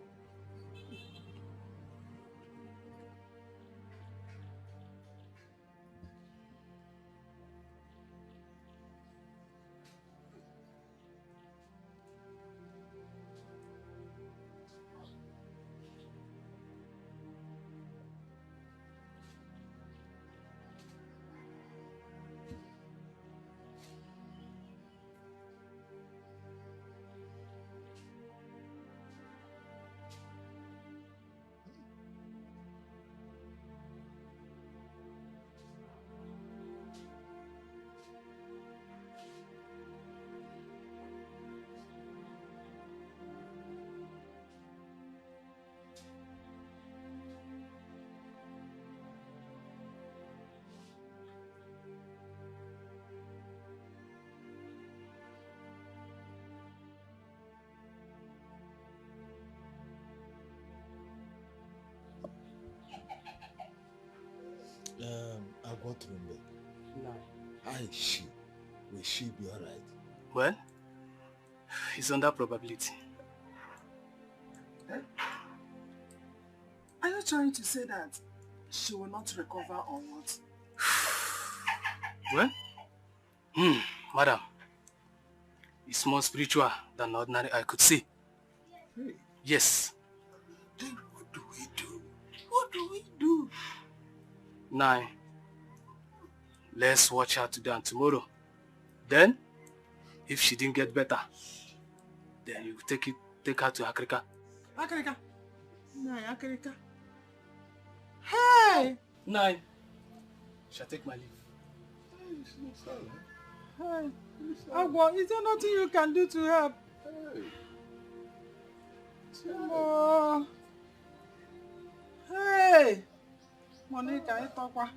I'll go through them. No. Will she be alright? Well, it's under probability. Eh? Are you trying to say that she will not recover or what? Well, madam, it's more spiritual than ordinary I could see. Hey. Yes. Then what do we do? What do we do? Now, let's watch her today and tomorrow. Then, if she didn't get better, then you take her to Akrika. Akrika? No, Akrika. Hey! Nine. Shall take my leave. Hey. Agwa, is there nothing you can do to help? Oh. Hey! Monica, I talk about.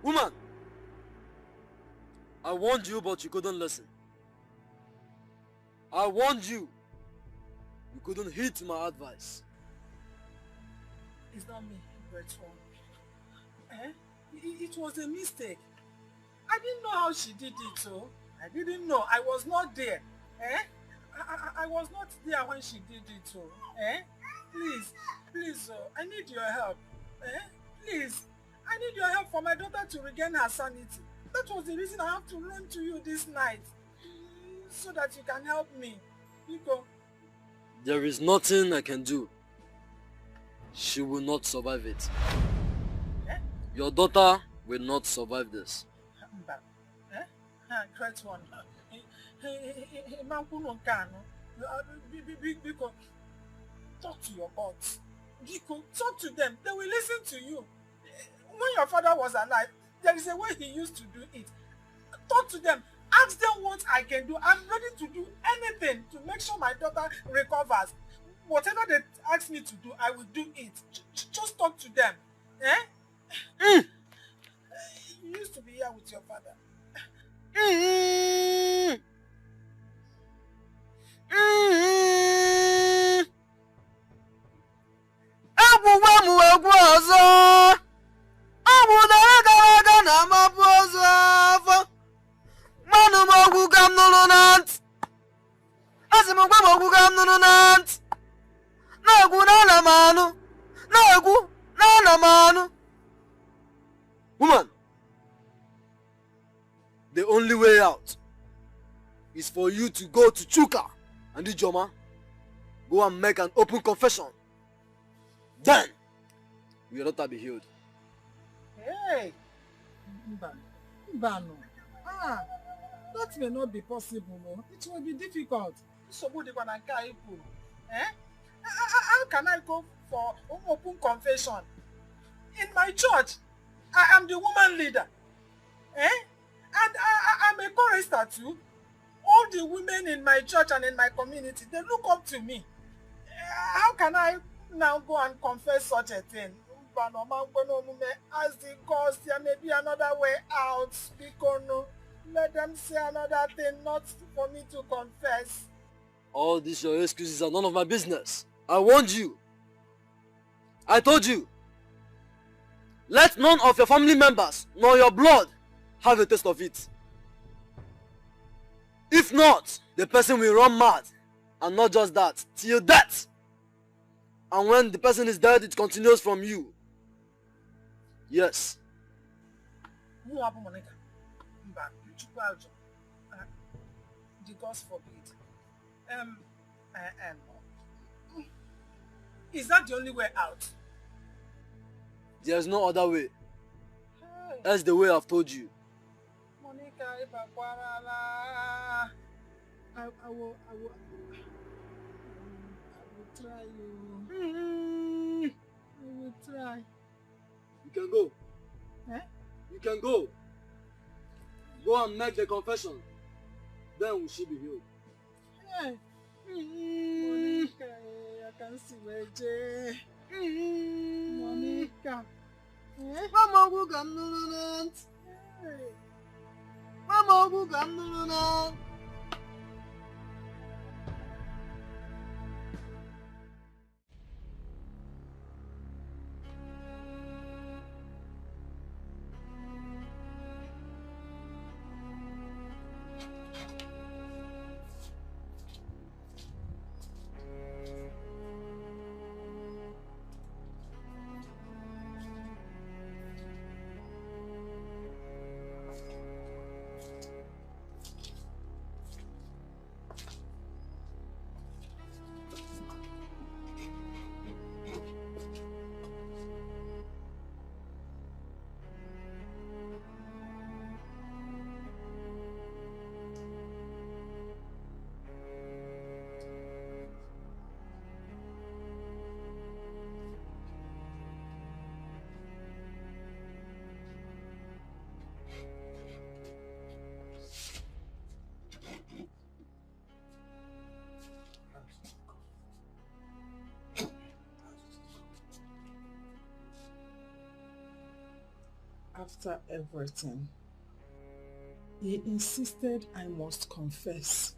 Woman, I warned you, but you couldn't listen. I warned you. You couldn't heed my advice. It's not me, Bertrand. Eh? It was a mistake. I didn't know how she did it, so I didn't know. I was not there. Eh? I was not there when she did it, so eh? Please, I need your help. Eh? Please, I need your help for my daughter to regain her sanity. That was the reason I have to run to you this night, so that you can help me. Biko. There is nothing I can do. She will not survive it. Eh? Your daughter will not survive this. Great one. Biko, talk to your boss. Biko, talk to them. They will listen to you. When your father was alive, there is a way he used to do it. Talk to them. Ask them what I can do. I'm ready to do anything to make sure my daughter recovers. Whatever they ask me to do, I will do it. Just talk to them. Eh? You used to be here with your father. Woman, the only way out is for you to go to Chuka and Ijoma. Go and make an open confession. Then, your daughter be healed. Hey! Mbano. That may not be possible. No? It will be difficult. How can I go for open confession? In my church, I am the woman leader. And I'm a chorister too. All the women in my church and in my community, they look up to me. How can I now go and confess such a thing? As the cause, there may be another way out. Because no, let them say another thing, not for me to confess. All these your excuses are none of my business. I warned you. I told you. Let none of your family members nor your blood have a taste of it. If not, the person will run mad. And not just that, till death. And when the person is dead, it continues from you. Yes. The gods forbid. Is that the only way out? There's no other way. That's the way I've told you. Monica, I will try you. I will try. You can go. Eh? You can go. Go and make the confession. Then will she be healed. Hey. Monica, I can see where Jay. Monica. Mama, who can do that? Mama, who can do that? After everything, he insisted I must confess.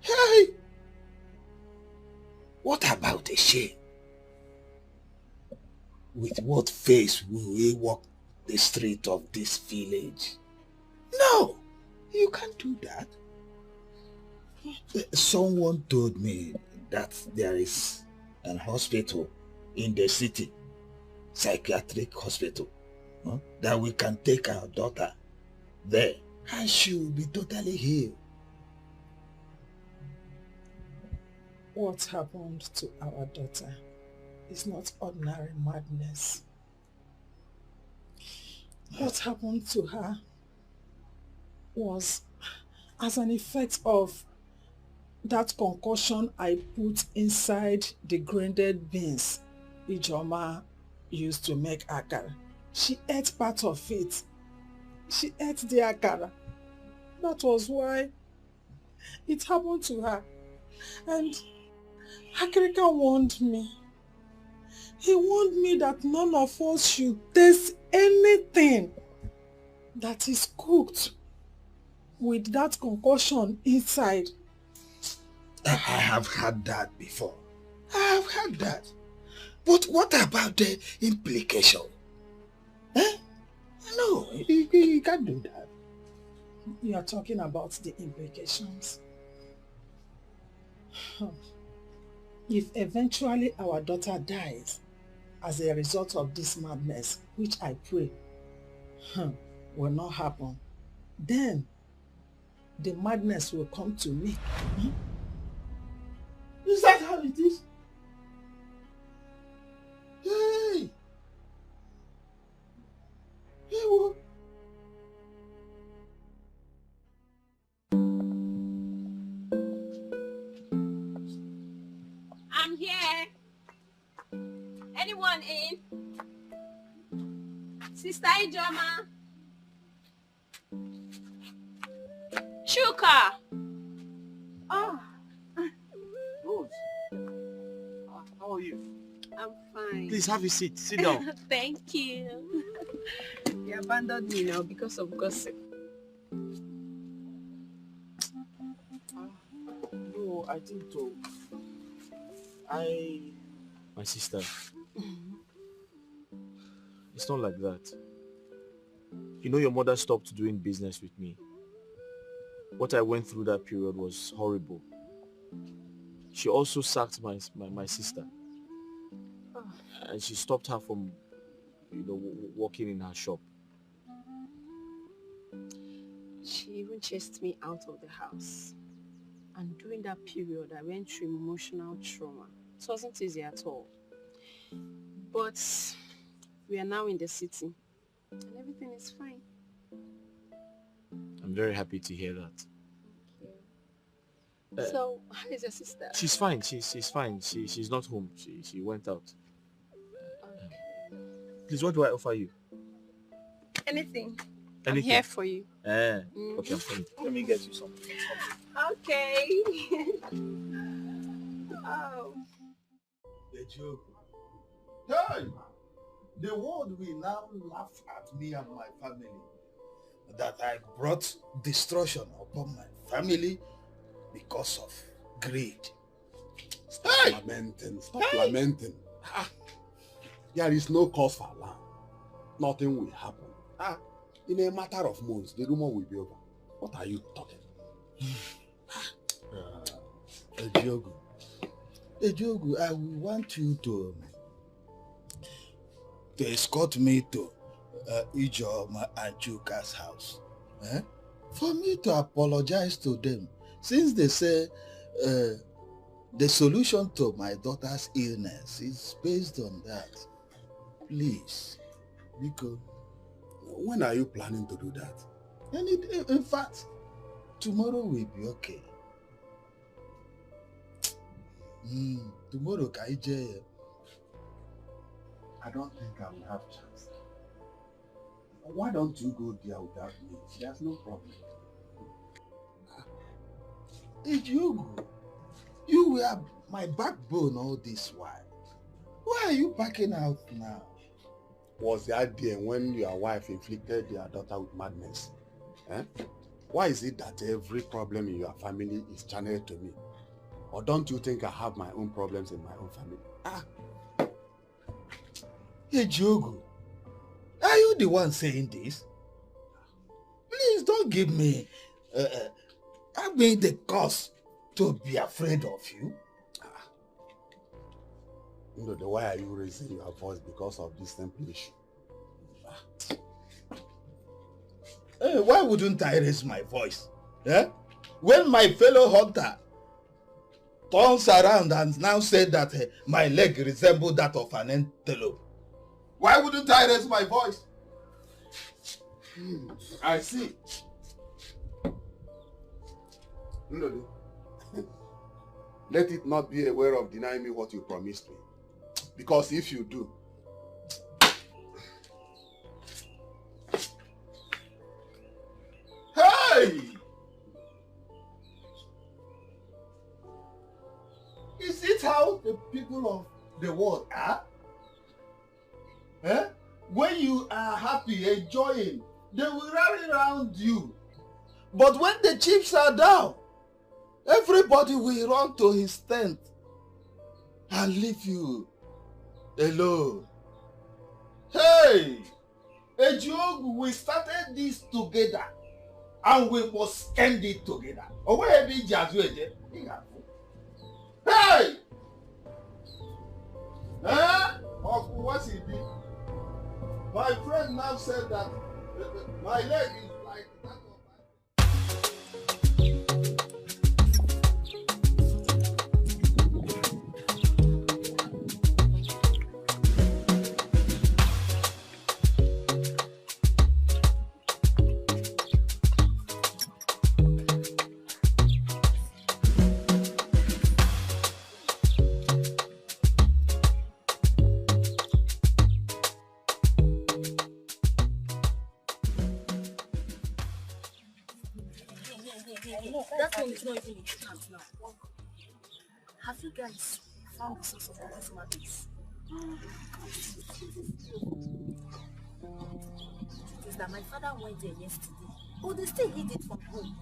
Hey! What about the shame? With what face will we walk the street of this village. No, you can't do that. Someone told me that there is an hospital in the city, psychiatric hospital, that we can take our daughter there and she will be totally healed. What happened to our daughter is not ordinary madness. What happened to her was as an effect of that concoction I put inside the grinded beans Ijoma used to make akara. She ate part of it. She ate the akara. That was why it happened to her. And Akirika warned me. He warned me that none of us should taste anything that is cooked with that concoction inside. I have had that before. I have had that. But what about the implication? No, you can't do that. You are talking about the implications. If eventually our daughter dies as a result of this madness, which I pray will not happen, then the madness will come to me. Is that how it is? Hey! Hey, what? I'm here. Anyone in? Sister Ijoma? Chuka? Oh. Rose. How are you? I'm fine. Please have a seat. Sit down. Thank you. You abandoned me now because of gossip. No, I think so. My sister. It's not like that. You know your mother stopped doing business with me. What I went through that period was horrible. She also sacked my sister. And she stopped her from, working in her shop. She even chased me out of the house. And during that period, I went through emotional trauma. It wasn't easy at all. But we are now in the city. And everything is fine. I'm very happy to hear that. So, how is your sister? She's fine. She's fine. She's not home. She went out. Please, what do I offer you? Anything. I'm Anything? here for you. Okay, I'm fine. Let me get you something. Okay. Oh. The joke. Hey! The world will now laugh at me and my family that I brought destruction upon my family because of greed. Stop lamenting. Stop lamenting. There is no cause for alarm. Nothing will happen. In a matter of months, the rumor will be over. What are you talking? Ejogu, I will want you to escort me to Ijoma and Chuka's house. For me to apologize to them, since they say the solution to my daughter's illness is based on that. Please, because when are you planning to do that? In fact, tomorrow will be okay. Tomorrow, Kaije, I don't think I will have a chance. Why don't you go there without me? There's no problem. Ejogu, you were my backbone all this while. Why are you backing out now? Was the idea when your wife inflicted your daughter with madness? Why is it that every problem in your family is channeled to me? Or don't you think I have my own problems in my own family? Ejogu, are you the one saying this? Please don't give me the cause to be afraid of you. Why are you raising your voice because of this simple issue? Why wouldn't I raise my voice? When my fellow hunter turns around and now said that my leg resembled that of an antelope, why wouldn't I raise my voice? I see. Let it not be a way of denying me what you promised me. Because if you do, hey! Is it how the people of the world are? When you are happy, enjoying, they will rally around you. But when the chips are down, everybody will run to his tent and leave you alone. Hey! Ejiogu, we started this together and we must end it together. Hey! What's it be? My friend now said that my leg is like that of That one is not even important now. Have you guys found the source of all these madness? It is that my father went there yesterday, but they still hid it from home.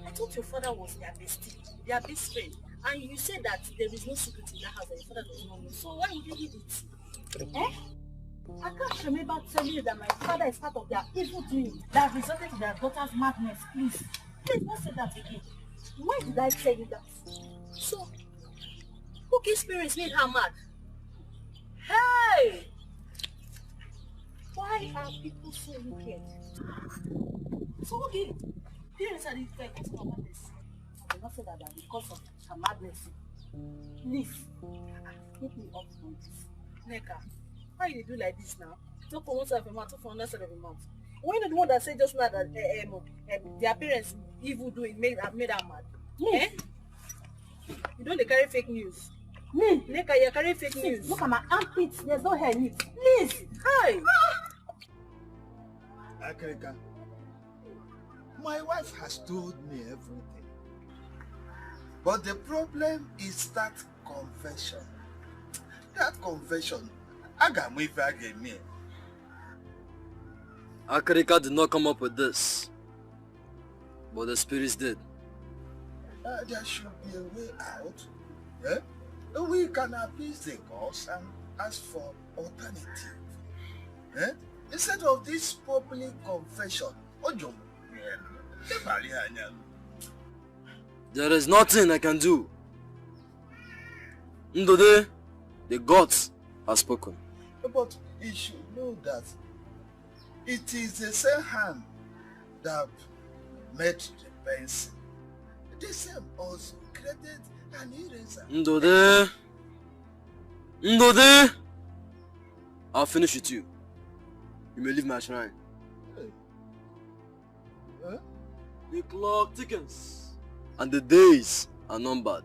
I thought your father was their bestie, their best friend, and you said that there is no secret in that house and your father does not know. So why would you hid it? I can't remember telling you that my father is part of their evil doing that resulted in their daughter's madness. Please don't say that again. Why did I tell you that? So, Cookie's parents made her mad. Hey! Why are people so wicked? So, okay, parents are the effect of her madness. I will not say that because of her madness. Please, keep me up from this. Neka. Why you do like this now? Talk for one side of your mouth, talk for another side of your mouth. When you the one that said just now that their parents evil doing made her mad. Eh? You don't carry fake news. Me? Neka, you carry fake news. Look at my armpits, there's no hair in it. Please! Hi! Akrika, my wife has told me everything. But the problem is that confession. That confession. Akrika did not come up with this, but the spirits did. There should be a way out. We can appease the gods and ask for alternative. Instead of this public confession. There is nothing I can do. Ndode, the gods have spoken. But you should know that it is the same hand that made the pencil. The same also created an eraser. Ndode, I'll finish with you. You may leave my shrine. The clock tickens, and the days are numbered.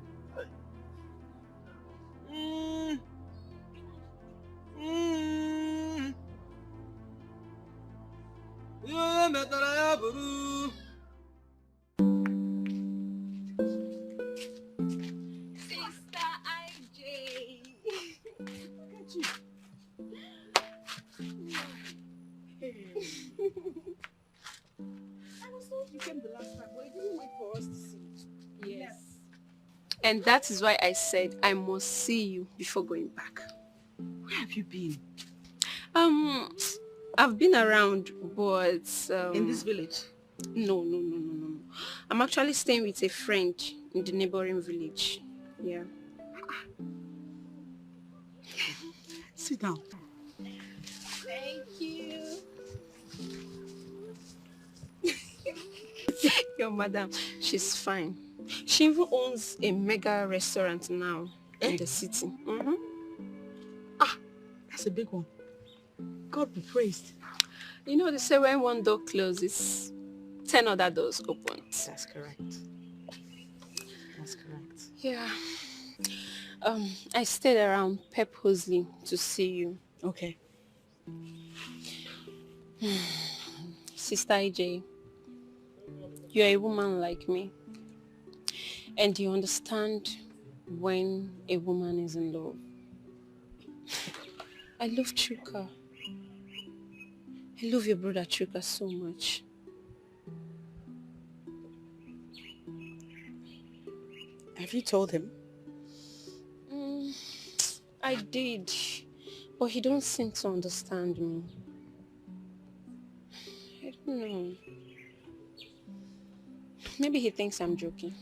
You came the last time, but you didn't wait for us to see. Yes. And that is why I said I must see you before going back. have you been? I've been around, but In this village? No. I'm actually staying with a friend in the neighboring village. Yeah. Sit down. Thank you. Your madam, she's fine. She even owns a mega restaurant now in the city. That's a big one. God be praised. You know, they say when one door closes, 10 other doors open. That's correct. That's correct. Yeah. I stayed around purposely to see you. Okay. Sister AJ, you're a woman like me. And you understand when a woman is in love. I love Chuka. I love your brother Chuka so much. Have you told him? I did, but he don't seem to understand me. I don't know. Maybe he thinks I'm joking.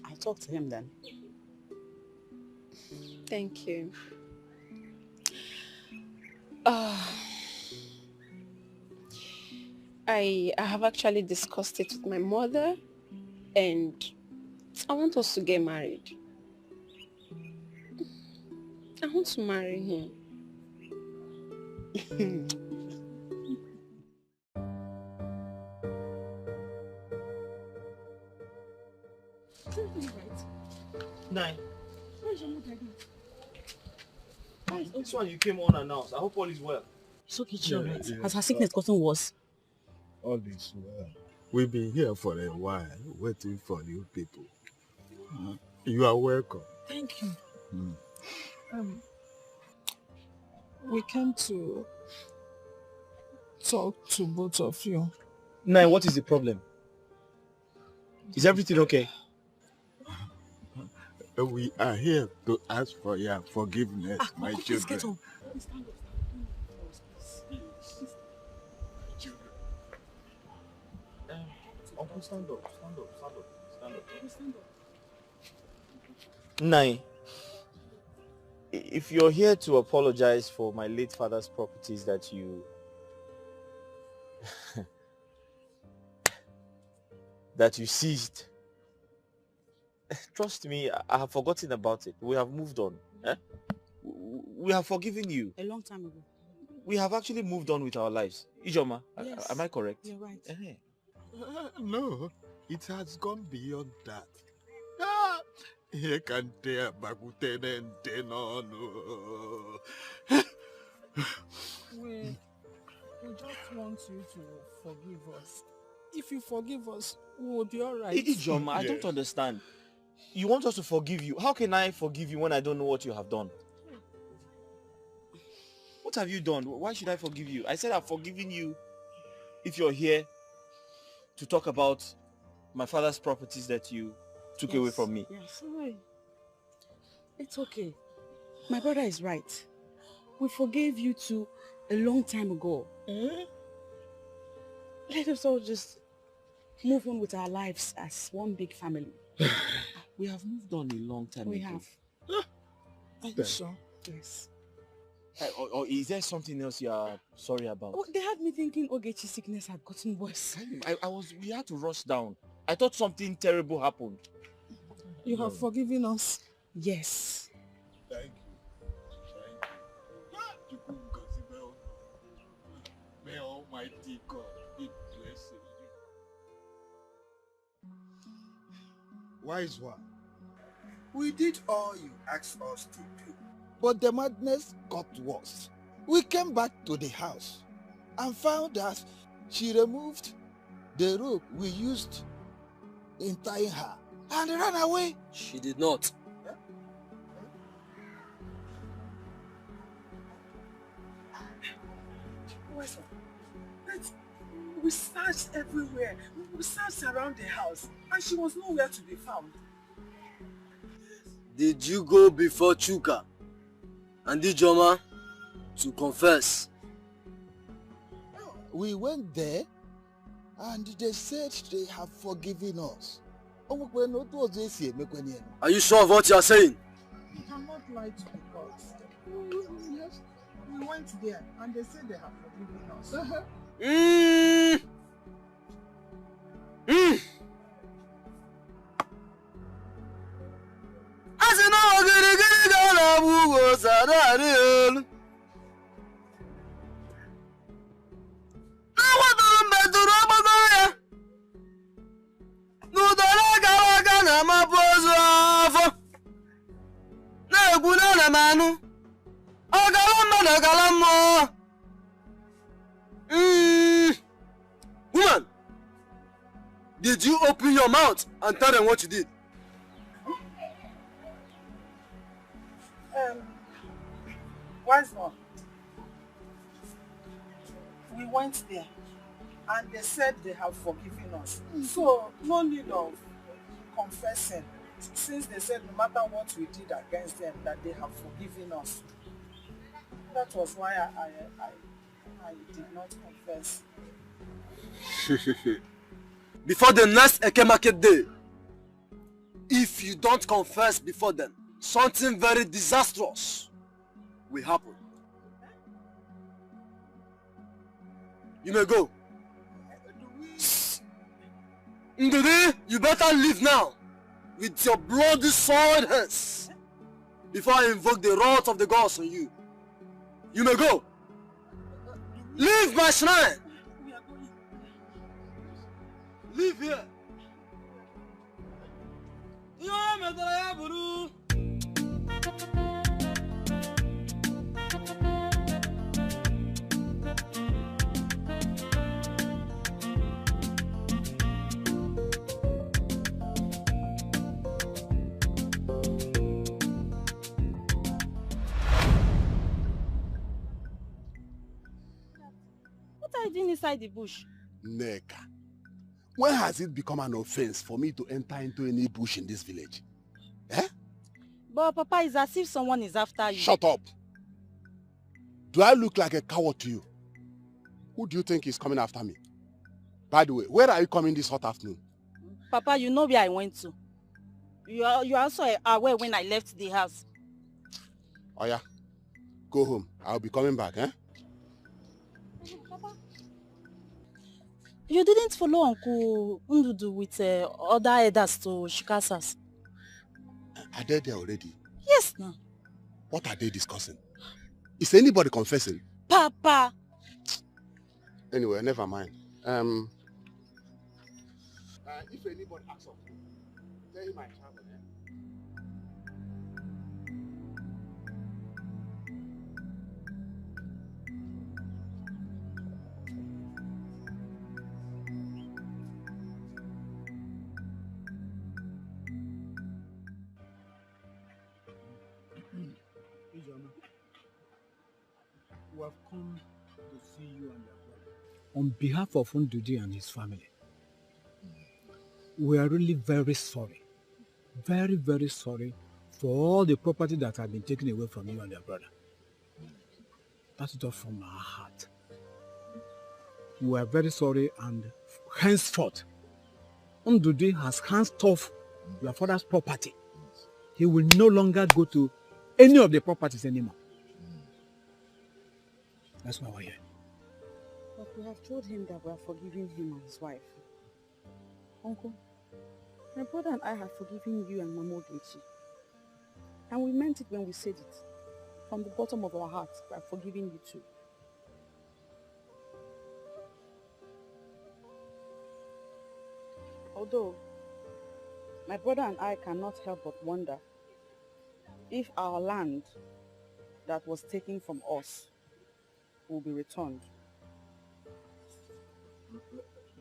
I'll talk to him then. Thank you. I have actually discussed it with my mother, and I want us to get married. I want to marry him. Nine. Where's your mother again? This one you came unannounced. I hope all is well. It's okay, she's alright. Has her sickness gotten worse? All is well. We've been here for a while, waiting for you people. You are welcome. Thank you. We came to talk to both of you. Nine, what is the problem? Is everything okay? We are here to ask for your forgiveness, my children. Please get up. Uncle, stand up. Nine, if you're here to apologize for my late father's properties that you seized, trust me, I have forgotten about it. We have moved on. We have forgiven you. A long time ago. We have actually moved on with our lives. Ijoma, Yes. am I correct? You're right. No, it has gone beyond that. Here can tear bakuten no. We just want you to forgive us. If you forgive us, we will be alright. Ijoma, I don't understand. You want us to forgive you? How can I forgive you when I don't know what you have done? What have you done? Why should I forgive you? I said I've forgiven you if you're here to talk about my father's properties that you took away from me. Yes. It's okay. My brother is right. We forgave you two a long time ago. Let us all just move on with our lives as one big family. We have moved on a long time ago. We have. Are you sure? Yes. Or is there something else you are sorry about? Oh, they had me thinking Ogechi's sickness had gotten worse. We had to rush down. I thought something terrible happened. You have forgiven us? Yes. Thank you. May Almighty God be blessed. Wise one, we did all you asked us to do, but the madness got worse. We came back to the house and found that she removed the rope we used in tying her and ran away. She did not. We searched everywhere. We searched around the house, and she was nowhere to be found. did you go before Chuka and Ijoma to confess? We went there and they said they have forgiven us. Are you sure of what you are saying? You cannot lie to the gods. Yes, we went there and they said they have forgiven us. Woman, did you open your mouth and tell them what you did? Wise one. We went there and they said they have forgiven us. So no need of confessing, since they said no matter what we did against them that they have forgiven us. That was why I did not confess. Before the next Eke Market Day, if you don't confess before then, something very disastrous will happen. You may go. Ndidi, you better leave now with your bloody soiled hands before I invoke the wrath of the gods on you. You may go. Leave my shrine. Leave here. What are you doing inside the bush? Neka, when has it become an offense for me to enter into any bush in this village? Eh? But Papa, it's as if someone is after you. Shut up! Do I look like a coward to you? Who do you think is coming after me? By the way, where are you coming this hot afternoon? Papa, you know where I went to. You are also aware when I left the house. Oh yeah, go home. I'll be coming back, eh? Papa, you didn't follow Uncle Ndudu with other elders to Shikasas. Are they there already? Yes, no. What are they discussing? Is anybody confessing? Papa! Anyway, never mind. If anybody asks of you, tell him I travel, eh? We have come to see you and your brother. On behalf of Ndudi and his family, we are really very sorry. Very, very sorry for all the property that has been taken away from you and your brother. That's it all from our heart. We are very sorry, and henceforth, Ndudi has hands off your father's property. He will no longer go to any of the properties anymore. That's why we're here. But we have told him that we are forgiving him and his wife. Uncle, my brother and I have forgiven you and Mama Ogechi. And we meant it when we said it. From the bottom of our hearts, we are forgiving you too. Although, my brother and I cannot help but wonder if our land that was taken from us will be returned.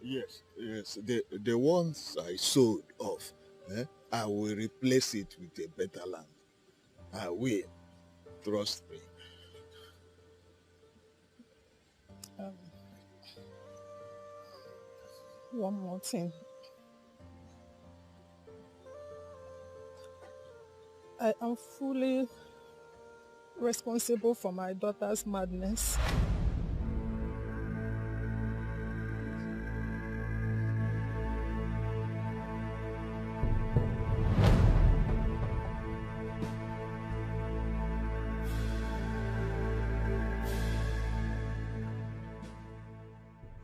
Yes. The ones I sold off, I will replace it with a better land. I will. Trust me. One more thing. I am fully responsible for my daughter's madness.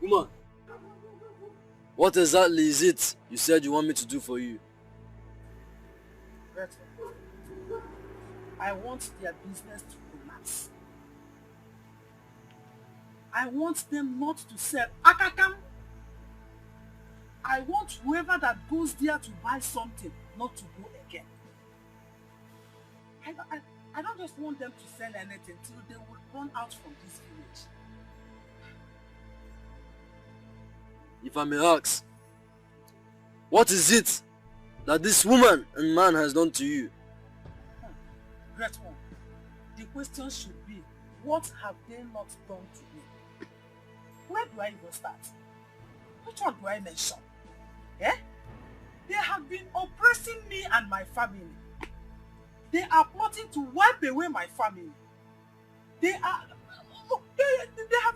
Woman, what exactly is it you said you want me to do for you? I want their business to collapse. I want them not to sell akakam. I want whoever that goes there to buy something not to go again. I don't just want them to sell anything till they will run out from this village. If I may ask, what is it that this woman and man has done to you? Great one. The question should be, what have they not done to me? Where do I even start? Which one do I mention? Eh? They have been oppressing me and my family. They are plotting to wipe away my family. They have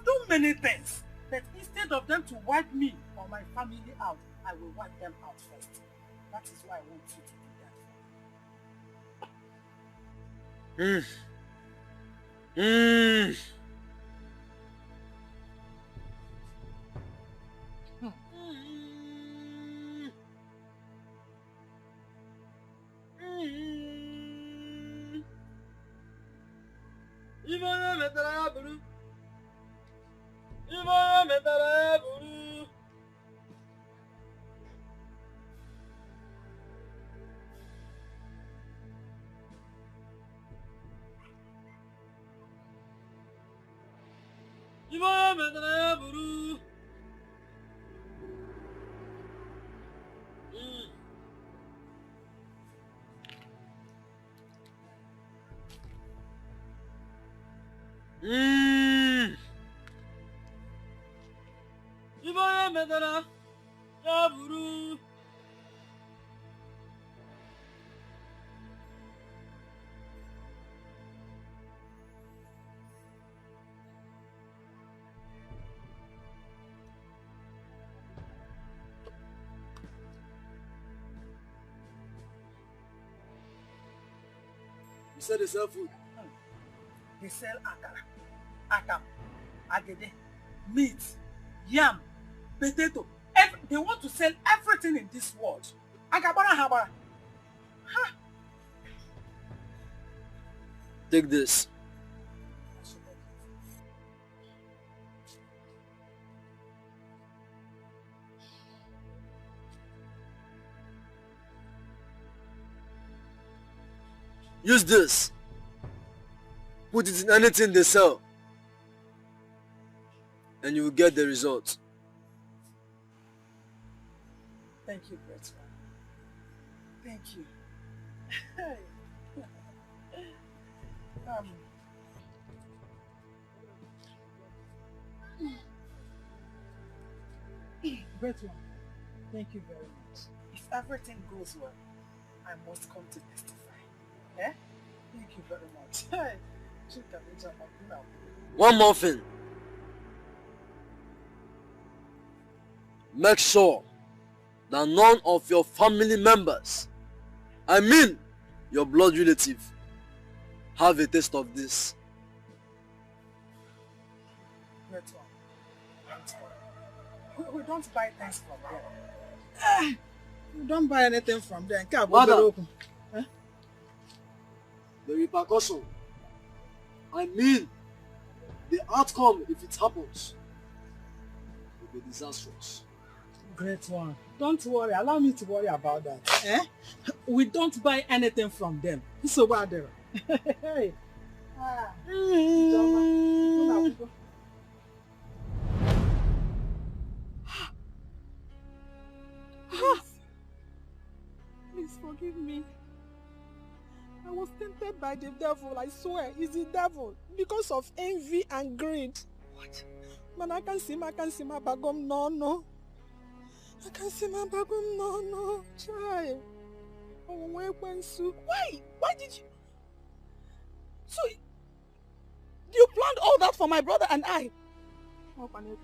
done many things. But instead of them to wipe me or my family out, I will wipe them out first. That is why I want you to do that. You said they sell food. They sell akara, akam, agede, meat, yam, potato. They want to sell everything in this world. Agabara habara. Ha! Take this. Use this. Put it in anything they sell. And you will get the result. Thank you, great one. Thank you. Great one. Thank you very much. If everything goes well, I must come to testify. Eh? Thank you very much. One more thing. Make sure that none of your family members, I mean your blood relative, have a taste of this. Great one. We don't buy things from them. We don't buy anything from them. Madam, the repercussion, I mean the outcome if it happens, will be disastrous. Great one. Don't worry. Allow me to worry about that. Eh? We don't buy anything from them. So what there? Hey. Please forgive me. I was tempted by the devil, I swear. It's the devil. Because of envy and greed. What? Man, I can't see my bagum, no. I can't see my bagum, no. Try. Oh, why? Why did you? So, you planned all that for my brother and I? What did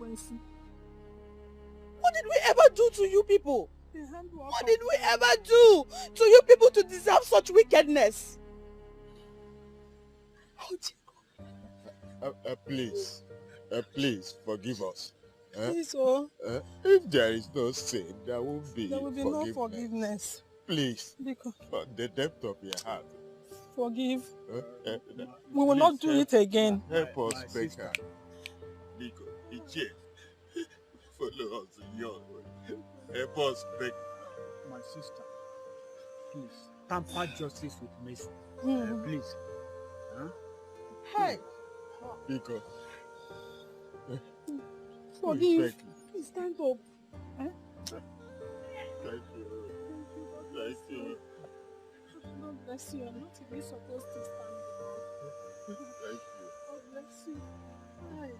we ever do to you people? What did we ever do to you people to deserve such wickedness? Oh, Please, please forgive us. Please, oh. If there is no sin, there won't be There will be no forgiveness. Please, Because from the depth of your heart, forgive. We will please not do it again. Help us, beg her. Nico, Ichie, follow us in your way. Help us, beg. My sister, please, tamper justice with mercy. Please. Huh? Hey. Nico. Forgive. Please stand up. Thank you. Thank you. God bless you. I'm not even supposed to stand up. Thank you. God bless you. Hi.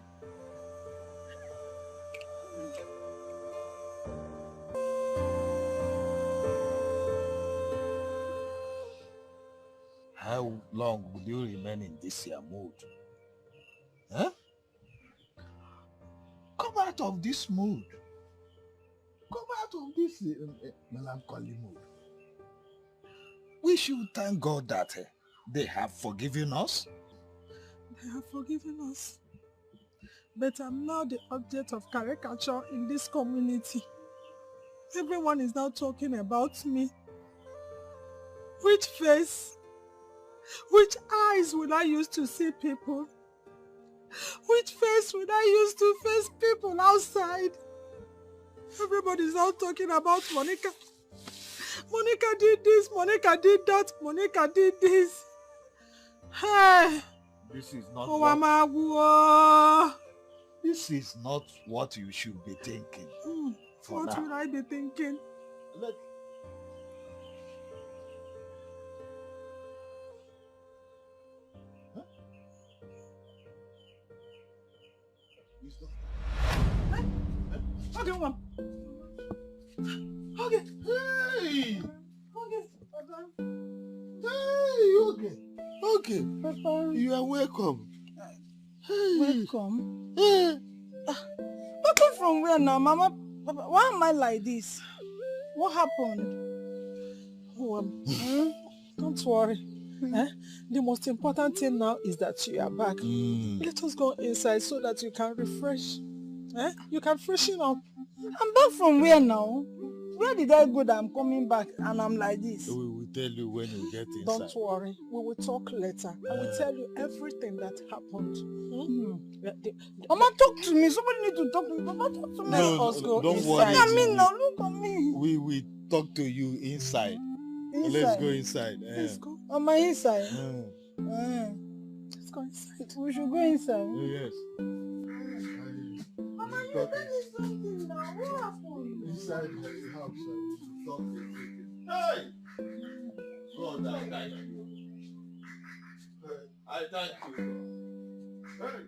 How long will you remain in this your mood? Huh? Come out of this mood. Come out of this melancholy mood. We should thank God that they have forgiven us. They have forgiven us. But I'm now the object of caricature in this community. Everyone is now talking about me. Which face, which eyes will I use to see people? Which face will I use to face people outside? Everybody's now talking about Monica. Monica did this, Monica did that, Monica did this. Hey! This is not This is not what you should be thinking. What now. will I be thinking? Okay, Mom. Okay. Hey! Okay, Papa. Hey, okay. Okay. Papa. You are welcome. Hey. Welcome? Welcome from where now, Mama? Papa, why am I like this? What happened? Oh, don't worry. The most important thing now is that you are back. Let us go inside so that you can refresh. You can freshen up. I'm back from where now? Where did I go that I'm coming back and I'm like this? We will tell you when you get inside. Don't worry. We will talk later. I will tell you everything that happened. Mama, talk to me. Somebody need to talk to me. Mama, talk to me. Let us go don't inside. worry. I mean, now look at me. We will talk to you inside. Let's go inside. Let's go. On my inside. Let's go inside. We should go inside. Yes. Mama, you tell me something now. What happened? Inside the house, we should talk to you. Hey! God, I thank you. I thank you. Hey!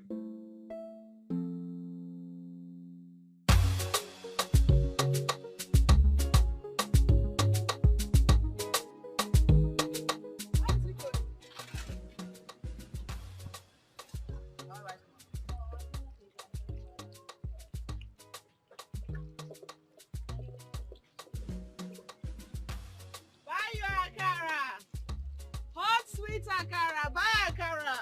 Akara, buy Akara.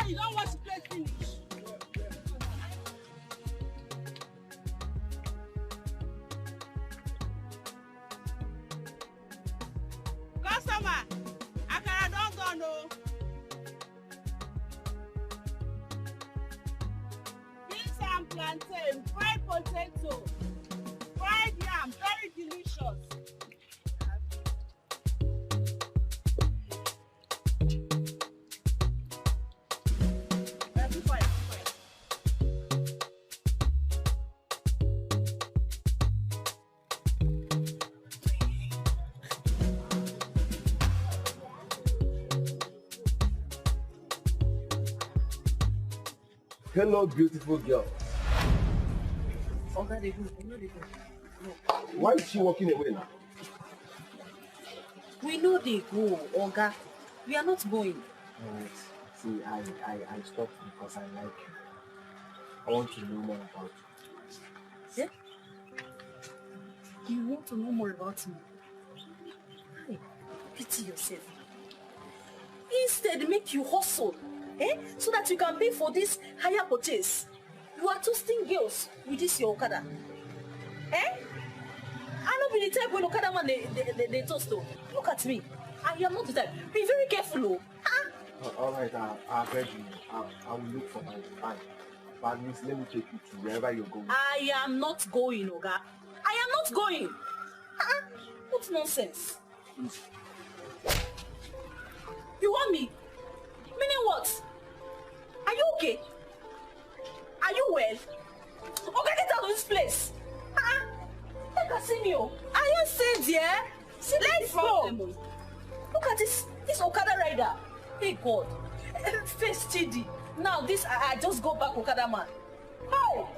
You don't want to play finish. Customer, Akara don't go no. Beans and plantain, fried potato, fried yam, very delicious. Hello, beautiful girl. Oga, they go. Why is she walking away now? We know they go, Oga. We are not going. See, I stopped because I like you. I want to know more about you. Yeah? You want to know more about me? Hey, pity yourself. Instead, make you hustle, so that you can pay for this higher purchase. You are toasting girls with this your Okada. I don't be the type when Okada man they toast though. Look at me. I am not the type. Be very careful, All right, I beg you. I will look for my time. But at least let me take you to wherever you're going. I am not going, Oga. I am not going. What nonsense? You want me? Meaning what? Are you okay? Are you well? Okay, get out of this place. Take a see me. Are you staying there? Let's go. Look at this Okada rider. Hey God. Face Chidi. Now this I just go back Okada man. How?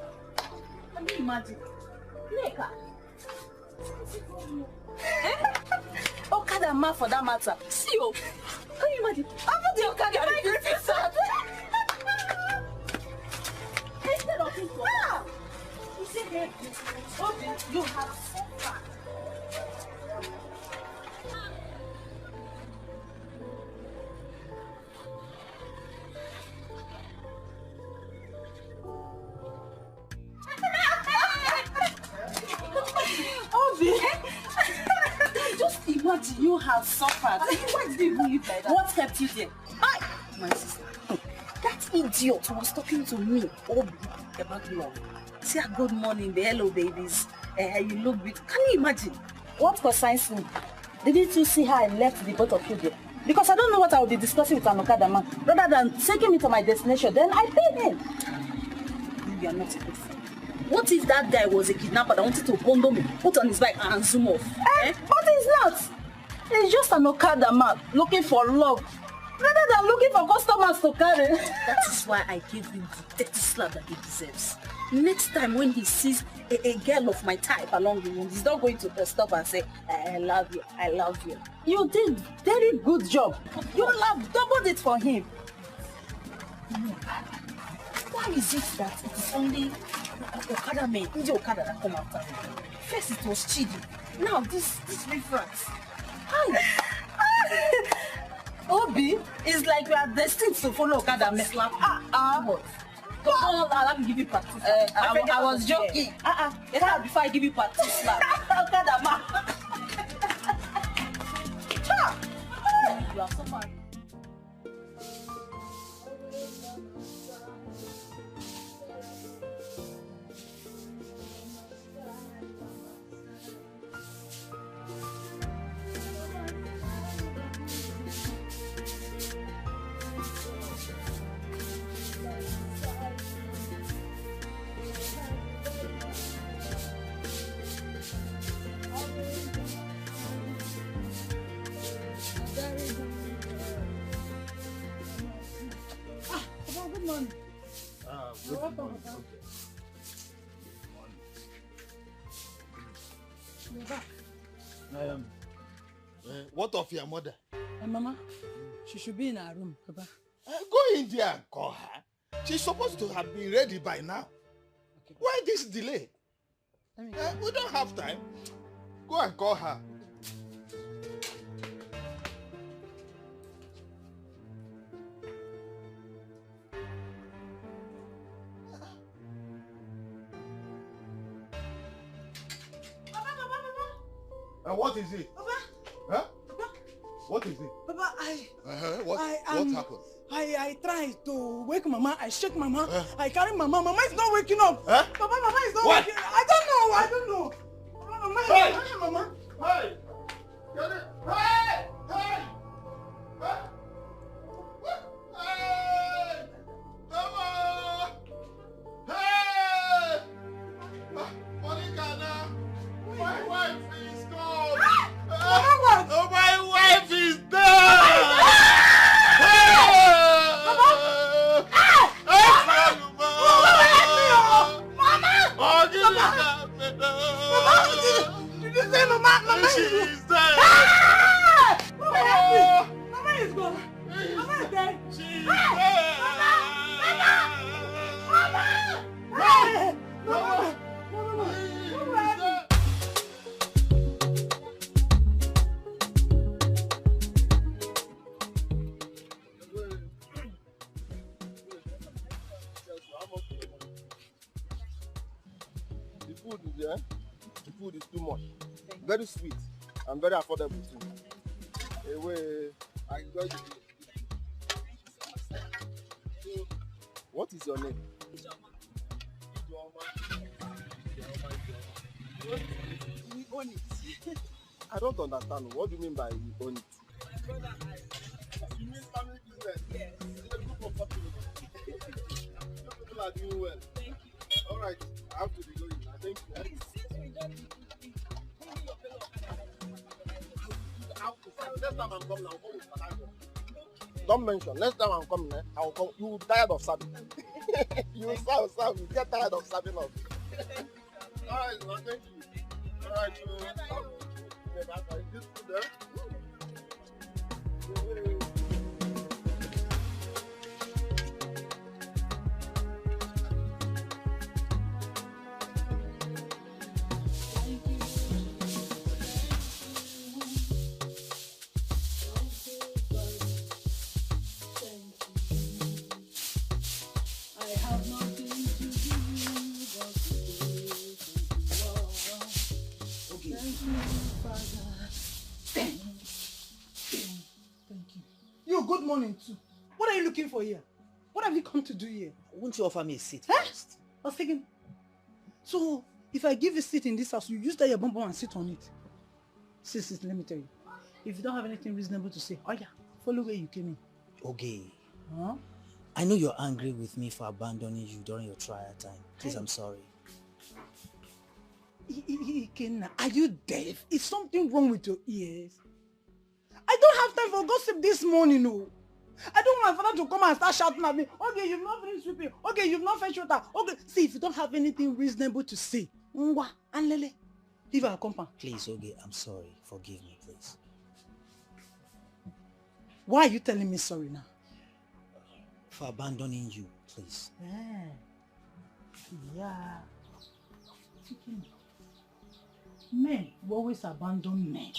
Can you imagine? Neka. Okada man for that matter. See you. Can you imagine? How about the Okada? Instead of this one. You see here. You have suffered. Just imagine you have suffered. Why did you leave like that? What kept you there? My sister, that idiot was talking to me about love. Say good morning, the hello babies. You look beautiful. Can you imagine? What concerns me? Didn't you see how I left the both of you there? Because I don't know what I will be discussing with an Okada man. Rather than taking me to my destination, then I paid him. You are not a good friend. What if that guy was a kidnapper that wanted to bundle me, put on his bike and zoom off? But he's not. He's just an Okada man looking for love, rather than looking for customers to carry. That is why I gave him the dirty slap that he deserves. Next time when he sees a girl of my type along the road, he's not going to stop and say, I love you, I love you. You did very good job. You have doubled it for him. Why is it that it is only Okada men, the Okada that come after me? First it was Chidi, now this reference. Obi is like we are destined to follow Okada men. What? Come on, let me give you practice. I was joking. Get out before I give you practice slap. Okada man. You are so far. Good morning. Good morning. You're back. What of your mother? Mama, she should be in her room, Papa. Go in there and call her. She's supposed to have been ready by now. Okay. Why this delay? We don't have time. Go and call her. What is it? Papa. Huh? Papa. What is it? Papa, What happened? I tried to wake Mama. I shake Mama. I carry Mama. Mama is not waking up. Papa, Mama is not waking up. I don't know. Mama, hey! Mama. Hey! Get it? Hey! Hey! Hey! Hey! Mama! Hey! Monica, now. My wife is gone. Oh, my wife is dead. food is there. The food is too much. Very sweet and very affordable too. Anyway, I enjoy it. So, what is your name? We own it. I don't understand. What do you mean by we own it? You mean family business? Yes. It's a group of families. You people are doing well. Thank you. All right, I have to be going. Thank you. Since we don't next time I'm coming, I'll come with Fernando. Don't mention. Next time I'm coming, I'll come. You tired of serving? You serve. You get tired of serving us. All right, well, thank you. All right, this food there. Good morning too. What are you looking for here? What have you come to do here? Won't you offer me a seat first? I was thinking. So, if I give you a seat in this house, you use that your bum and sit on it. Sis, let me tell you. If you don't have anything reasonable to say, oh yeah, follow where you came in. Okay. Huh? I know you're angry with me for abandoning you during your trial time. Please, I'm sorry. Ikenna, are you deaf? Is something wrong with your ears? I don't have time for gossip this morning, no. I don't want my father to come and start shouting at me. Okay, you've not finished sweeping. Okay, you've not fetched water. Okay, see, if you don't have anything reasonable to say, Ngwa and Lele, leave our compound. Please, Oge, I'm sorry. Forgive me, please. Why are you telling me sorry now? For abandoning you, please. Yeah. Men will always abandon men.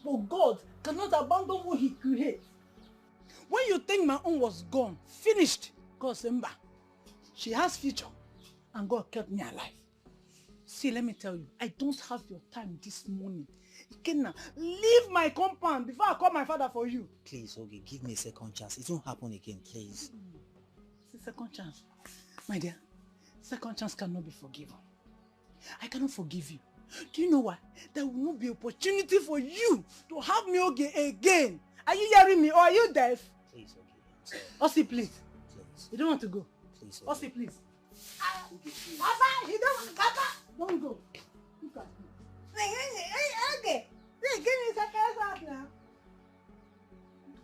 But God cannot abandon what he creates. When you think my own was gone, finished, God said, Mba, she has future, and God kept me alive. See, let me tell you, I don't have your time this morning. Ikenna, leave my compound before I call my father for you. Please, Oge, give me a second chance. It won't happen again, please. It's a second chance. My dear, second chance cannot be forgiven. I cannot forgive you. Do you know why? There will not be opportunity for you to have me again. Are you hearing me or are you deaf? Please, okay. Ossie, please. Please. You don't want to go? Please. Ossie, please. Papa, you don't want Papa. Don't go. Look at me. Okay. Give me second now.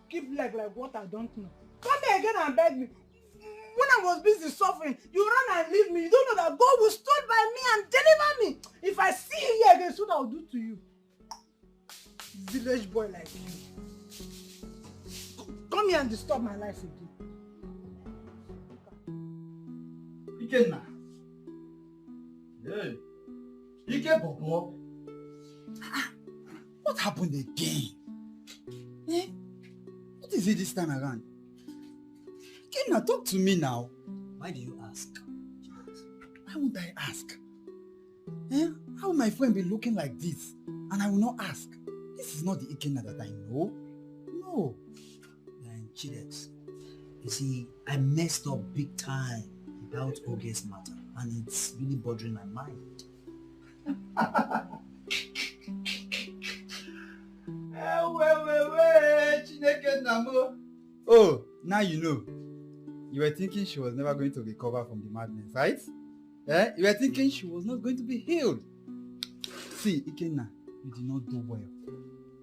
Keep like what I don't know. Come here again and beg me. When I was busy suffering, you run and leave me. You don't know that God will stand by me and deliver me. If I see you here again, that's what I'll do to you. Village boy like you. Come here and disturb my life again. Ikenna. Hey. Ike Bobo. What happened again? Eh? What is it this time around? Ikenna, talk to me now. Why do you ask? Why would I ask? Eh? How will my friend be looking like this and I will not ask? This is not the Ikenna that I know. No. And Chidex, you see, I messed up big time about Oge's matter and it's really bothering my mind. Oh, now you know. You were thinking she was never going to recover from the madness, right? Eh? You were thinking she was not going to be healed. See, Ikenna, you did not do well.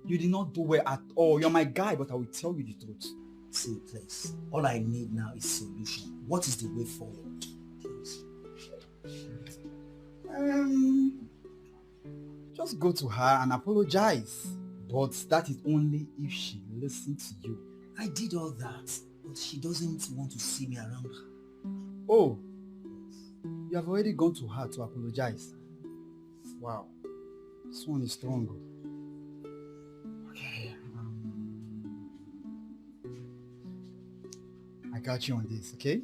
You did not do well at all. You're my guy, but I will tell you the truth. See, please, all I need now is solution. What is the way forward, please? Just go to her and apologize. But that is only if she listens to you. I did all that, but she doesn't want to see me around her. Oh, you have already gone to her to apologize. Wow, this one is strong. Okay, I got you on this, okay?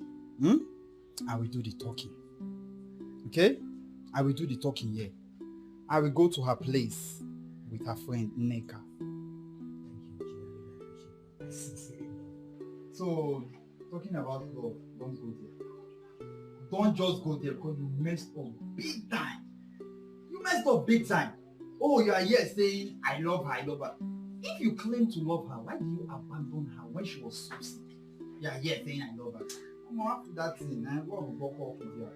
I will do the talking. Okay? I will do the talking here. I will go to her place with her friend Neka. So, talking about love, don't go there. Don't just go there because you messed up big time. You messed up big time. Oh, you are here saying, I love her, I love her. If you claim to love her, why did you abandon her when she was so sick? You are here saying, I love her. Come on, after that thing, what will go up with you?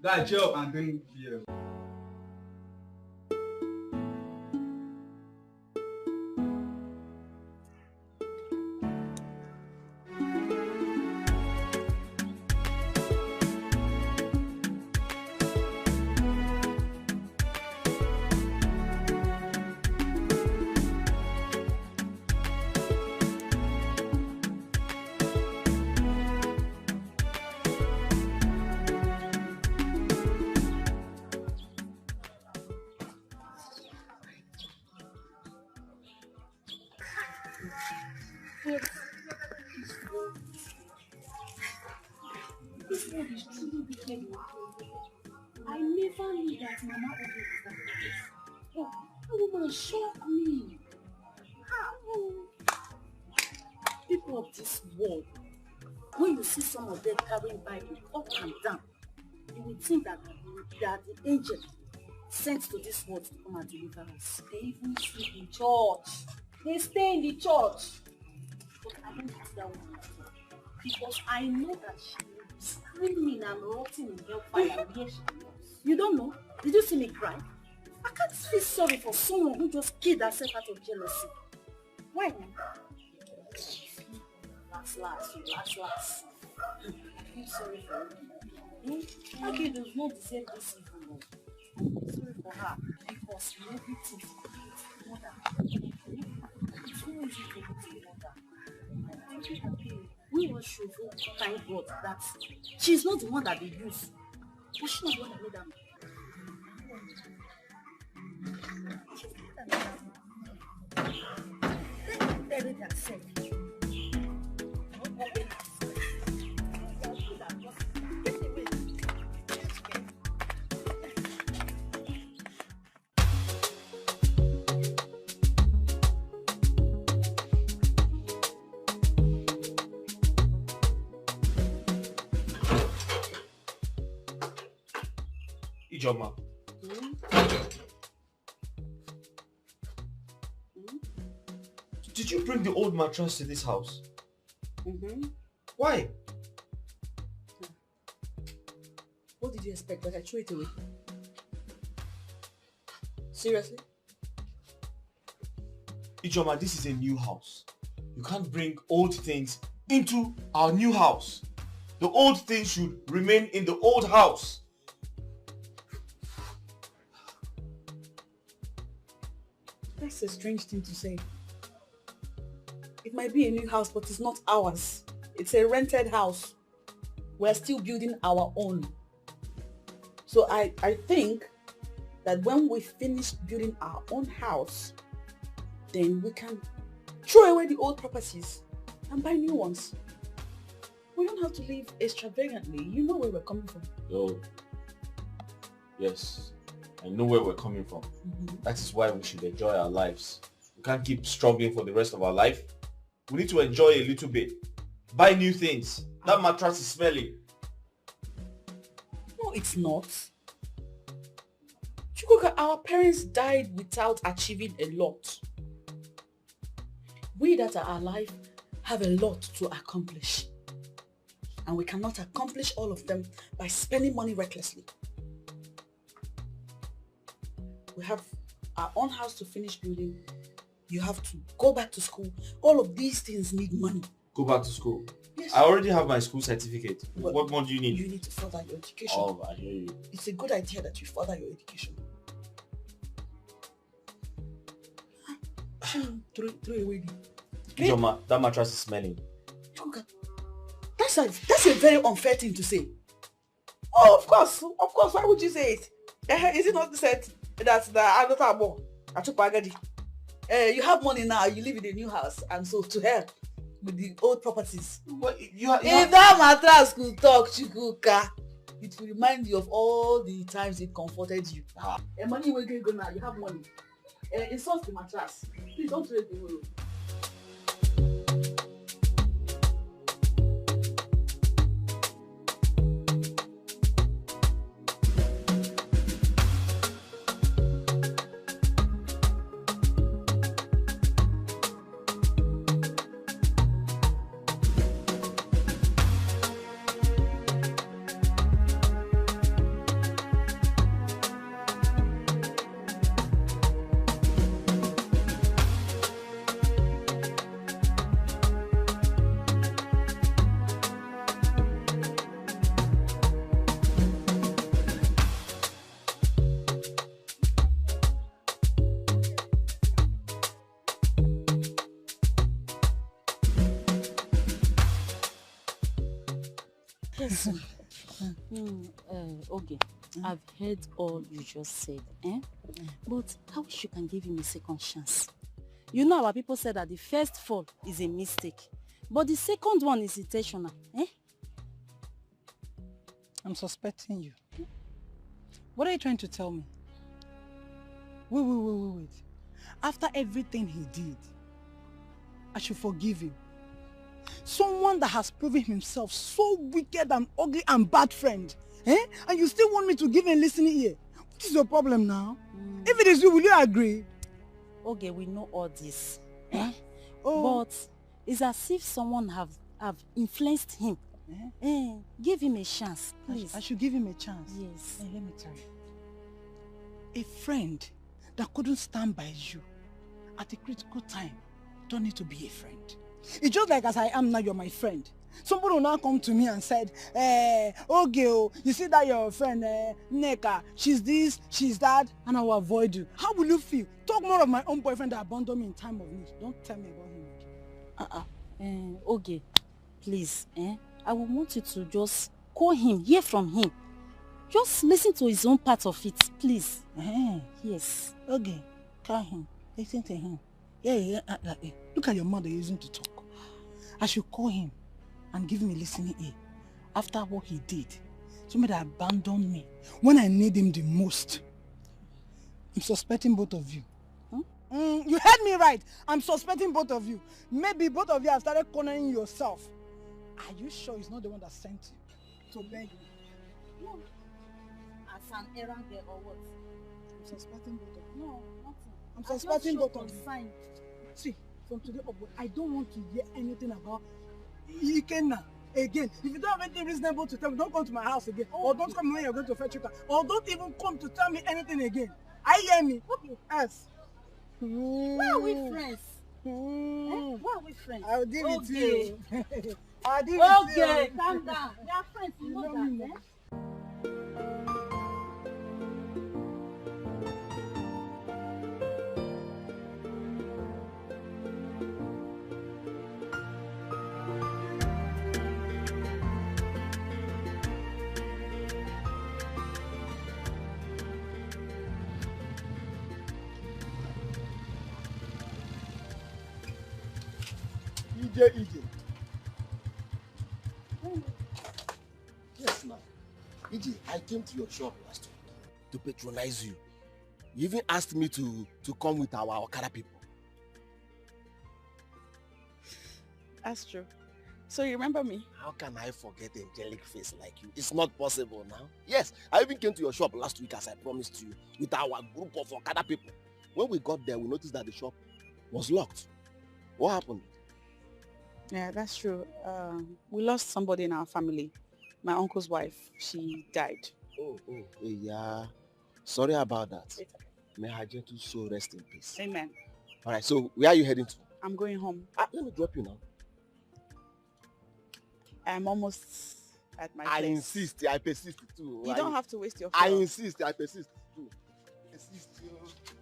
That job I'm doing here. This world is truly wicked. I never knew that Mama would be that way. Oh, that woman shocked me. How? People of this world, when you see some of them carrying Bible up and down, you will think that they are the angel sent to this world to come and deliver us. They even sleep in church. They stay in the church. But I don't ask that woman because I know that she will be screaming and rotting in hellfire where she belongs. You don't know? Did you see me cry? I can't feel sorry for someone who just killed herself out of jealousy. Why not? Last. I feel sorry for her. Okay, does not deserve this evil love. I'm sorry for her because in everything it's mother. It's not easy to be mother. We all should thank God that she's not the one that they use. But she's not the one that made them. Let me tell you that said. Ijoma. Did you bring the old mattress to this house? Why? What did you expect? That I threw it away? Seriously? Ijoma, this is a new house. You can't bring old things into our new house. The old things should remain in the old house. That's a strange thing to say. It might be a new house, but it's not ours. It's a rented house. We're still building our own. So I think that when we finish building our own house, then we can throw away the old properties and buy new ones. We don't have to live extravagantly. You know where we're coming from. Oh, yes. I know where we're coming from. That is why we should enjoy our lives. We can't keep struggling for the rest of our life. We need to enjoy a little bit. Buy new things. That mattress is smelling. No, it's not. Chukwuka, our parents died without achieving a lot. We that are alive have a lot to accomplish. And we cannot accomplish all of them by spending money recklessly. We have our own house to finish building. You have to go back to school. All of these things need money. Go back to school? Yes. I already have my school certificate. But what more do you need? You need to further your education. Oh, I hear you. It's a good idea that you further your education. Throw away the... Ijoma, that mattress is smelling. That's a very unfair thing to say. Oh, of course. Why would you say it? Is it not said that the Adotabo Achupagadi? You have money now, you live in a new house, and so to hell with the old properties. But if that mattress could talk, Chukwuka, it will remind you of all the times it comforted you. And money will go now, you have money. Insult the mattress. Please don't trade the whole. Okay, I've heard all you just said, but I wish you can give him a second chance. You know our people said that the first fall is a mistake, but the second one is intentional. I'm suspecting you. What are you trying to tell me? Wait. After everything he did, I should forgive him. Someone that has proven himself so wicked and ugly and bad friend. And you still want me to give him listening ear? What is your problem now? If it is you, will you agree? Okay, we know all this. But it's as if someone have influenced him. Give him a chance, please. I should give him a chance? Yes. Let me tell you. A friend that couldn't stand by you at a critical time don't need to be a friend. It's just like as I am now, you're my friend. Somebody will now come to me and said, okay, you see that your friend, Neka, she's this, she's that, and I will avoid you. How will you feel? Talk more of my own boyfriend that abandoned me in time of need. Don't tell me about him again. Okay, please, I will want you to just call him, hear from him. Just listen to his own part of it, please. Yes. Okay, call him, listen to him. Yeah. Look at your mother using to talk. I should call him and give him a listening ear. After what he did, somebody that abandoned me when I need him the most. I'm suspecting both of you. You heard me right. I'm suspecting both of you. Maybe both of you have started cornering yourself. Are you sure he's not the one that sent you to beg me? No. As an errand girl or what? I'm suspecting both of you. No, nothing. I'm suspecting both of you. See, from today upward, I don't want to hear anything about Ikenna again. If you don't have anything reasonable to tell me, don't come to my house again. Or don't come when you're going to fetch your car. Or don't even come to tell me anything again. I hear me. Okay. Yes. Why are we friends? Why are we friends? I'll deal with you. I'll deal with you. Okay, calm down. We are friends. You know that, EJ. Yes, now. EJ, I came to your shop last week to patronize you. You even asked me to come with our Okada people. That's true. So you remember me? How can I forget an angelic face like you? It's not possible now. Yes, I even came to your shop last week as I promised you with our group of Okada people. When we got there, we noticed that the shop was locked. What happened? Yeah, that's true. We lost somebody in our family. My uncle's wife, she died. Oh, yeah. Sorry about that. May her gentle soul rest in peace. Amen. All right, so where are you heading to? I'm going home. Let me drop you now. I'm almost at my I place. insist. I persist too. You don't have to waste your I fuel. insist. I persist too. Persist too.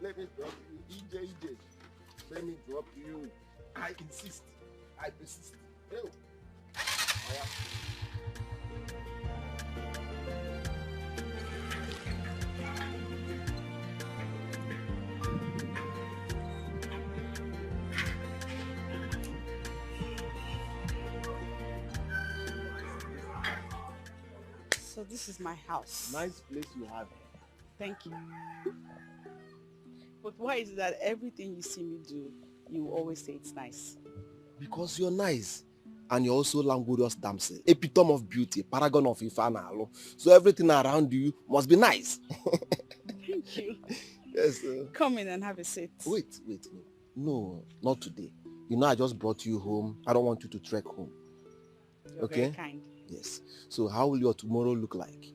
Let me drop you. EJ. Let me drop you. I insist. I persist. Ew. So this is my house. Nice place you have. Thank you. But why is it that everything you see me do, you always say it's nice? Because you're nice. And you're also languorous damsel, epitome of beauty, paragon of Ifanalo. So everything around you must be nice. Thank you. Yes. Come in and have a seat. Wait. No, not today. You know I just brought you home. I don't want you to trek home. You're okay? very kind. Yes. So how will your tomorrow look like?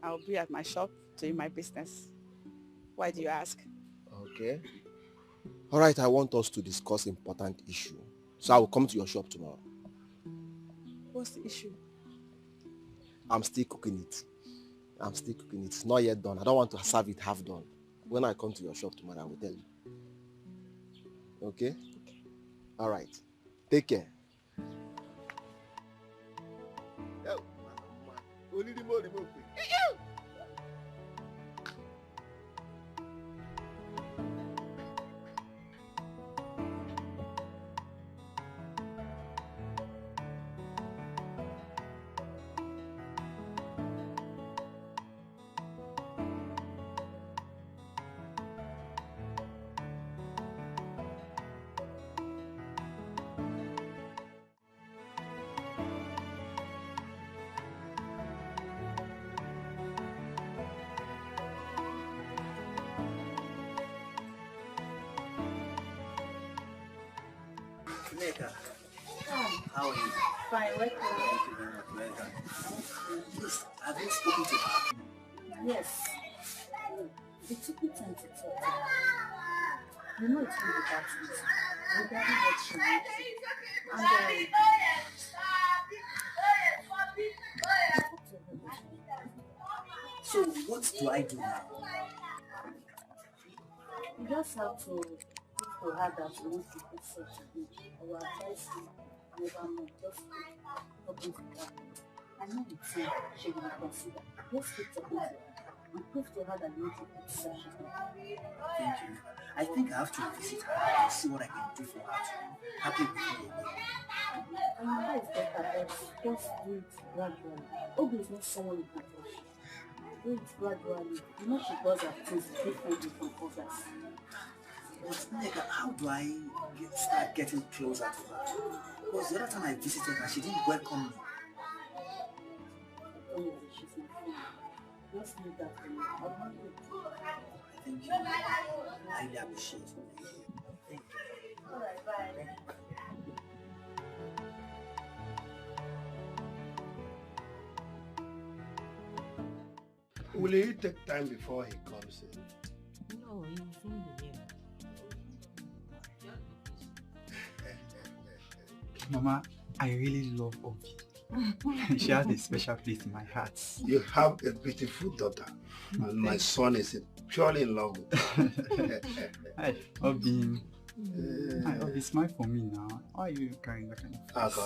I'll be at my shop doing my business. Why do you ask? Okay. All right, I want us to discuss important issue. So I will come to your shop tomorrow. What's the issue? I'm still cooking it. It's not yet done. I don't want to serve it half done. When I come to your shop tomorrow, I will tell you. Okay? All right. Take care. How are you? Fine, welcome. Thank you very much. Welcome. Please, have you spoken to her? Yes. It took me time to talk to her. You know it's really bad regarding what she wants. And so what do I do now? you just have to prove to her that you want to put such a thing. I will advise you never more. Just keep talking to her. I know it's time she will consider. Just keep talking to her and prove to her that you want to put such a thing. Thank you. I think I have to visit her and see what I can do for her to happy before they go. I know it's better, but just do it gradually. Obi is not someone you can touch. Do it gradually. You know she does her things differently from others. But Nega, how do I start getting closer to her? Because the other time I visited her, she didn't welcome me. Don't worry, she's my friend. Just leave that for me. I'll handle it. Thank you. I really appreciate it. Thank you. Alright, bye. Will he take time before he comes in? No, he's in the game. Mama, I really love Obi. She has a special place in my heart. You have a beautiful daughter, and my son is purely in love with her. Hi, Obi. Hi, Obi, smile for me now. Why are you carrying that kind of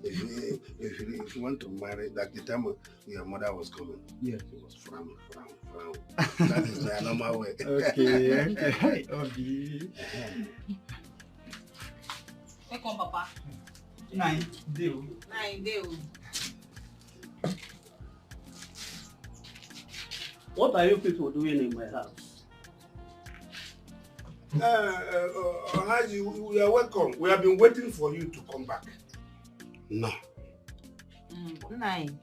Okay, if you want to marry, like the time your mother was coming, yeah, it was frown. That is my normal way. Okay. Hi, Obi. Welcome, Papa. Nine, deal. What are you people doing in my house? Haji, we are welcome. We have been waiting for you to come back. No. Nine.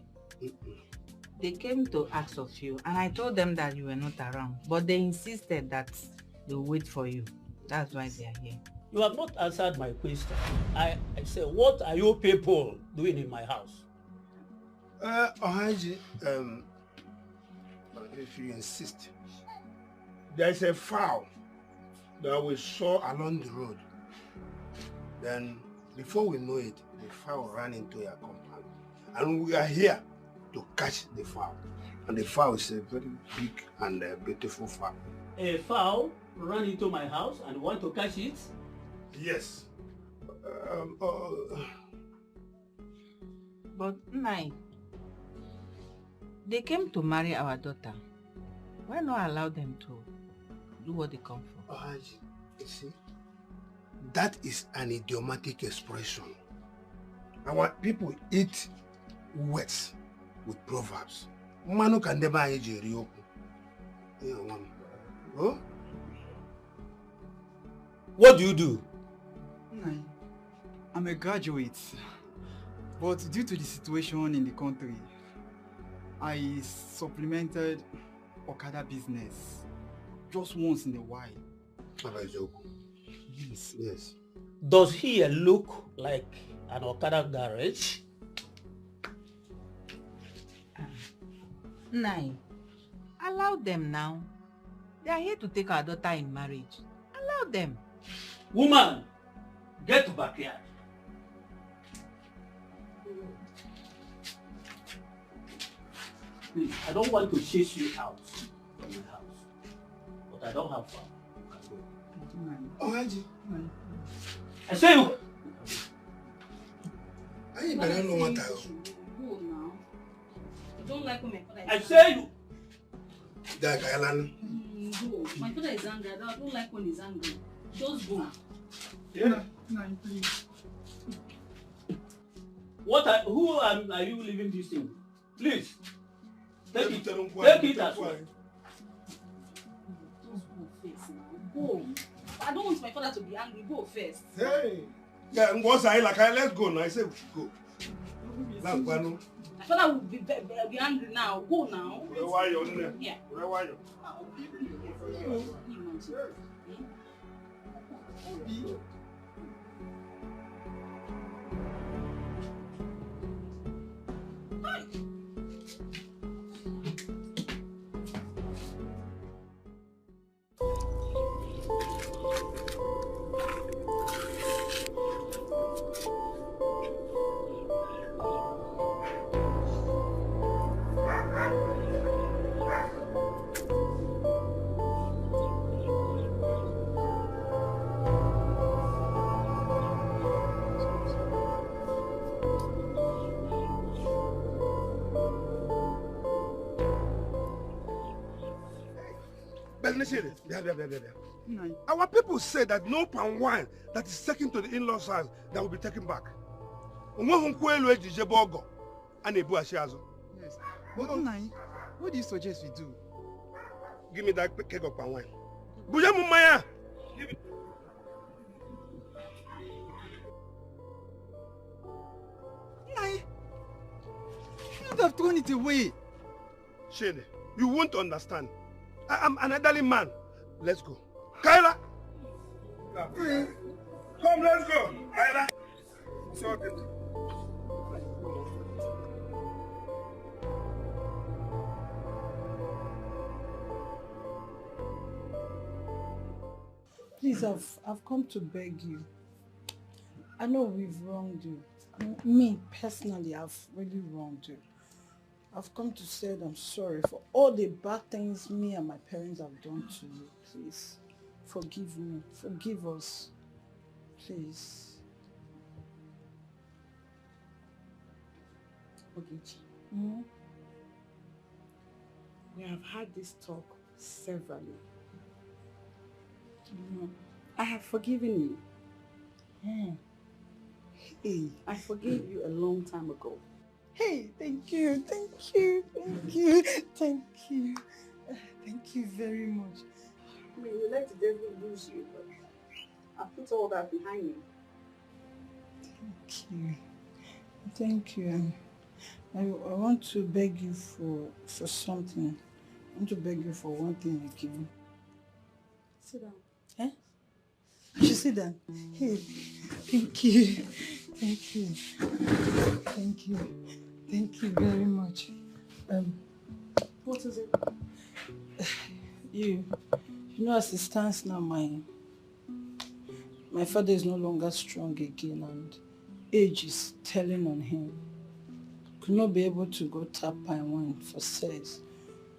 They came to ask of you, and I told them that you were not around, but they insisted that they'll wait for you. That's why they are here. You have not answered my question. I said, what are you people doing in my house? Haji, if you insist, there's a fowl that we saw along the road. Then, before we know it, the fowl ran into your compound. And we are here to catch the fowl. And the fowl is a very big and beautiful fowl. A fowl ran into my house and want to catch it? Yes. But Nine, they came to marry our daughter. Why not allow them to do what they come for? You see, that is an idiomatic expression. Our people eat words with proverbs. Manu can never age a real. Oh? What do you do? I'm a graduate, but due to the situation in the country, I supplemented Okada business just once in a while. Yes, yes. Does he look like an Okada garage? Nine. Allow them now. They are here to take our daughter in marriage. Allow them. Woman, get to backyard. Please, I don't want to chase you out from my house, but I don't have far. I say you. I better know what I Go now. I don't like when my father is I say you. Go. My father is angry. I don't like when he's angry. Just go. Yeah. Nine, please. Who are you leaving this thing? Please. Take it as well. Just go first now. Go. I don't want my father to be angry. Go first. Hey. Yeah, let's go now. I said we should go. My father will be angry now. Go now. Yeah. Our people say that no palm wine that is taken to the in-laws' house that will be taken back. Yes. But Nine, what do you suggest we do? Give me that keg of palm wine. Buya Mumaya! Nine, you should have thrown it away. Shane, you won't understand. I'm an elderly man. Let's go. Kyla! Come, let's go. Kyla! Sorted. Please, I've come to beg you. I know we've wronged you. Me, personally, I've really wronged you. I've come to say that I'm sorry for all the bad things me and my parents have done to you. Please, forgive me. Forgive us. Please. Ogechi, we have had this talk severally. I have forgiven you. Hey, I forgave you a long time ago. Hey, thank you. Thank you very much. I mean, you let the devil lose you, but I put all that behind me. Thank you. I want to beg you for something. I want to beg you for one thing again. Sit down. Eh? I should sit down. Hey, thank you. Thank you very much. What is it? You know, as it stands now, my father is no longer strong again, and age is telling on him. Could not be able to go tap pine wine for sex,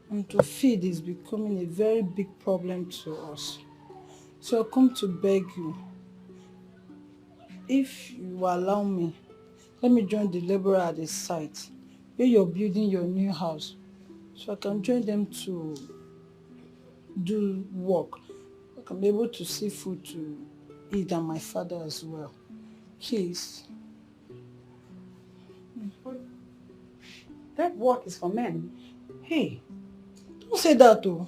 and to feed is becoming a very big problem to us. So I come to beg you, if you allow me, let me join the laborer at the site where you're building your new house, so I can join them to do work. I can be able to see food to eat, and my father as well. Please. That work is for men. Hey, don't say that though.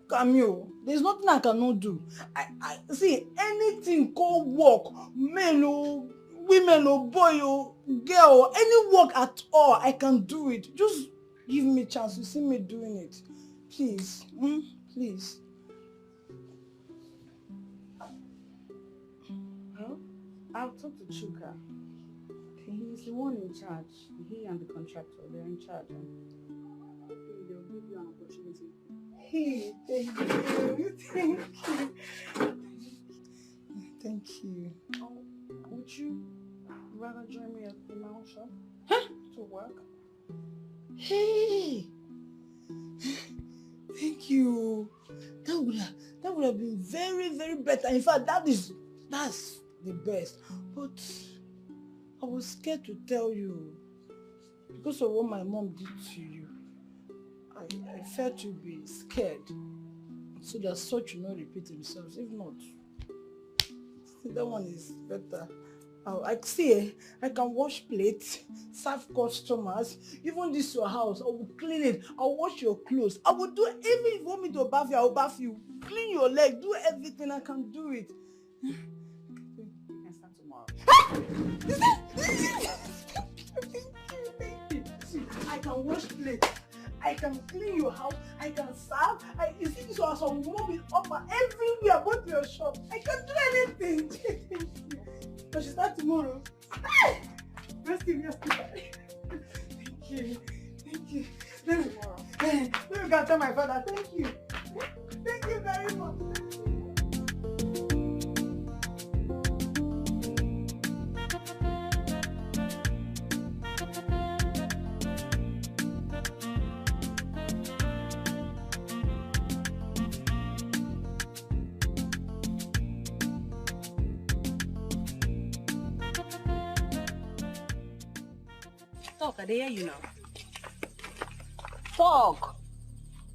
Camille, there's nothing I cannot do. I see anything called work, men or women or boy or girl, any work at all, I can do it. Just give me a chance to see me doing it. Please, please. Well, I'll talk to Chuka. He's the one in charge. He and the contractor, they're in charge. They'll give you an opportunity. Hey, thank you. Thank you. Thank you. Oh, would you rather join me at the nail shop? Huh? To work? Hey! Thank you. That would have been very, very better. In fact, that's the best. But I was scared to tell you because of what my mom did to you. I felt to be scared so that such will not repeat themselves. If not, that one is better. I see, I can wash plates, serve customers, even this your house, I will clean it, I'll wash your clothes, I will do everything. If you want me to bath you, I'll bath you, clean your leg, do everything, I can do it. You can start tomorrow. I can wash plates, I can clean your house, I can serve, you see this house, I will move it up and everywhere, go to your shop, I can do anything. So she start tomorrow. Thank you. Let me go tell my father. Thank you. Thank you very much. Talk, I hear you now. Talk.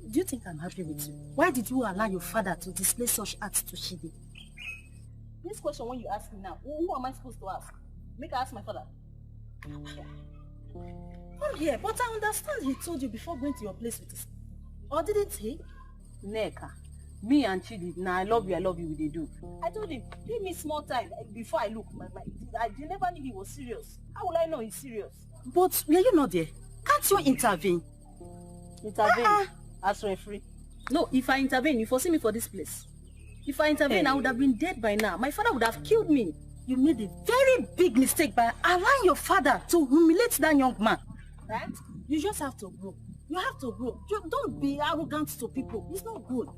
Do you think I'm happy with you? Why did you allow your father to display such acts to Shide? This question when you ask me now, who am I supposed to ask? Make I ask my father. Oh yeah, but I understand he told you before going to your place with his... Or didn't he? Neka, me and Chidi, now I love you, we dey do. I told him, give me small time before I look. I never knew he was serious. How will I know he's serious? But were you not there? Can't you intervene? Intervene? As referee? No, if I intervene, you foresee me for this place. If I intervene, I would have been dead by now. My father would have killed me. You made a very big mistake by allowing your father to humiliate that young man. Right? You just have to grow. You have to grow. Don't be arrogant to people. It's not good.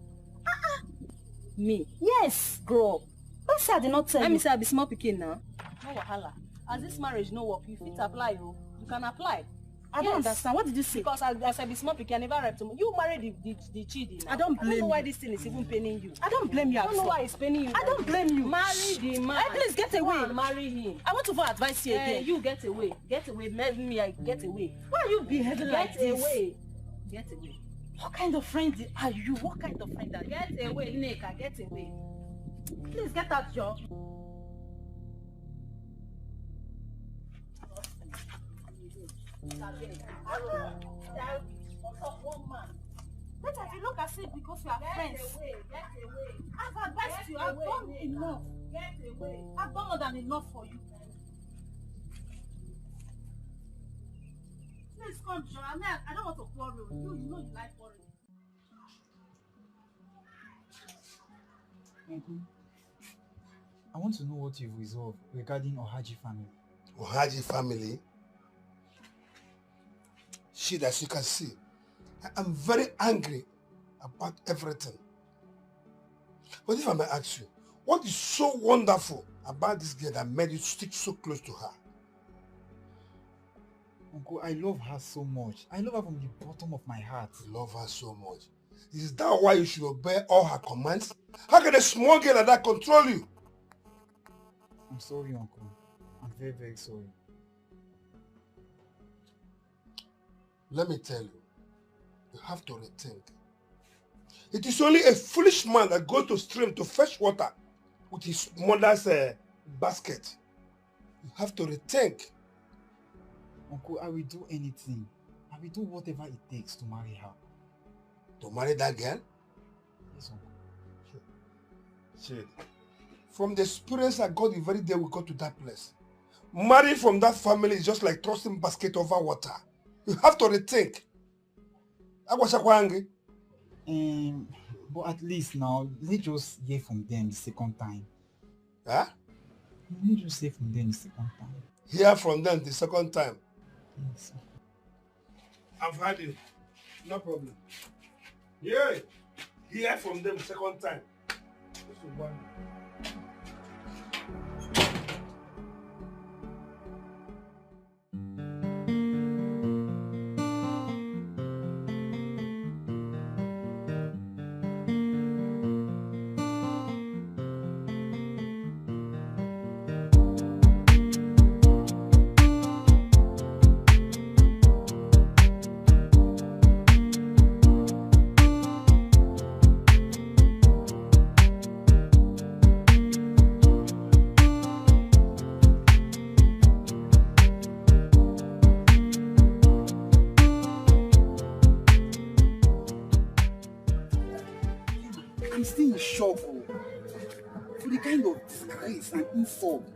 Me? Yes, grow up. Don't say I did not tell you. Let me say I be small pikin now. No wahala. As this marriage no work, you fit apply, you can apply. I don't understand. What did you say? Because as I be small pikin, I never raped him. You married the Chidi now. I don't blame you. I don't know why this thing is even paining you. I don't blame you. I don't know why it's paining you. I don't blame you. Marry the man. Please get away. Marry him. I want to for advice here again. You get away. Get away. Let me get away. Why are you behaving like this? Get away. Get away. What kind of friend are you? What kind of friend are you? Get away, Neka. Get away. Please get out, Joe. Let us look at it because we are friends. Get away. I've advised you. I've done enough. Get away. I've done more than enough for you. Please come, Joe. I don't want to quarrel. You know you like quarreling. I want to know what you've resolved regarding Ohaji family. Ohaji family? Shit, as you can see, I am very angry about everything. But if I may ask you, what is so wonderful about this girl that made you stick so close to her? Uncle, I love her so much. I love her from the bottom of my heart. You love her so much. Is that why you should obey all her commands? How can a small girl like that control you? I'm sorry, Uncle. I'm very, very sorry. Let me tell you, you have to rethink. It is only a foolish man that goes to stream to fetch water with his mother's basket. You have to rethink. Uncle, I will do anything. I will do whatever it takes to marry her. To marry that girl? Yes, uncle. Shit. From the experience I got the very day we got to that place, marrying from that family is just like tossing basket over water. You have to rethink. But at least now, let's just hear from them the second time. Huh? Let's just hear from them the second time. Hear from them the second time? Yes. I've heard it. No problem. Yeah. Hear from them the second time. This is one. I'm still in shock for the kind of disgrace and insult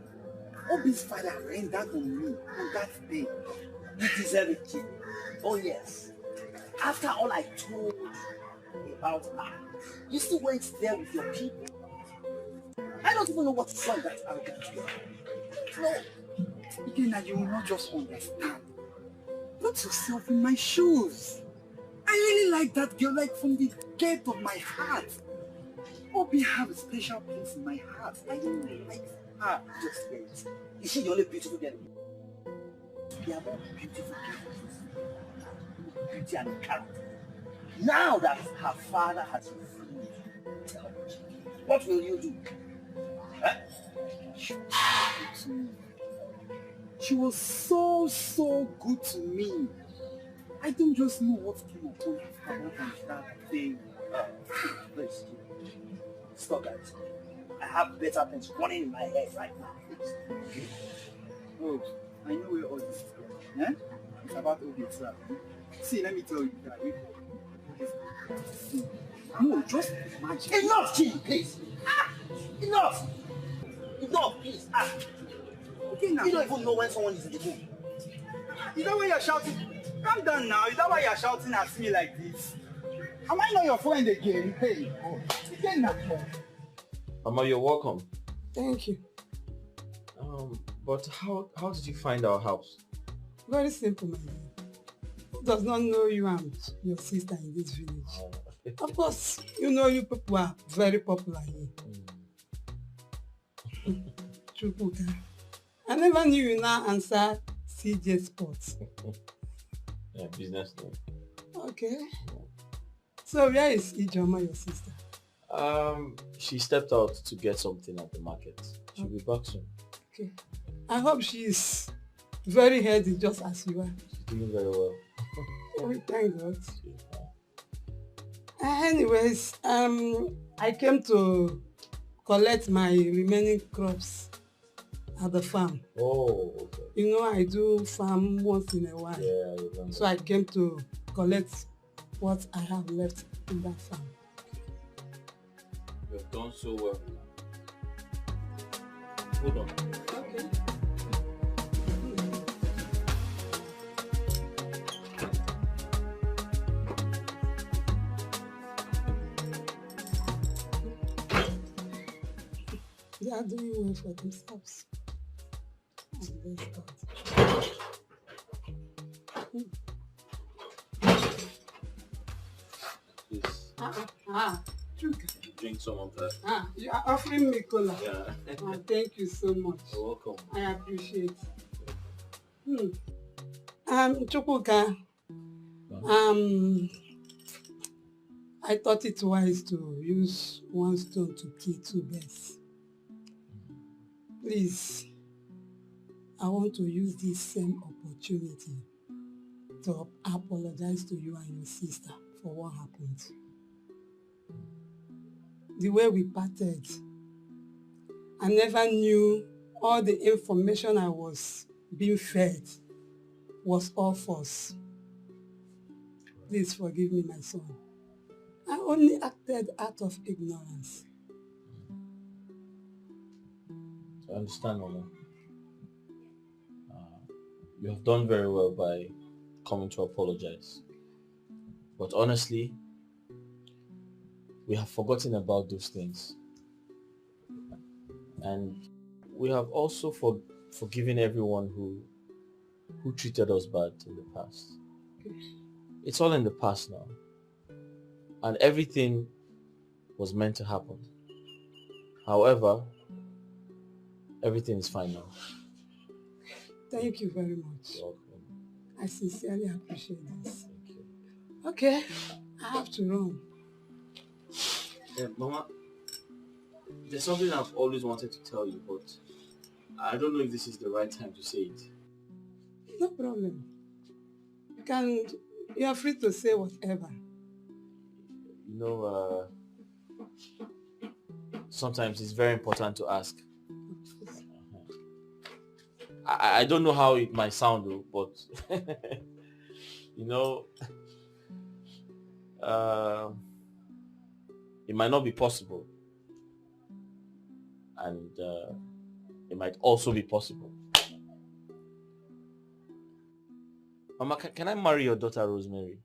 Obi's father rendered on me on that day. You deserve it, kid. Oh yes. After all I told you about her, you still went there with your people. I don't even know what to say on that arrogant girl. No. Again, you will not just understand. Put yourself in my shoes. I really like that girl, like from the depth of my heart. Obi have a special place in my heart. I really like her. Just wait. Is she the only beautiful girl? They are more beautiful girls. Beauty and character. Now that her father has refused, tell me, what will you do? Huh? She was so good to me. I don't just know what came upon her that day. Please, stop that. I have better things running in my head right now. Please. Oh, I know where all this is going. Eh? It's about Obi itself. See, let me tell you that. No, just imagine. Enough, Chief, please. Enough. Enough, please. Okay, now. You don't even know when someone is in the mood. Is that why you're shouting? Calm down now. Is that why you're shouting at me like this? Am I not your friend again? Hey, again now. Mama, you're welcome. Thank you. But how did you find our house? Very simple, my dear. Who does not know you and your sister in this village? Of course, you know you people are very popular here. Chukwuka. I never knew you now answer CJ Sports. Yeah, business name. Okay. So where is Ijoma, your sister? She stepped out to get something at the market. She'll be back soon. Okay. I hope she is very healthy just as you are. She's doing very well. We thank God. Anyways, I came to collect my remaining crops at the farm. Oh, okay. You know, I do farm once in a while. Yeah, I remember. So I came to collect what I have left in that farm. You have done so well. Hold on. Okay. They are doing well for themselves. And bless God. Please. Drink some of that. You are offering me cola. Yeah. Thank you so much. You're welcome. I appreciate it. Chukwuka, I thought it wise to use one stone to kill two birds. Please, I want to use this same opportunity to apologize to you and your sister for what happened. The way we parted, I never knew all the information I was being fed was all false. Please forgive me, my son. I only acted out of ignorance. I understand, Mama. You have done very well by coming to apologize. But honestly, we have forgotten about those things. And we have also forgiven everyone who treated us bad in the past. It's all in the past now. And everything was meant to happen. However, everything is fine now. Thank you very much. You're welcome. I sincerely appreciate this. Thank you. Okay, I have to run. Mama, there's something I've always wanted to tell you, but I don't know if this is the right time to say it. No problem. You are free to say whatever. You know, sometimes it's very important to ask. I don't know how it might sound though, but you know, it might not be possible, and it might also be possible. Mama, can I marry your daughter Rosemary?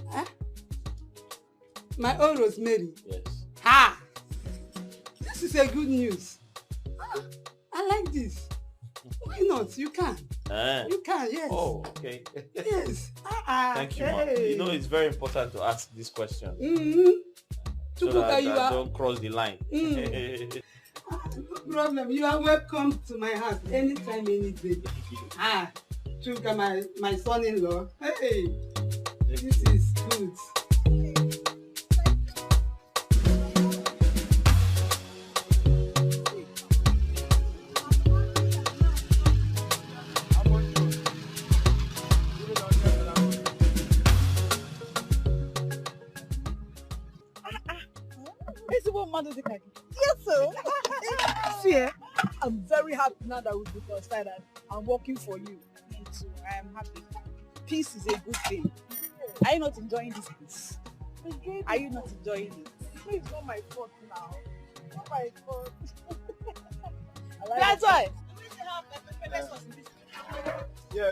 Huh? My own Rosemary? Yes. Ha! This is a good news. I like this. Why not? You can. You can, yes. Oh, okay. Yes. Thank you, Mom. You know, it's very important to ask this question. So that I don't cross the line. No problem. You are welcome to my house anytime, any day. Chuka, my son-in-law. Hey, this is good. Yes, sir. See, I'm very happy now that we've been outside and I'm working for you. Me too. I am happy. Peace is a good thing. Are you not enjoying this peace? Are you not enjoying it? It's not my fault now. Not my fault. That's why. Yeah.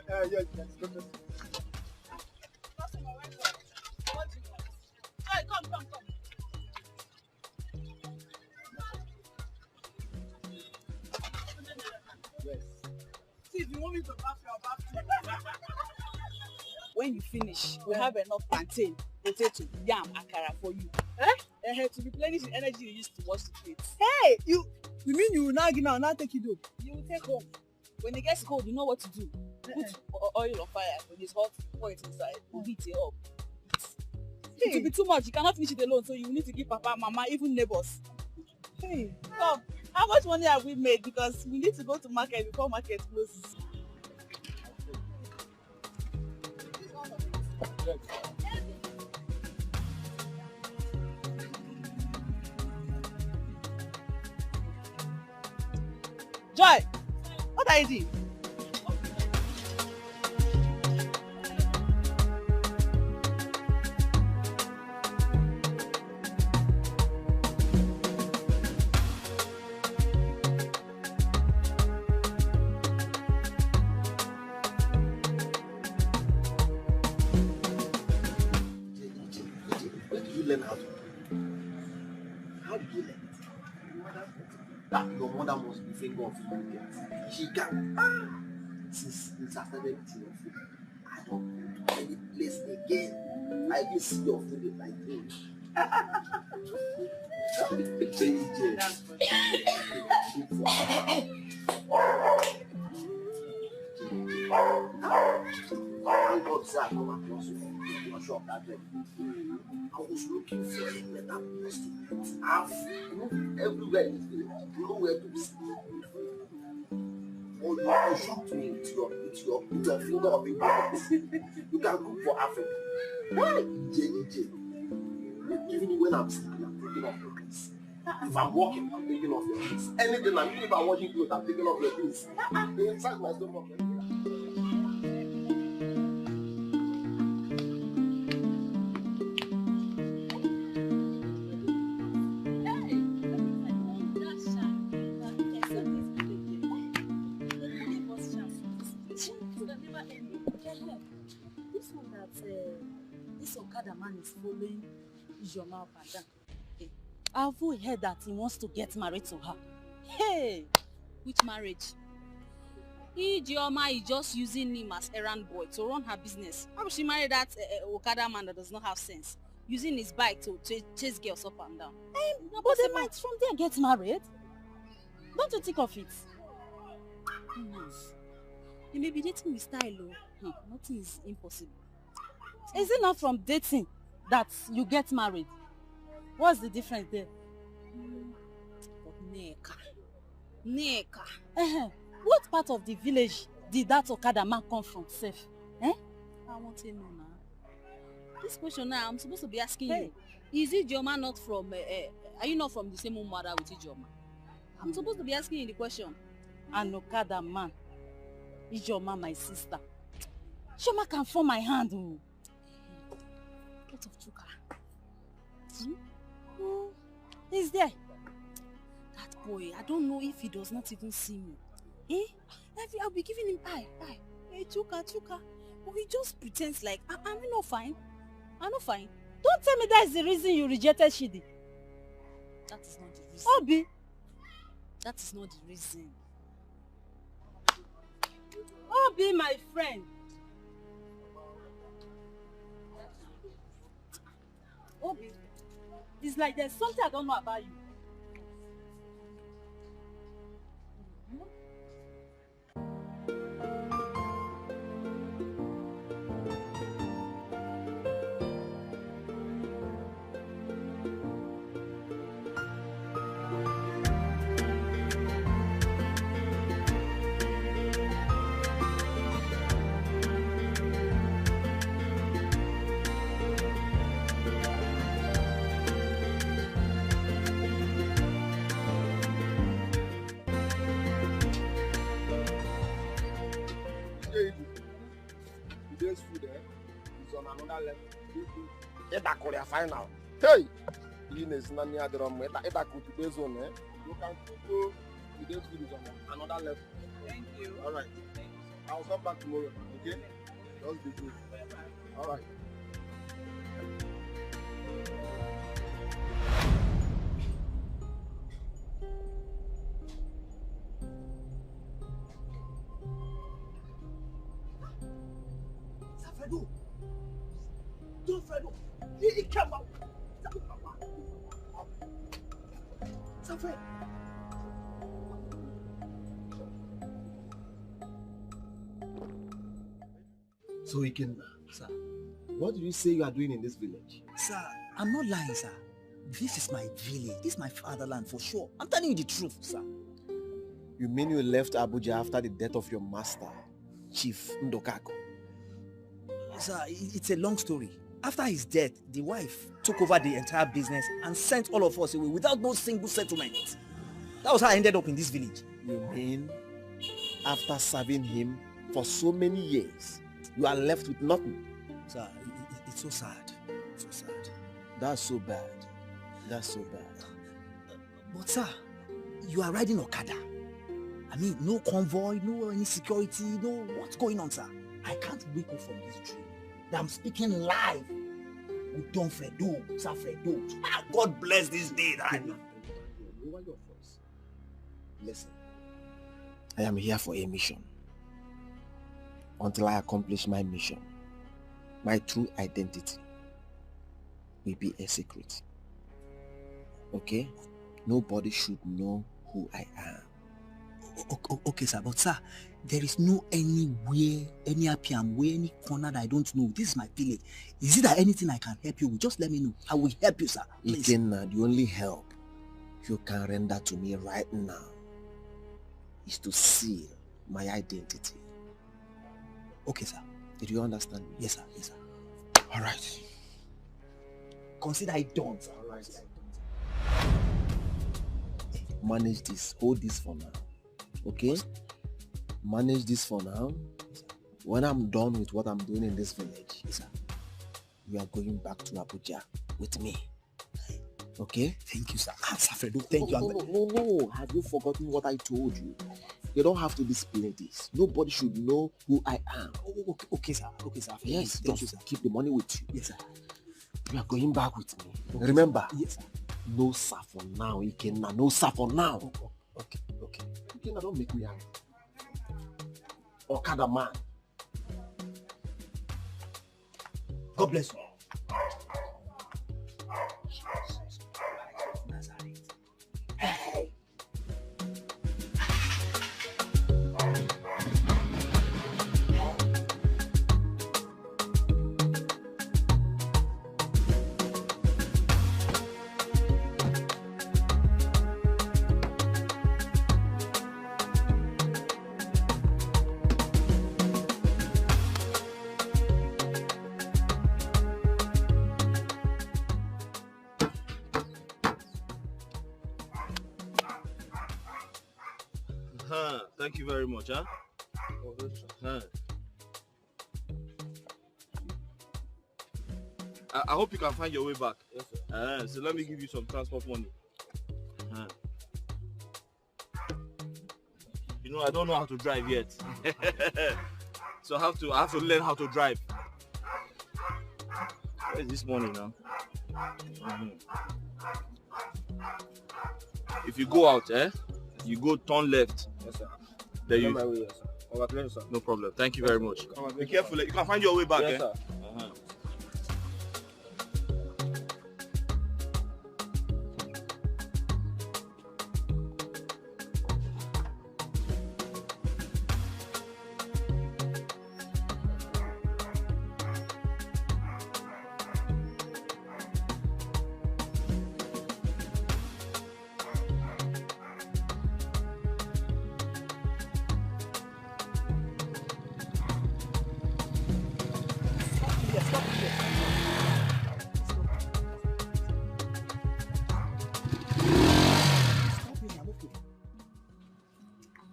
Come. See, if you want me to bath your bath. When you finish, we have enough plantain, potato, yam, akara for you. To replenish the energy you used to wash the plates. Hey, you mean you will now give me and now take it home? You will take home. When it gets cold, you know what to do. Put oil on fire. When it's hot, pour it inside. Heat it up. It will be too much. You cannot finish it alone, so you need to give Papa, Mama, even neighbors. Hey. Come. How much money have we made? Because we need to go to market before market closes. Joy, what are you doing? Learn how to do? How did you learn it? That your mother must be finger of food. She can. Since I started eating your food, I don't go to any place again. I will see your food in my dream. That's thank God, sir, I come across you your shop that day. I was looking for a better place to have everywhere in this village. You know where to sleep. Or you shocked me with your finger of importance. You can cook for Africa. Why? EJ. Even when I'm sleeping, I'm thinking of your things. If I'm walking, I'm thinking of your things. Anything, even if I'm watching clothes, I'm thinking of your things. Inside my stomach. This Okada man is following Ijoma up and down. I've heard that he wants to get married to her. Hey! Which marriage? Ijoma is just using him as errand boy to run her business. How will she marry that Okada man that does not have sense? Using his bike to chase girls up and down. But they might from there get married. Don't you think of it? Who knows? He may be dating with style, though. Nothing is impossible. Is it not from dating that you get married? What's the difference there? But Neka. What part of the village did that Okada man come from, Seth? I want to know now. This question now, I'm supposed to be asking you. Is Ijoma not from, are you not from the same mother with Ijoma? I'm supposed to be asking you the question. An Okada man. Ijoma, my sister. Ijoma can form my hand. What of Chuka? He's there. That boy, I don't know if he does not even see me. I'll be giving him eye. Hey, Chuka. But he just pretends like, I'm not fine. I'm not fine. Don't tell me that's the reason you rejected Shidi. That is not the reason. Obi. That is not the reason. Obi, my friend. Obi, it's like there's something I don't know about you. Today's food is on another level. It's Korea final. Hey! Ines Nani Adrom, it's today's one. You can go. Today's food is on another level. Thank you. All right. I'll come back tomorrow. Okay? Just be good. All right. Fredo, he came out. Safed. So Ikenna, sir, what do you say you are doing in this village? Sir, I'm not lying, sir. This is my village. This is my fatherland for sure. I'm telling you the truth, sir. You mean you left Abuja after the death of your master, Chief Ndokako? Sir, it's a long story. After his death, the wife took over the entire business and sent all of us away without no single settlement. That was how I ended up in this village. You mean after serving him for so many years, you are left with nothing? Sir, it's so sad. So sad. That's so bad. That's so bad. But sir, you are riding Okada. I mean, no convoy, no any security, no... What's going on, sir? I can't wake up from this dream. I'm speaking live with Don Fredo, Sir Fredo. God bless this day that I know. Lower your voice. Listen, I am here for a mission. Until I accomplish my mission, my true identity will be a secret. Okay? Nobody should know who I am. Okay, sir, but sir, there is no anywhere, any APM, where any corner that I don't know. This is my village. Is it that anything I can help you with? Just let me know. I will help you, sir. Ikenna, the only help you can render to me right now is to seal my identity. Okay, sir. Did you understand me? Yes, sir. Yes, sir. All right. Consider it done, sir. All right. Manage this. Hold this for now. Okay? Manage this for now. when I'm done with what I'm doing in this village, sir, you are going back to Abuja with me. Okay? Thank you, sir. Safedo, thank you. No. Have you forgotten what I told you? You don't have to display this. Nobody should know who I am. Oh, okay, sir. Okay, sir. Yes, thank you, just sir. keep the money with you. Yes, sir. You are going back with me. Okay, Remember? Sir. Yes, sir. No sir for now, Ikenna. No sir for now. Okay. Ikenna, don't make me angry. Okada man. God bless you. Thank you very much, huh? I hope you can find your way back. Yes, sir. So let me give you some transport money. You know, I don't know how to drive yet. So I have to learn how to drive. Where is this money now? If you go out, you go turn left. Yes, sir. There you my way, yes, sir. Congratulations, sir. No problem. Thank you very much. Be careful. You can find your way back. Yes, sir.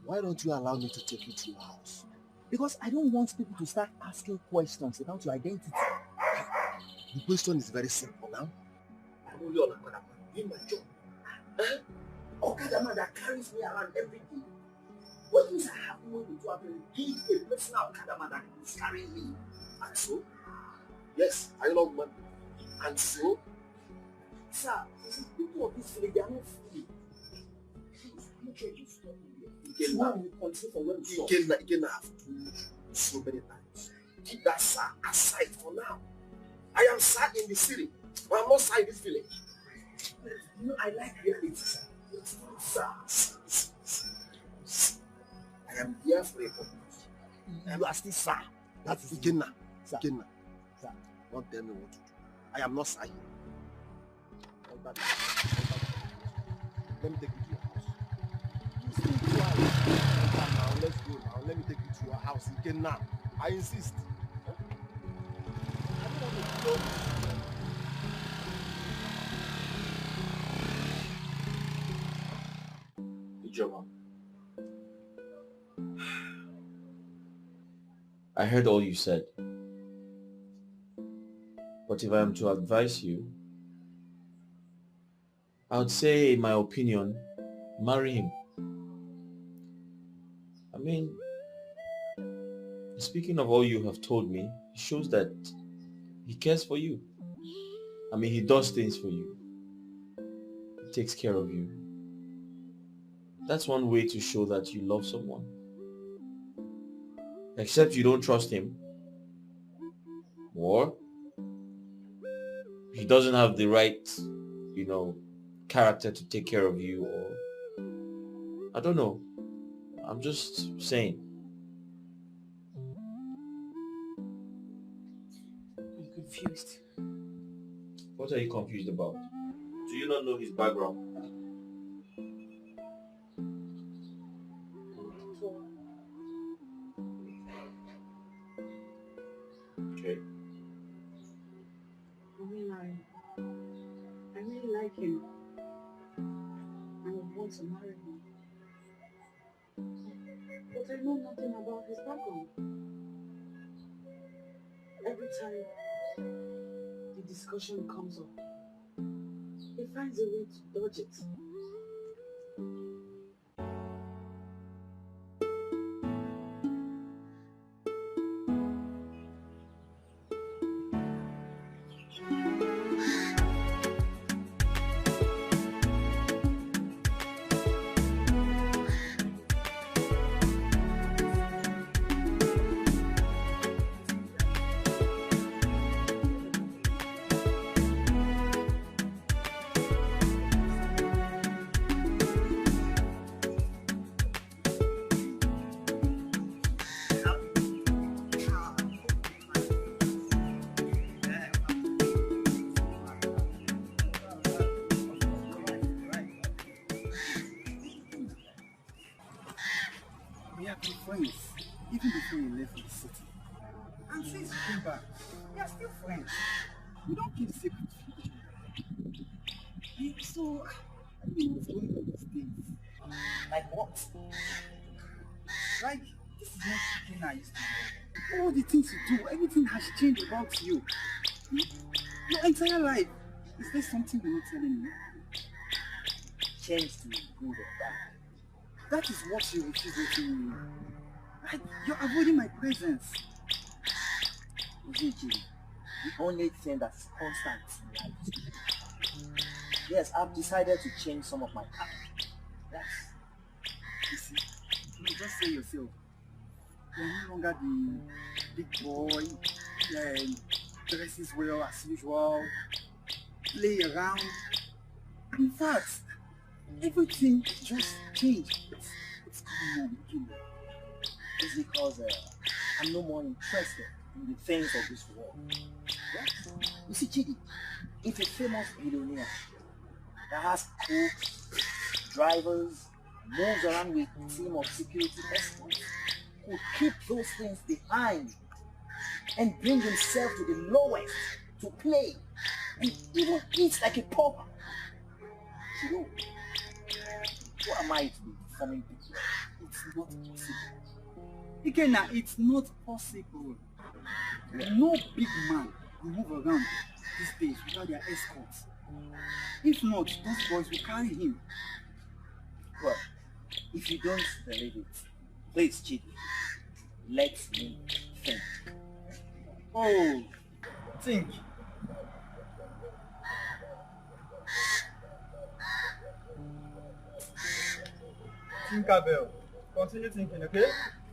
Why don't you allow me to take you to your house? Because I don't want people to start asking questions about your identity. The question is very simple now. I'm only on Okada man, doing my job. Okada man that carries me around every day. What means I have money to have a personal Okada man that is carrying me? And so? Yes, I love money. And so? Sir, people of this village, they are not free. Please, I'm not sure you stop me. Again, I have told you so many times. Keep that sir aside for now. I am sir in the city, but I'm not sir in this village. You know, I like reality, sir. Sir. I am here for a purpose. You are still sir. That is Ikenna. Ikenna. Sir, don't tell me what to do. I am not sir here. Let me take you to your house. Now, let's go now. Let me take you to your house. Ikenna. I insist. I don't want to go. I heard all you said. But if I am to advise you, I would say, in my opinion, marry him. I mean, speaking of all you have told me, it shows that he cares for you. I mean, he does things for you. He takes care of you. That's one way to show that you love someone. Except you don't trust him. Or he doesn't have the right, character to take care of you, or I don't know. I'm just saying. I'm confused. What are you confused about? Do you not know his background? Okay. I really like him. I would want to marry him. But I know nothing about his background. every time the discussion comes up, he finds a way to dodge it. We have been friends, even before you left for the city. And since you came back, we are still friends. We don't keep secrets from each other. So, I don't know what's going on these days. Like what? Like, this is not chicken I used to know. All the things you do, everything has changed about you. Your entire life. Is there something you're not telling me? Changed to good or bad? That is what you refuse to tell me. Like, you're avoiding my presence. Jimmy, the only thing that's constant in life is change. Yes, I've decided to change some of my habits. Yes. You see, you just say yourself. You're no longer the big boy, dresses well as usual, play around. In fact, everything just changed. What's going on, Kina? It's because I'm no more interested in the things of this world. Yes. You see, Chidi, if a famous billionaire that has cooks, drivers, moves around with a team of security experts, could keep those things behind and bring himself to the lowest to play and even eat like a pauper, you know, who am I to be informing people? It's not possible. Again, it's not possible. No big man will move around these days without their escorts. If not, those boys will carry him. Well, if you don't believe it, please, Chidi, let me think. Oh, think. Think, Abel. Continue thinking, okay?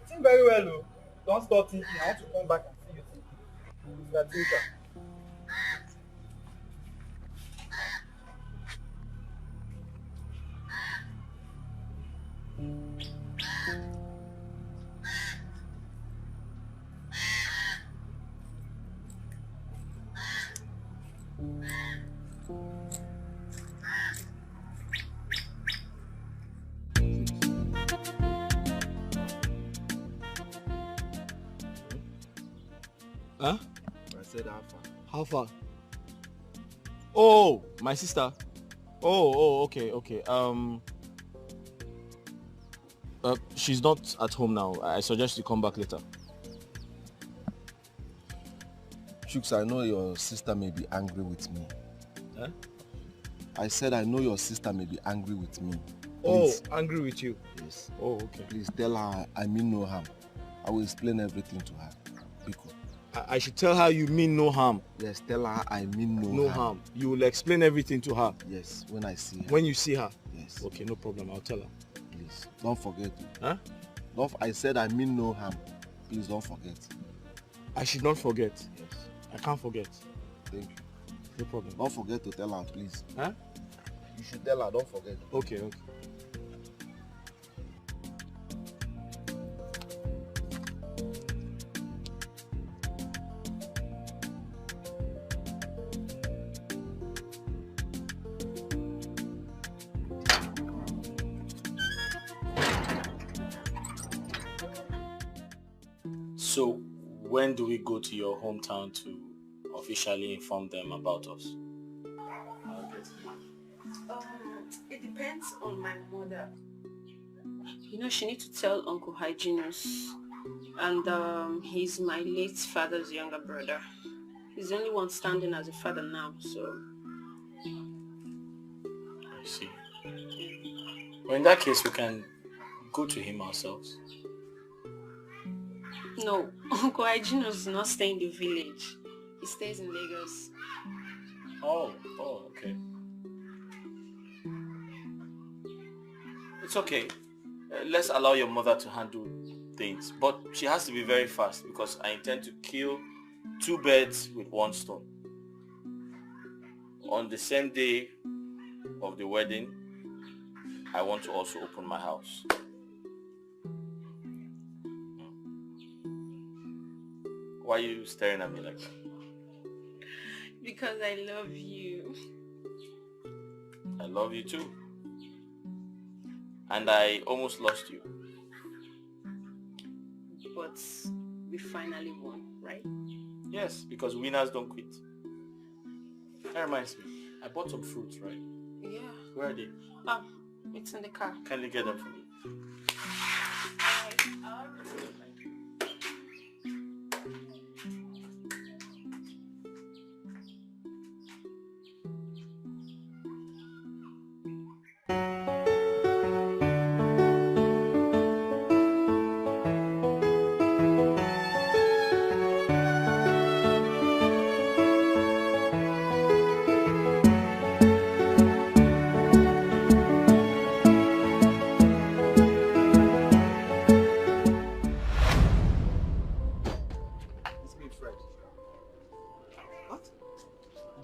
Think very well, though. Don't stop thinking. I want to come back and see you thinking. Mr. Thinker. Huh? I said how far? How far? Oh, my sister. Oh, okay. She's not at home now. I suggest you come back later. Shooks, I know your sister may be angry with me. Huh? I said I know your sister may be angry with me. Please. Oh, angry with you? Yes. Oh, okay. Please tell her I mean no harm. I will explain everything to her. Biko. I should tell her you mean no harm. Yes, tell her I mean no harm. You will explain everything to her. Yes, when I see her. When you see her? Yes. Okay, no problem. I'll tell her. Please, don't forget. Huh? I said I mean no harm. Please don't forget. I should not forget. Yes. I can't forget. Thank you. No problem. Don't forget to tell her, please. Huh? You should tell her, don't forget. Okay. So, when do we go to your hometown to officially inform them about us? It depends on my mother. You know, she needs to tell Uncle Hyginus And he's my late father's younger brother. He's the only one standing as a father now, so... I see. Well, in that case, we can go to him ourselves. No, Uncle Ajino does not stay in the village. He stays in Lagos. Oh, okay. It's okay. Let's allow your mother to handle things. But she has to be very fast because I intend to kill 2 birds with 1 stone. On the same day of the wedding, I want to also open my house. Why are you staring at me like that? Because I love you. I love you too. And I almost lost you. But we finally won, right? Yes, because winners don't quit. That reminds me, I bought some fruits, right? Yeah. Where are they? It's in the car. Kindly get them for me.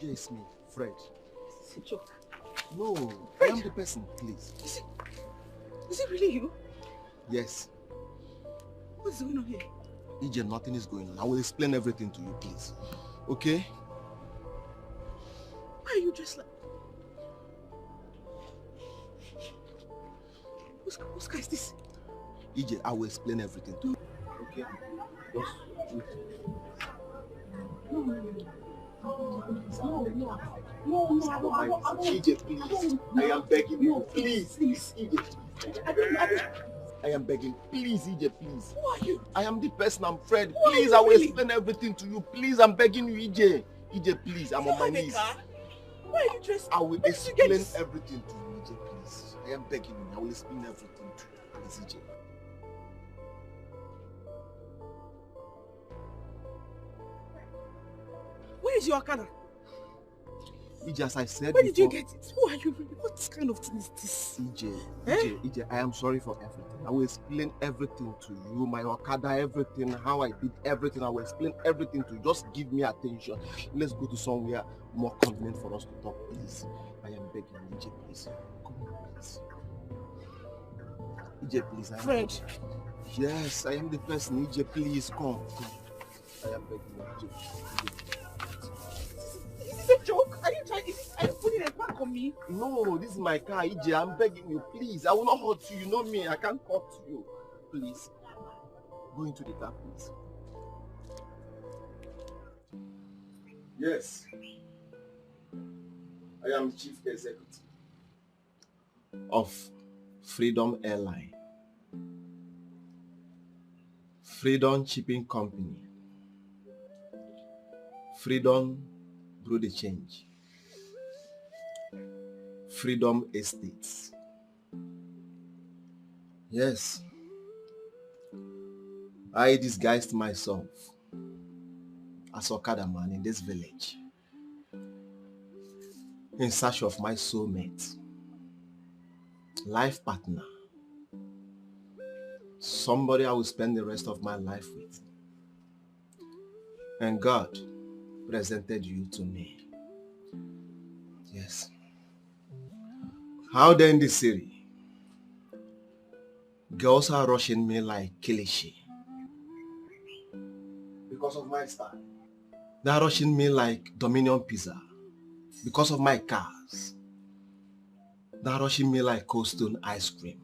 Yes, me, Fred. It's a joke. No, Fred. I am the person, please. Is it really you? Yes. What is going on here? EJ, nothing is going on. I will explain everything to you, please. Okay? Why are you dressed like... Whose car is this? EJ, I will explain everything to you. Okay? Just wait. No, EJ, please. I am begging you. Please, EJ. I am begging. Please, EJ, please. Who are you? I am the person. I'm Fred. Please, I will explain everything to you. Please, I'm begging you, EJ. EJ, please. I'm on my knees. Why are you dressed? I will explain everything to you, EJ, please. I am begging you. I will explain everything to you. Please, EJ. Where is your Okada? EJ, as I said Where before, did you get it? Who are you? What kind of thing is this? EJ, I am sorry for everything. I will explain everything to you, my Okada, everything, how I did everything. I will explain everything to you. Just give me attention. Let's go to somewhere more convenient for us to talk, please. I am begging you, EJ, please. Come on, please. EJ, please. Fred. Yes, I am the person. EJ, please, come. I am begging you, EJ. Is this a joke? Are you putting a back on me? No, this is my car, EJ. I'm begging you, please. I will not hurt you. You know me. I can't hurt you. Please. Go into the car, please. Yes. I am Chief Executive of Freedom Airline. Freedom Shipping Company. Freedom Brew the Change. Freedom Estates. Yes. I disguised myself as Okada man in this village in search of my soulmate, life partner, somebody I will spend the rest of my life with. And God presented you to me. Yes. Out there in the city, girls are rushing me like Kilishi because of my style. They are rushing me like Dominion Pizza because of my cars. They are rushing me like Cold Stone ice cream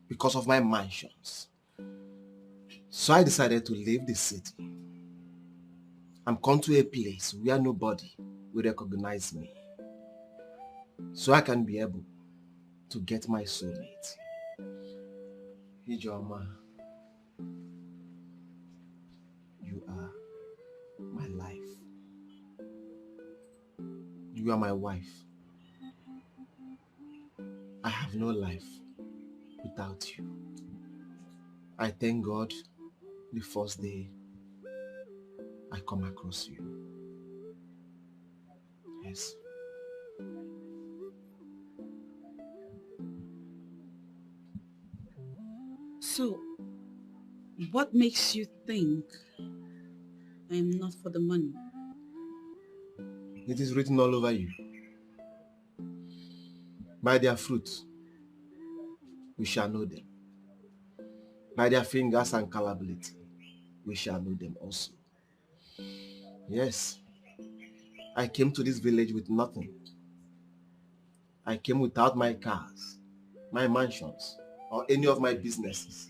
because of my mansions. So I decided to leave the city and come to a place where nobody will recognize me, so I can be able to get my soulmate. Ijoma, You are my wife. I have no life without you. I thank God the first day I come across you. Yes. So, what makes you think I am not for the money? It is written all over you. By their fruits, we shall know them. By their fingers and calibrity, we shall know them also. Yes, I came to this village with nothing. I came without my cars, my mansions, or any of my businesses.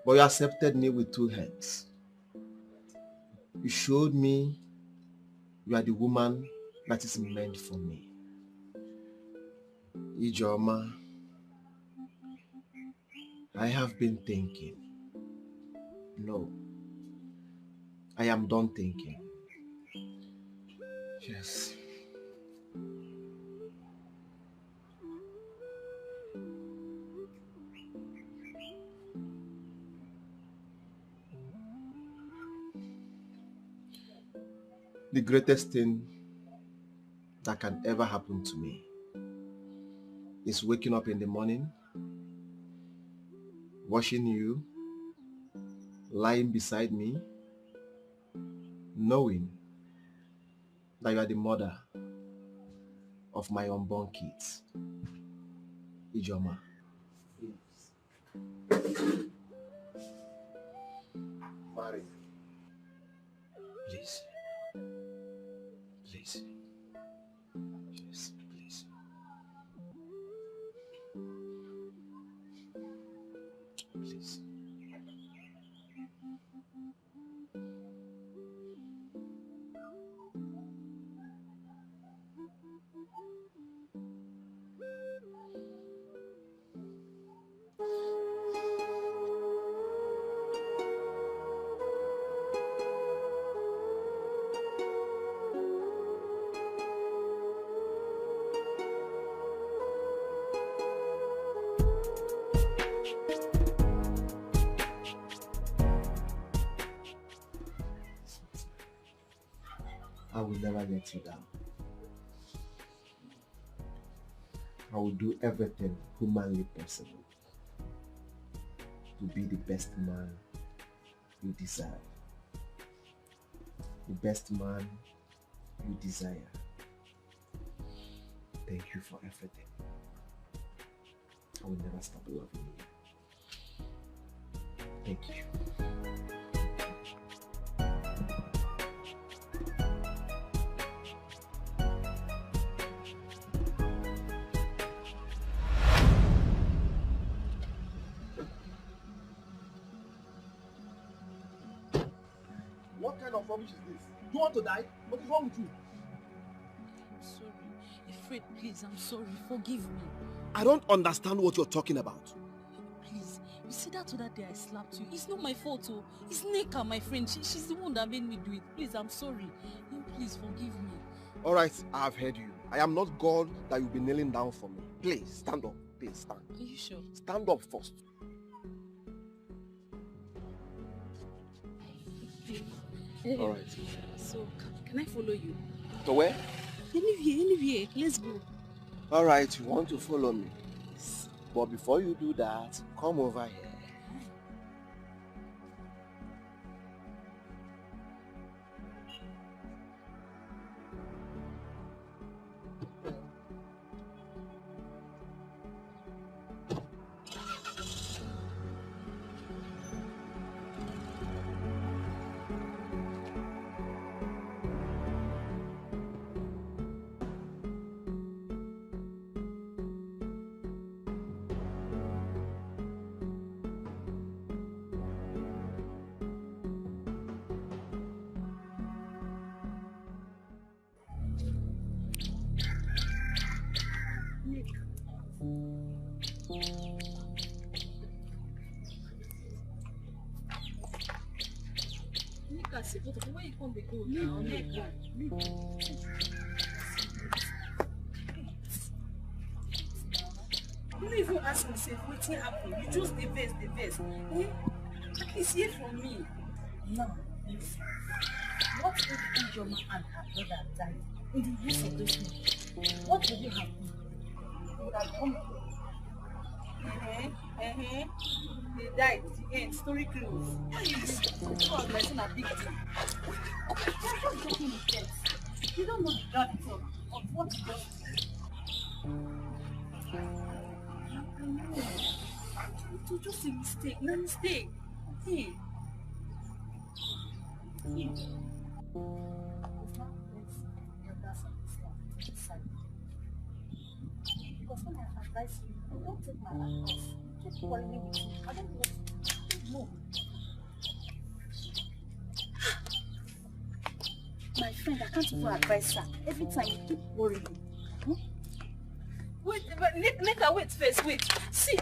But you accepted me with two hands. You showed me you are the woman that is meant for me. Ijoma, I have been thinking. No, I am done thinking. Yes. The greatest thing that can ever happen to me is waking up in the morning, watching you, lying beside me, knowing that you are the mother of my unborn kids. Ijoma. Marry. Please. Please. Yes, please. Please. I will never let you down. I will do everything humanly possible to be the best man you deserve. The best man you desire. Thank you for everything. I will never stop loving you. Thank you. What kind of rubbish is this? Do you want to die? What is wrong with you? I'm sorry. Afraid, please, I'm sorry. Forgive me. I don't understand what you're talking about. Please. You see that other day I slapped you? It's not my fault, oh. It's Neka, my friend. She's the one that made me do it. Please, I'm sorry. Please, forgive me. All right, I have heard you. I am not God that you'll be kneeling down for me. Please, stand up. Please, stand. Are you sure? Stand up first. All right. So, can I follow you? To where? Anywhere. Let's go. All right, you want to follow me. But before you do that, come over here. look at it. Where you come, they go now. You don't even ask me, say, what happened? You just the best. Eh? At least hear from me. Now, listen. What if Ijoma and her brother died in the use of those men? What would you have done? You would have come. They died. The end. Story closed. God, my son, a big thing. You're just joking with death. You don't know the gravity of what you just did. It was just a mistake. No mistake. Hey. Because when I advise you, don't take my advice. Keep quarreling with me. I don't know what to do. No. My friend, I can't even advise her. Every time you keep worrying. Wait, but make her wait first. Wait. See,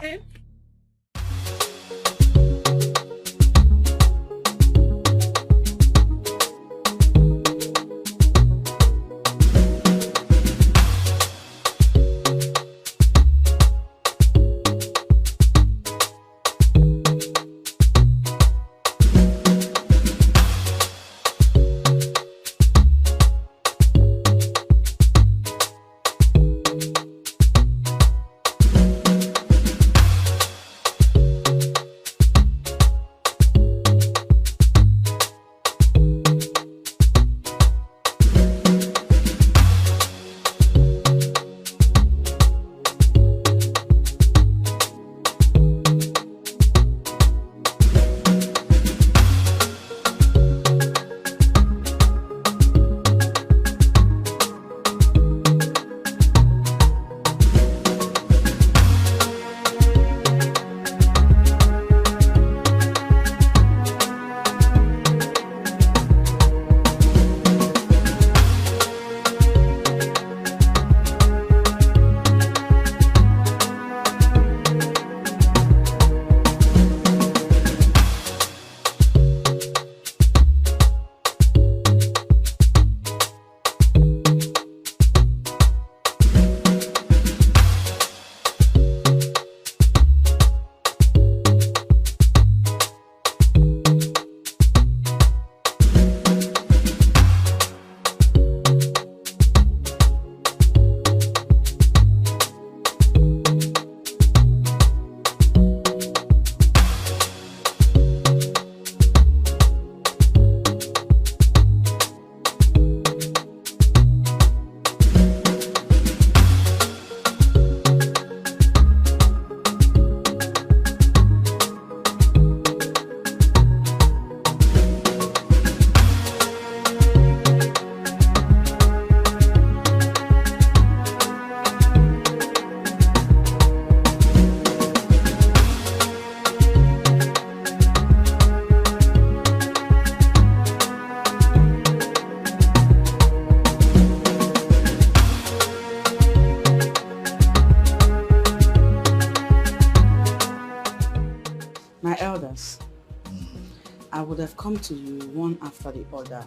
I would have come to you one after the other,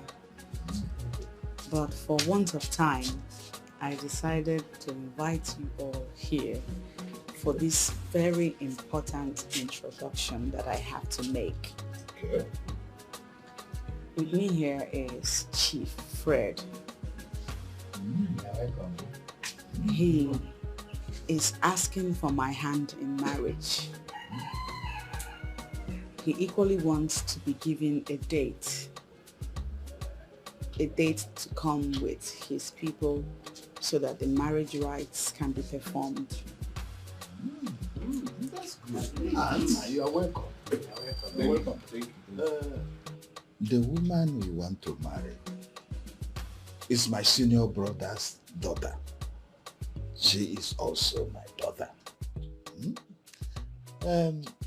but for want of time, I decided to invite you all here for this very important introduction that I have to make. Okay. With me here is Chief Fred. He is asking for my hand in marriage. He equally wants to be given a date to come with his people so that the marriage rites can be performed. That's good. You are welcome. You are welcome. Thank you. The woman we want to marry is my senior brother's daughter. She is also my daughter.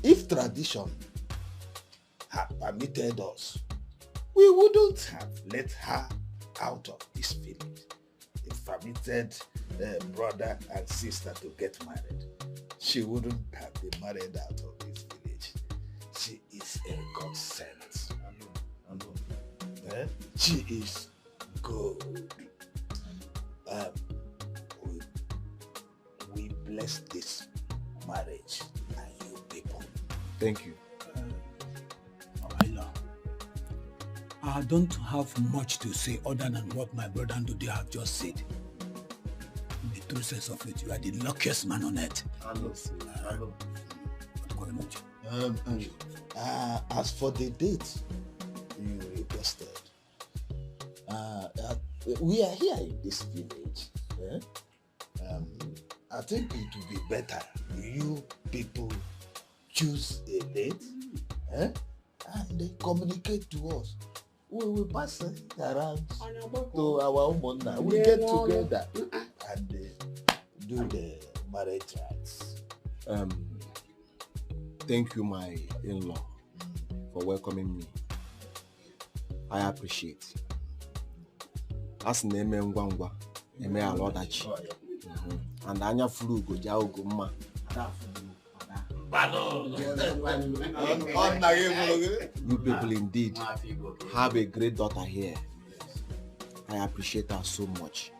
If tradition had permitted us, we wouldn't have let her out of this village. It permitted brother and sister to get married. She wouldn't have been married out of this village. She is a godsend. She is good. We bless this marriage and you people. Thank you. I don't have much to say other than what my brother and Dode have just said. In the true sense of it, you are the luckiest man on earth. As for the date you requested, we are here in this village. I think it would be better you people choose a date and they communicate to us. We will pass it around to our Umunna. We get together and do the marriage rites. Thank you, my in-law, for welcoming me. I appreciate. As neme ngwangwa, eme alodachi. And anya furu go ja ogo mma. You people indeed have a great daughter here. I appreciate her so much.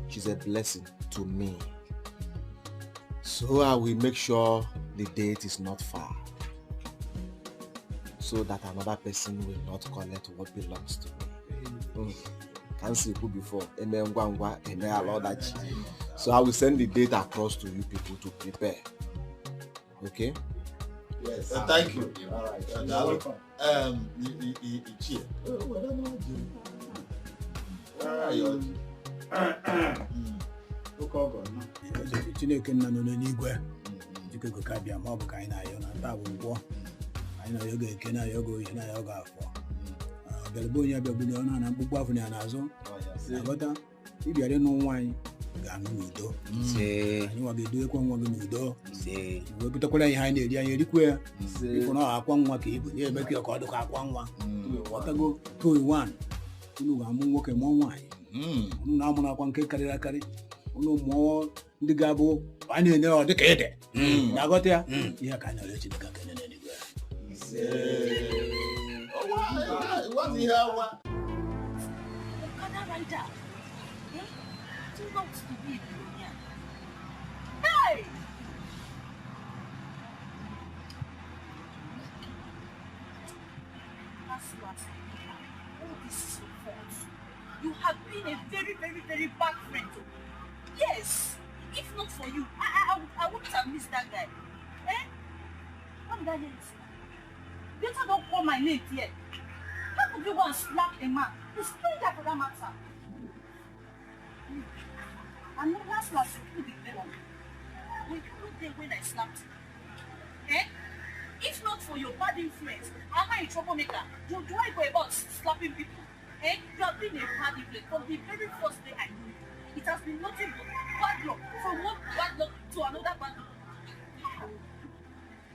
She's a blessing to me. So I will make sure the date is not far, so that another person will not collect what belongs to me. Can't see who before. So I will send the date across to you people to prepare. Okay? Yes. Thank you. All right. Welcome. Chineke nna nọ n'igwe jikego ka bịa ma ọ bụ ka anyị na-ayọ na nta bụ ngwọ anyị na-ayọ ga-eke na-ayọ ga oyi na-ayọ ga-afọ ọbịalịba onye abịagbunye ọnụ na mkpụkpụ afọ ya n'azụ na-aghọta ịbịara ịnụ nwa anyị ga-anụ n'udo anyị nwa ga-edowekwa nwa gị n'udo wee butekwara ihe anyị na-eri anyị erikwa ya ịfụ na akwa nwa ka ibu na-eme ka ọ dịka akwa nwa ọtago 2-in-1 unu ga-amụ nwoke mụọ nwaanyị unu na-amụrụ akwa nke karịrị akarị unu mụọ ndị ga-abụ anyị na-enye ọ dịka ede na-aghọta ya ihe ka anyị na-arịọ Chineke kene n'eluigwe Hey! You have been a very, very, very bad friend. Yes. If not for you, I wouldn't have missed that guy. Eh? What that is? Better don't call my name here. How could you go and slap a man? A stranger for that matter. And then last you put the blame on me. Were you not there when I slapped you? Eh? If not for your bad influence, am I a troublemaker? Do I go about slapping people? Eh? You have been a bad influence from the very first day I knew you. It has been nothing but bad luck. From one bad luck to another bad luck.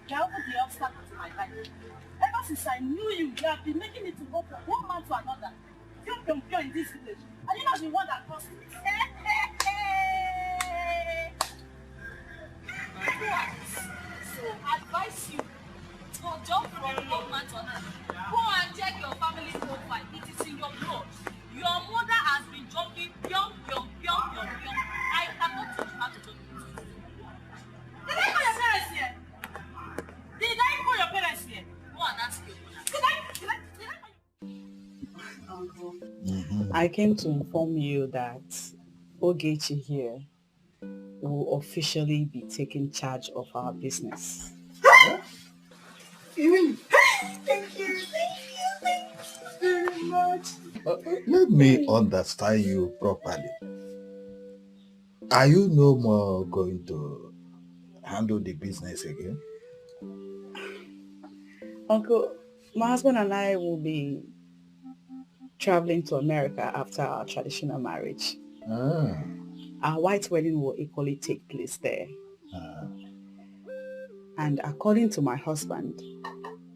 You have put the obstacle to my life. Ever since I knew you, you have been making it to go from one man to another. You're in this village. And you know the one that caused it. So I advise you to jump from one man to another. Go and check your family profile. It is in your blood. Your mother has been jumping pyong. I cannot teach you how to jump. Did I call your parents here? Did I call your parents here? Go and ask your mother. Uncle, I came to inform you that Ogechi here will officially be taking charge of our business. Thank you very much. Let me understand you properly. Are you no more going to handle the business again? Uncle, my husband and I will be traveling to America after our traditional marriage. Our white wedding will equally take place there. And according to my husband,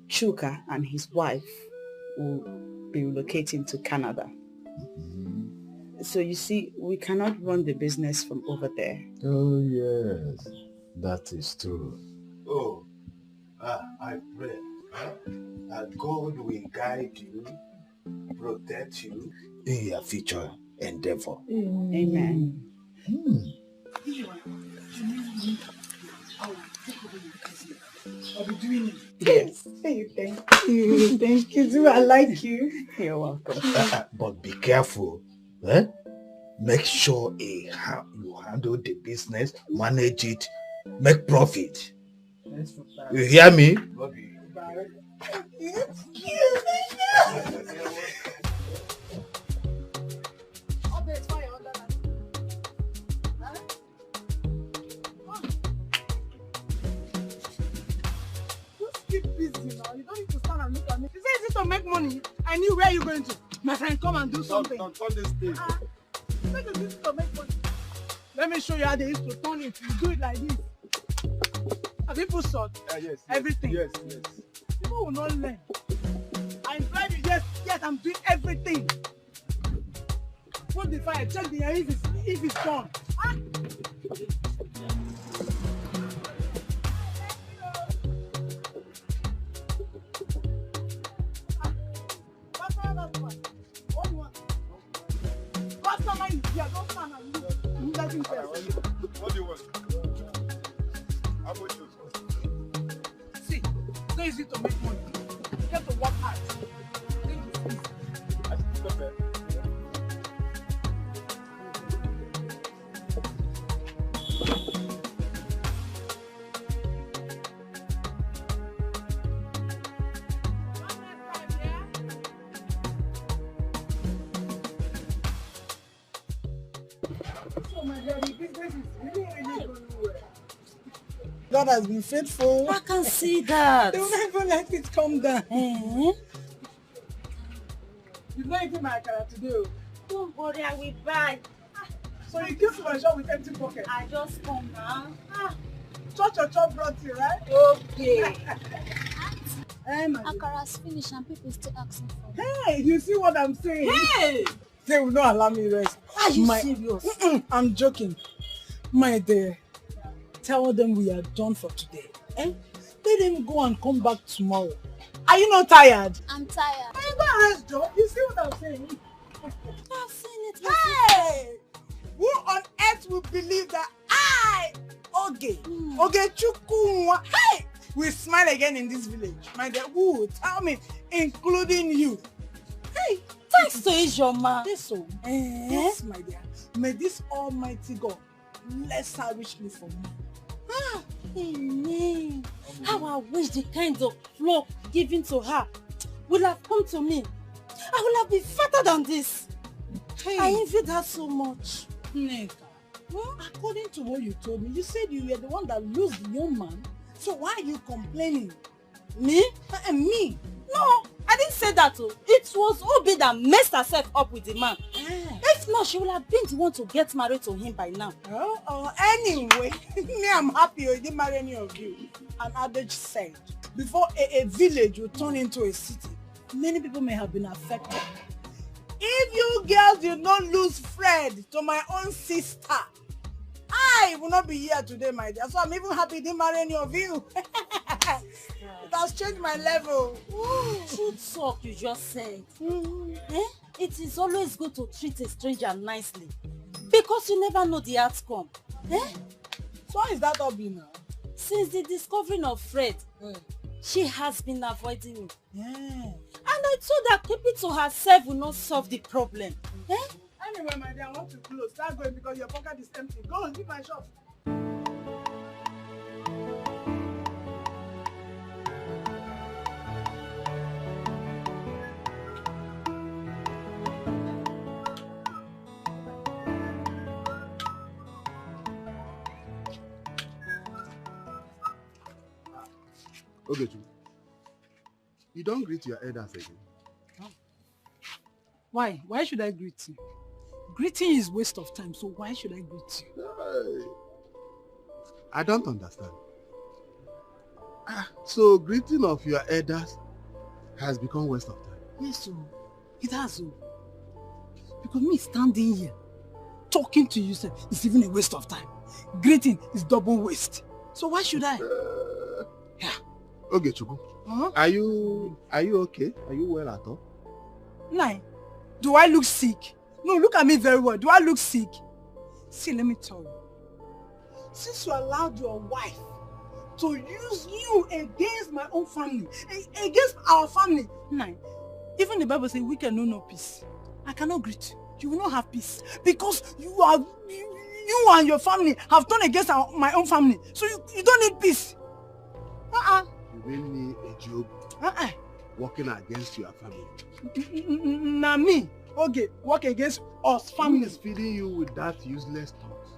Chuka and his wife will be relocating to Canada. So you see, we cannot run the business from over there. Oh yes, that is true. I pray that God will guide you protect you in your future endeavor. Amen. I'll be doing it. Yes. Hey, thank you. Thank you too. I like you. You're welcome. But be careful. Eh? Make sure you handle the business, manage it, make profit. You hear me? Keep busy now. You don't need to stand and look at me. You say it's to make money. I knew where you're going to. My friend, come and do something. Don't turn this thing. Make it easy to make money. Let me show you how they used to turn it. You do it like this. Have you put salt? Yes. Everything. Yes. People will not learn. I'm glad you. Yes, I'm doing everything. Put the fire, check the air if it's done. Ah. What do you want? How much you want? See, it's not easy to make money. You have to work hard. God has been faithful. I can see that. They will never let it come down. You've not eaten my akara today. Don't worry, I will buy. So you came to my shop with empty pocket? I just come now. Chop brought you, right? Okay. Akara's finished and people still asking for it. Hey, you see what I'm saying? Hey! They will not allow me rest. Are you serious? I'm joking. My dear, tell them we are done for today. Let them go and come back tomorrow. Are you not tired? I'm tired. I'm going to rest, Joe. You see what I'm saying? I've seen it. Hey! Who on earth will believe that I, Oge Chukunwa, hey, will smile again in this village? My dear, who? Tell me, including you. Hey, thanks to Ijoma. So, yes, my dear. May this Almighty God bless her richly for me. Amen. How I wish the kind of flock given to her would have come to me. I would have been fatter than this. Hey. I envied her so much. Neka, according to what you told me, you said you were the one that lost the young man. So why are you complaining? Me? Me? No, I didn't say that. It was Obi that messed herself up with the man. If not, she would have been the one to get married to him by now. Anyway, me, I'm happy you didn't marry any of you. An adage said, before a village will turn into a city, many people may have been affected. If you girls did not lose Fred to my own sister, I will not be here today, my dear. So I'm even happy you didn't marry any of you. It has changed my level. Truth talk you just said. It is always good to treat a stranger nicely because you never know the outcome. So how is that all been now? Since the discovering of Fred, she has been avoiding me. And I told her keep it to herself will not solve the problem. Anyway, my dear, I want to close. Start going because your pocket is empty. Go and leave my shop. Okay, you don't greet your elders again. Why? Why should I greet you? Greeting is waste of time, so why should I greet you? I don't understand. So greeting of your elders has become waste of time. Yes, so it has so. Because me standing here, talking to you, sir, is even a waste of time. Greeting is double waste. So why should I? Okay, Chubu. Are you okay? Are you well at all? Nai, do I look sick? No, look at me very well. Do I look sick? See, let me tell you. Since you allowed your wife to use you against my own family, against our family, Nai, even the Bible says wicked know peace. I cannot greet you. You will not have peace because you and your family have turned against my own family. So you don't need peace. You really need a job working against your family. Now me, okay, work against us family. Who is feeding you with that useless thoughts?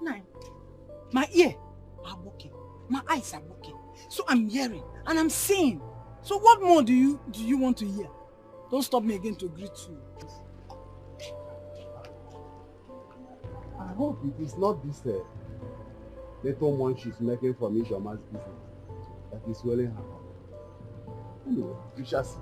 Nine. My ear are working. My eyes are working. So I'm hearing and I'm seeing. So what more do you want to hear? Don't stop me again to greet you. I hope it is not this little one she's making from Ijeoma's business that is swelling her heart. Anyway, you shall see.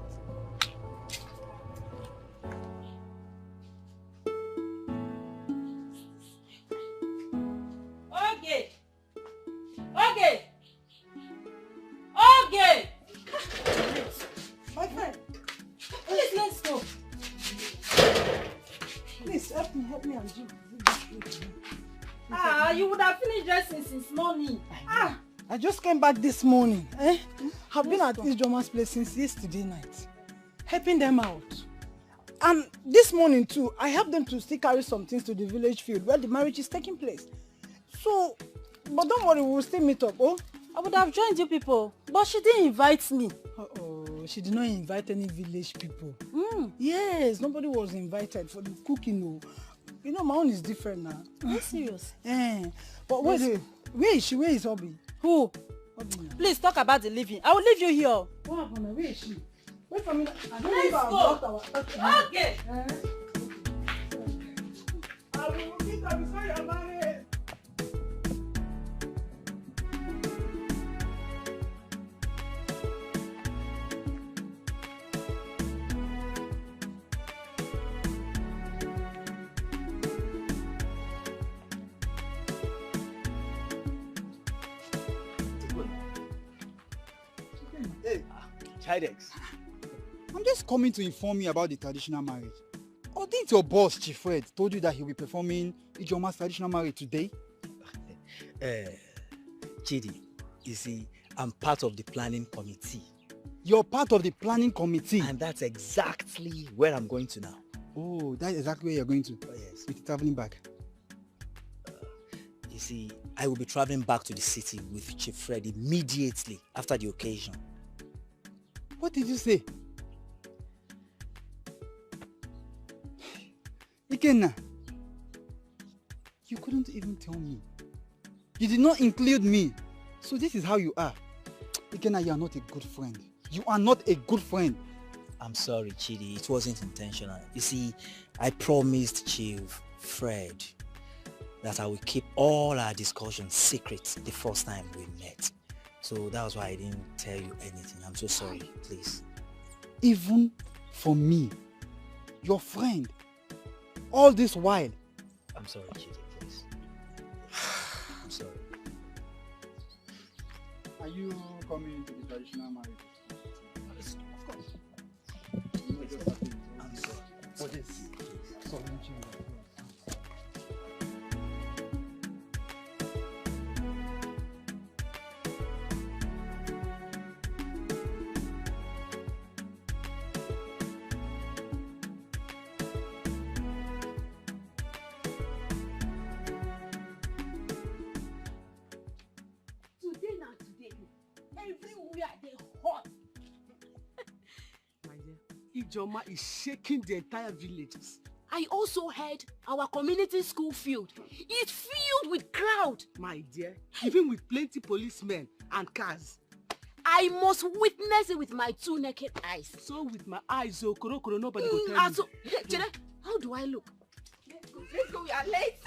Okay. My friend, please let's go. Please help me and you. You would have finished dressing since morning. I just came back this morning. I've been at Ijeoma's place since yesterday night, helping them out. And this morning too, I helped them to still carry some things to the village field where the marriage is taking place. So, but don't worry, we'll still meet up. Oh, I would have joined you people, but she didn't invite me. She did not invite any village people. Yes, nobody was invited for the cooking. Oh. You know, my own is different now. Are you serious? But wait, where is she? Where is Obi? Who? Please talk about the living. I will leave you here. What happened? Where is she? Wait for me. Let's go. Okay. I will meet her before you're married. Hey, Chidex. I'm just coming to inform you about the traditional marriage. Oh, didn't your boss, Chief Fred, told you that he'll be performing Ijeoma's traditional marriage today? Chidi, you see, I'm part of the planning committee. You're part of the planning committee? And that's exactly where I'm going to now. Oh, that's exactly where you're going to? Oh, yes. With traveling back? You see, I will be traveling back to the city with Chief Fred immediately after the occasion. What did you say? Ikenna, you couldn't even tell me. You did not include me. So this is how you are. Ikenna, you are not a good friend. You are not a good friend. I'm sorry, Chidi. It wasn't intentional. You see, I promised Chief Fred that I will keep all our discussions secret the first time we met. So that was why I didn't tell you anything. I'm so sorry, please. Even for me, your friend, all this while. I'm sorry, Chidi, please. I'm sorry. Are you coming to the traditional marriage? Of course. I'm sorry. What is sorry, Everywhere they hot. My dear, Ijeoma is shaking the entire villages. I also heard our community school field is filled with crowd. My dear, even with plenty policemen and cars. I must witness it with my two naked eyes. So with my eyes, oh, koro, nobody will tell you. Chere, how do I look? Let's go, we are late.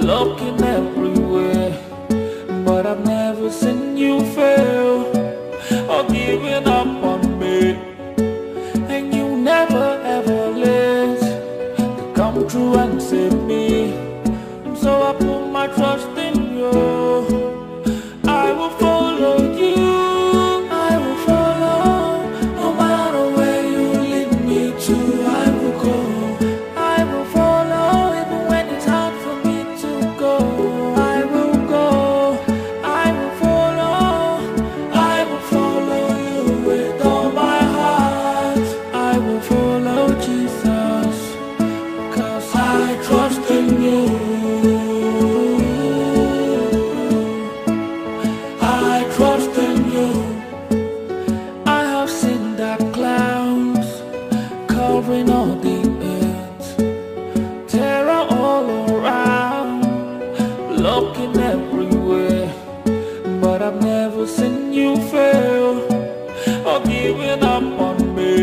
looking everywhere, but I've never seen you fail or giving up on me. And you never ever late to come through and save me. So I put my trust in you. I will follow you. I will follow. No matter where you lead me to, I will go. I will follow even when it's hard for me to go. I will go. I will follow. I will follow you with all my heart. I will follow Jesus, 'cause I trust in you. I trust in you. I have seen dark clouds covering all the earth, terror all around, looking everywhere, but I've never seen you fail or giving up on me.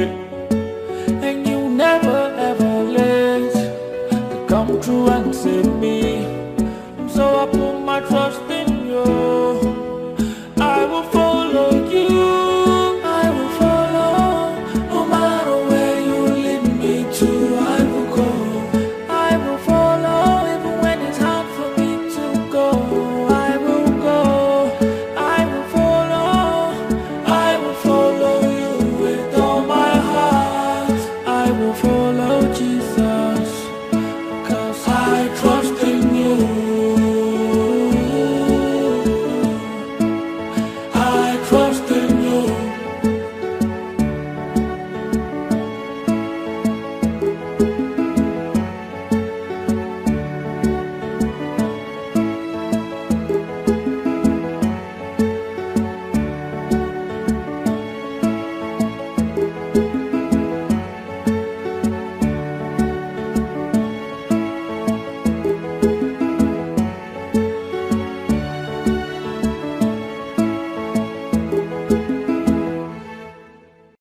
And you never ever late to come through and save me. So I put my trust in you. I will follow you. I will follow. No matter where you lead me to, I will go. I will follow even when it's hard for me to go. I will go. I will follow. I will follow you with all my heart. I will follow Jesus, 'cause I trust in you.